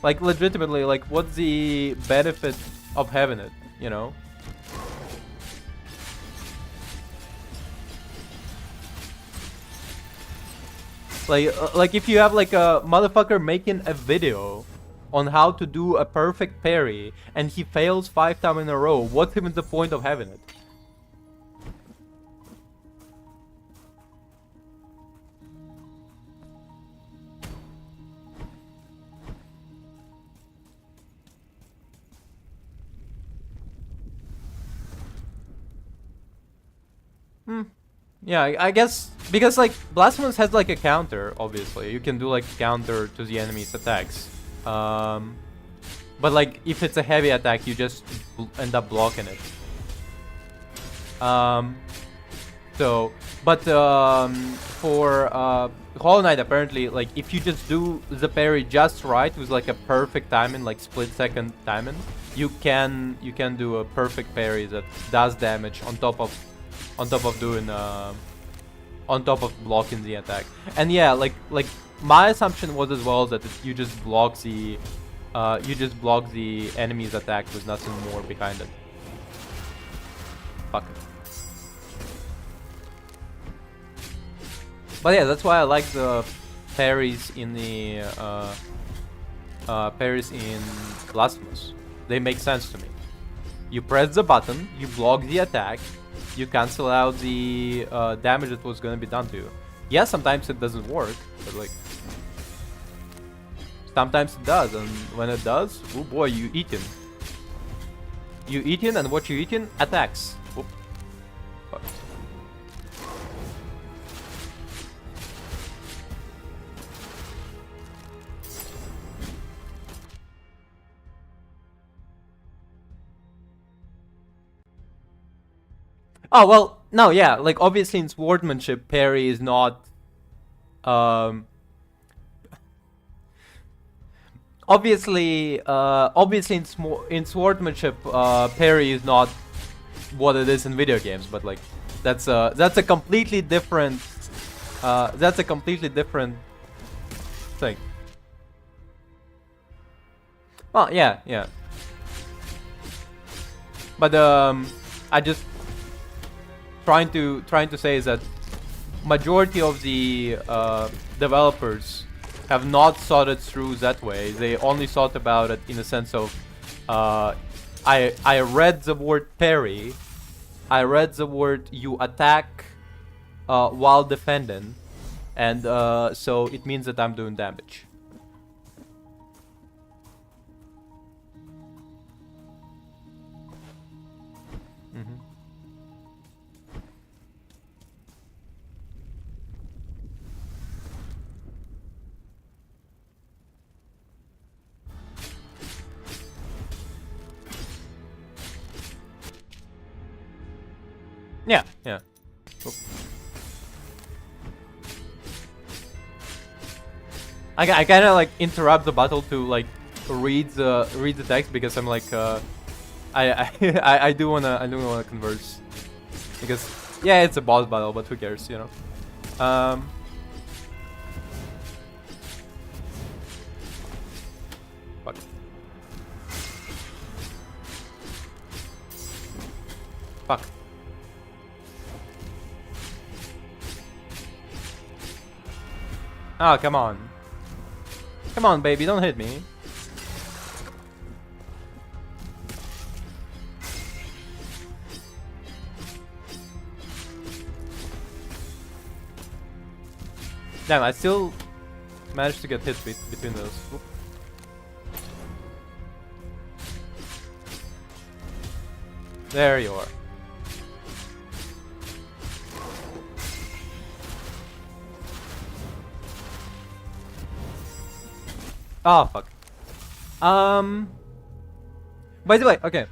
[SPEAKER 1] Like, legitimately, like, what's the benefit of having it, you know? Like if you have like a motherfucker making a video on how to do a perfect parry and he fails 5 times in a row, what's even the point of having it? Yeah, I guess because like Blasphemous has like a counter, obviously. You can do like counter to the enemy's attacks. But like if it's a heavy attack, you just end up blocking it. For Hollow Knight, apparently, like if you just do the parry just right with like a perfect timing, like split-second timing, you can do a perfect parry that does damage on top of doing on top of blocking the attack. And yeah, like my assumption was as well that you just block the enemy's attack with nothing more behind it. Fuck it. But yeah, that's why I like the parries in the Blasphemous. They make sense to me. You press the button, you block the attack, you cancel out the damage that was gonna be done to you. Yeah, sometimes it doesn't work, but like sometimes it does, and when it does, oh boy, you eating. You eating, and what you eating attacks. Whoop. Fuck. Oh, well, no, yeah, like, obviously in swordsmanship, parry is not, obviously, obviously in swordsmanship, parry is not what it is in video games, but like that's a completely different thing. Well, yeah, yeah. But I just trying to say is that majority of the developers have not thought it through that way. They only thought about it in the sense of I read the word parry, I read the word you attack while defending, and so it means that I'm doing damage. Yeah, yeah. Cool. I kind of like interrupt the battle to like read the text because I'm like I do wanna converse because yeah, it's a boss battle, but who cares, you know. Fuck. Fuck. Oh, come on. Come on, baby, don't hit me. Damn, I still managed to get hit between those. Oop. There you are. Oh, fuck. By the way, okay.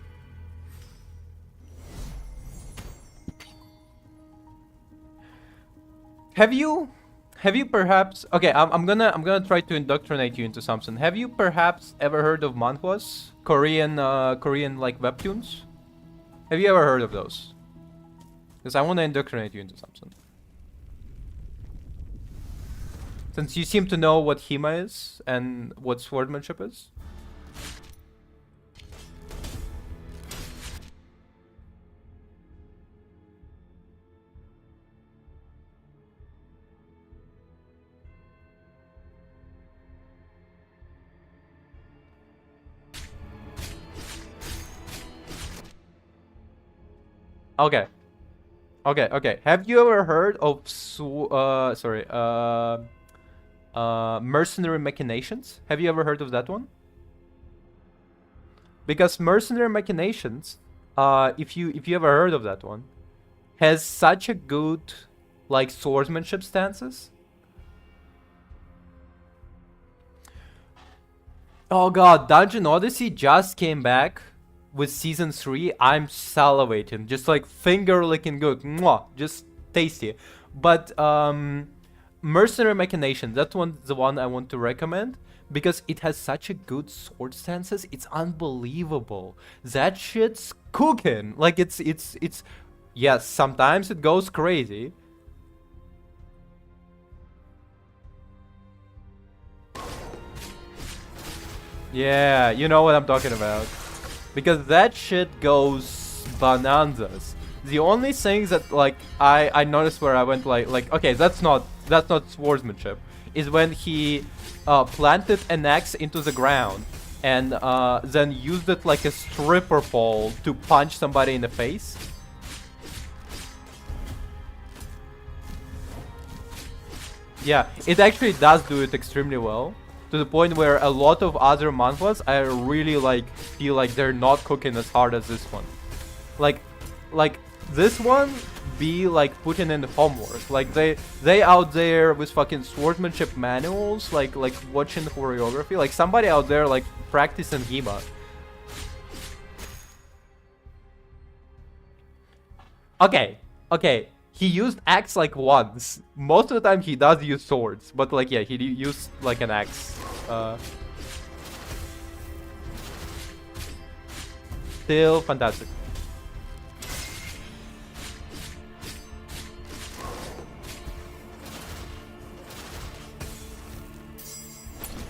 [SPEAKER 1] Have you perhaps, okay, I'm gonna try to indoctrinate you into something. Have you perhaps ever heard of manhwas? Korean like webtoons? Have you ever heard of those? Because I want to indoctrinate you into something. Since you seem to know what Hima is and what swordsmanship is. Okay. Okay. Have you ever heard of Mercenary Machinations? Have you ever heard of that one? Because Mercenary Machinations, if you ever heard of that one, has such a good like swordsmanship stances. Oh god, Dungeon Odyssey just came back with season 3. I'm salivating, just like finger licking good. Mwah, just tasty. But Mercenary Machination, that one, the one I want to recommend because it has such a good sword stances. It's unbelievable. That shit's cooking. Like it's yes, sometimes it goes crazy. Yeah, you know what I'm talking about. Because that shit goes bananas. The only thing that like I noticed where I went like okay, that's not swordsmanship, is when he planted an axe into the ground and then used it like a stripper pole to punch somebody in the face. Yeah, it actually does do it extremely well. To the point where a lot of other manhwas, I really like feel like they're not cooking as hard as this one. Like this one be like putting in the homework. Like they out there with fucking swordsmanship manuals, like watching the choreography. Like somebody out there like practicing Hima. Okay. He used axe like once. Most of the time he does use swords, but like yeah, he used like an axe. still fantastic.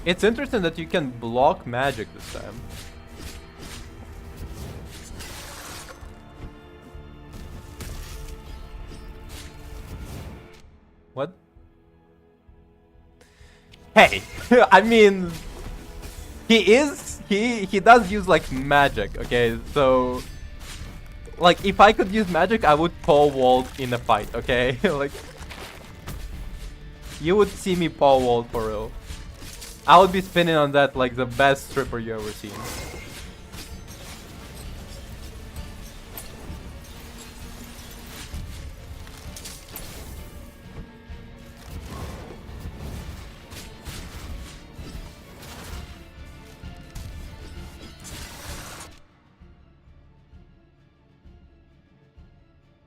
[SPEAKER 1] It's interesting that you can block magic this time. What? Hey, I mean, he does use like magic, okay? So like if I could use magic, I would pole vault in a fight, okay? Like you would see me pole vault for real. I would be spinning on that like the best stripper you ever seen.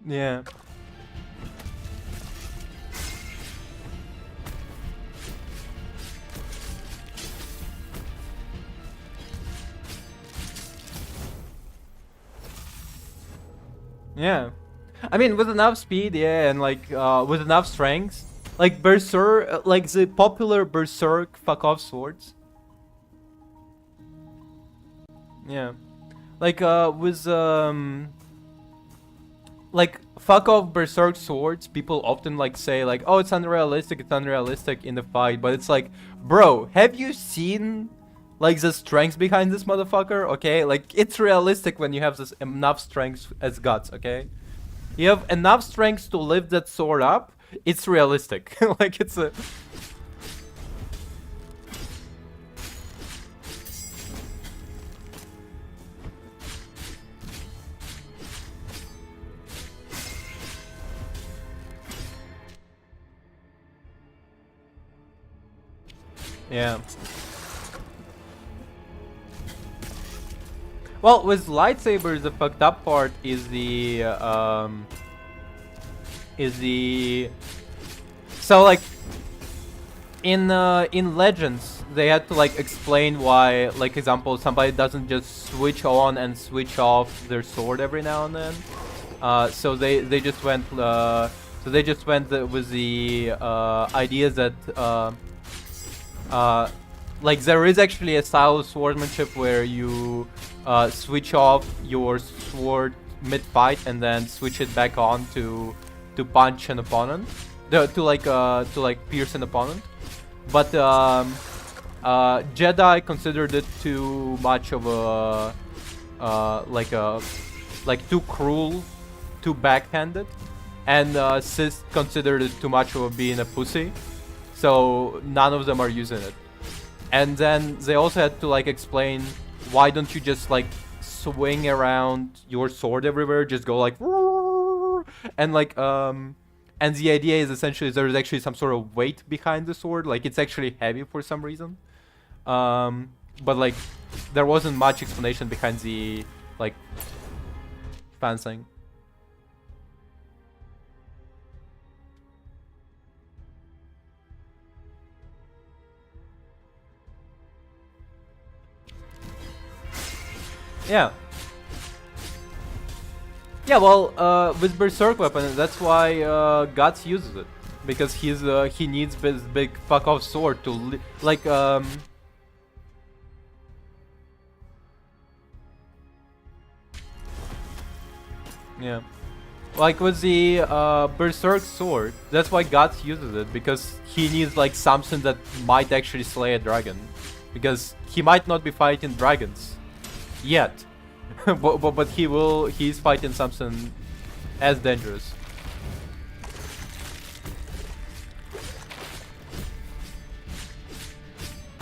[SPEAKER 1] Yeah. Yeah. I mean, with enough speed, yeah, and like with enough strength, like Berserk, like the popular Berserk fuck off swords. Yeah. Like with like fuck off Berserk swords, people often like say like, oh, it's unrealistic in the fight, but it's like, bro, have you seen like the strength behind this motherfucker? Okay, like it's realistic when you have this enough strength as guts. Okay, you have enough strength to lift that sword up. It's realistic. Like it's a. Yeah. Well, with lightsabers, the fucked up part is the so like in Legends they had to like explain why, like example, somebody doesn't just switch on and switch off their sword every now and then. So they just went with the idea that like there is actually a style of swordsmanship where you switch off your sword mid-fight and then switch it back on to punch an opponent, to like pierce an opponent. But Jedi considered it too much of a like too cruel, too backhanded, and Sith considered it too much of a being a pussy. So none of them are using it. And then they also had to like explain, why don't you just like swing around your sword everywhere, just go like and like and the idea is essentially there's actually some sort of weight behind the sword, like it's actually heavy for some reason. But like there wasn't much explanation behind the like fencing. Yeah. Yeah, well, with Berserk weapon, that's why Guts uses it, because he needs this big fuck off sword to yeah, like with the Berserk sword, that's why Guts uses it, because he needs like something that might actually slay a dragon, because he might not be fighting dragons yet. but he's fighting something as dangerous.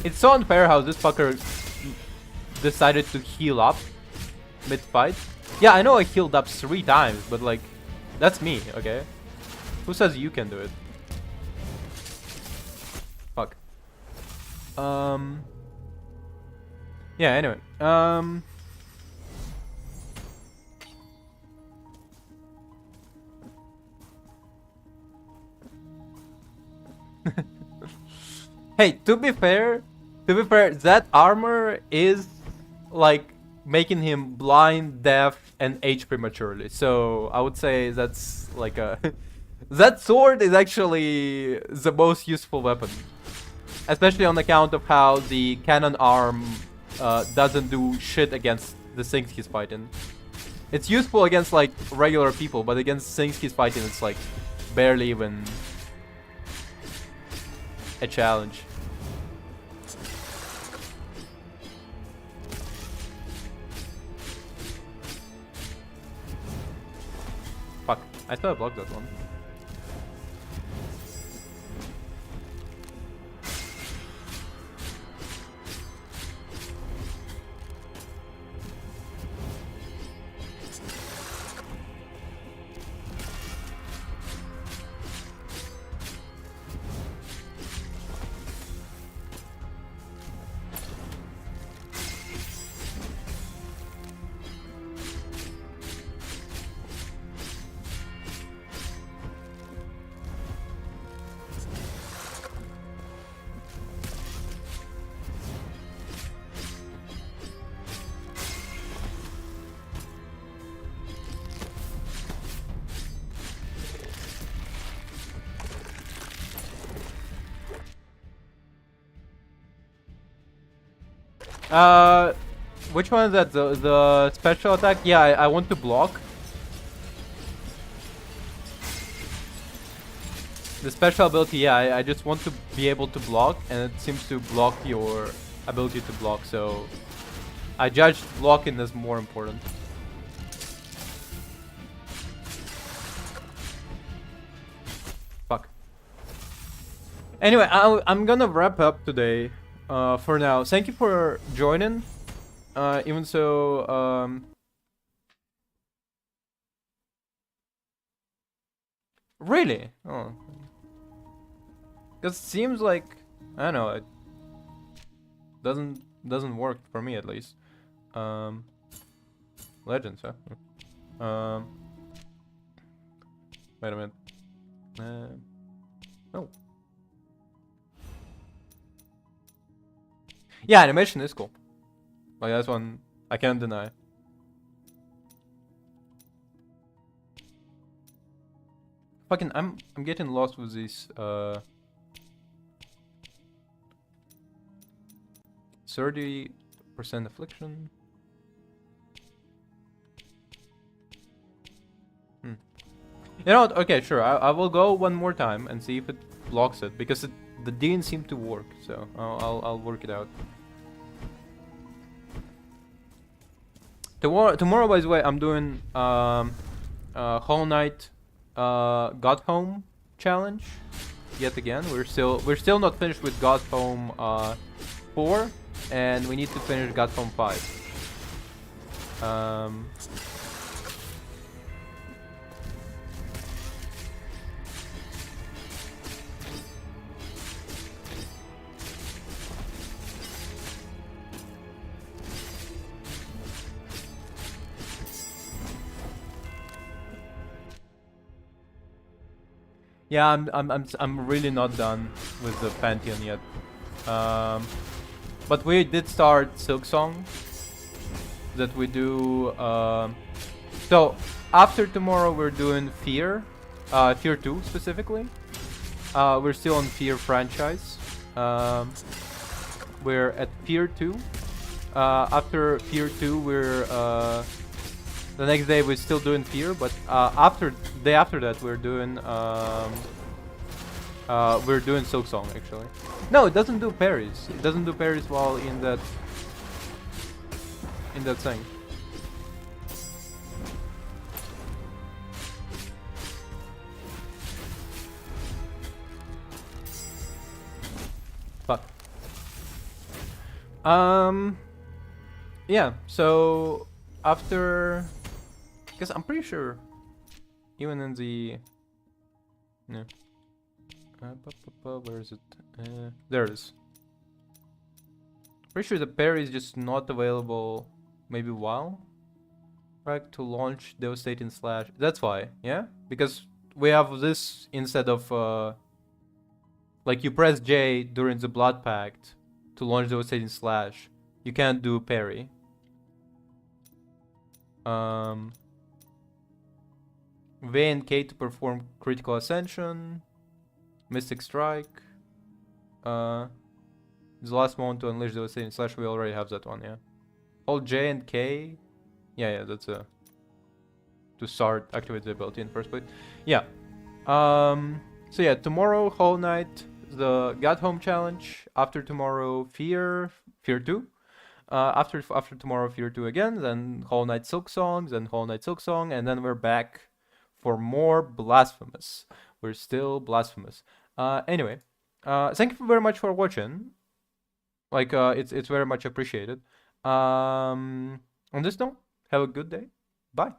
[SPEAKER 1] It's so unfair how this fucker decided to heal up mid-fight. Yeah, I know I healed up 3 times, but like, that's me, okay? Who says you can do it? Fuck. Yeah, anyway. Hey, to be fair, that armor is like making him blind, deaf, and age prematurely. So I would say that's like a that sword is actually the most useful weapon, especially on account of how the cannon arm doesn't do shit against the things he's fighting. It's useful against like regular people, but against things he's fighting, it's like barely even a challenge. Fuck, I thought I blocked that one. Which one is that? The special attack? Yeah, I want to block. The special ability, yeah, I just want to be able to block, and it seems to block your ability to block, so I judged blocking as more important. Fuck. Anyway, I'm gonna wrap up today. For now, thank you for joining. Even so, really? Oh, because it seems like I don't know. It doesn't work for me at least. Legends, huh? Wait a minute. Oh. Yeah, animation is cool. Like that's one I can't deny. Fucking I'm getting lost with these 30% affliction. You know what? Okay, sure. I will go one more time and see if it blocks it, because the didn't seem to work. So I'll work it out. Tomorrow, by the way, I'm doing Hollow Knight God Home challenge yet again. We're still not finished with God Home 4, and we need to finish God Home 5. Yeah, I'm really not done with the Pantheon yet. But we did start Silk Song that we do. So after tomorrow we're doing Fear, Fear 2 specifically. We're still on Fear franchise. We're at Fear 2. After Fear 2 we're the next day we're still doing Fear, but day after that we're doing Silk Song actually. No, it doesn't do parries. It doesn't do parries while in that thing. Fuck. Yeah, so after, because I'm pretty sure even in the no. Where is it? There it is. Pretty sure the parry is just not available. Maybe while right to launch Devastating Slash. That's why, yeah, because we have this instead of like you press J during the Blood Pact to launch Devastating Slash. You can't do parry. V and K to perform critical ascension. Mystic Strike. The last one to unleash devastating slash. We already have that one, yeah. Hold J and K. Yeah, that's to start activate the ability in the first place. Yeah. So yeah, tomorrow Hollow Knight, the Got Home challenge. After tomorrow, Fear 2. After tomorrow, Fear 2 again. Then Hollow Knight Silk Songs, then Hollow Knight Silk Song, and then we're back for more Blasphemous. We're still Blasphemous. Anyway, thank you very much for watching. Like, it's very much appreciated. On this note, have a good day. Bye.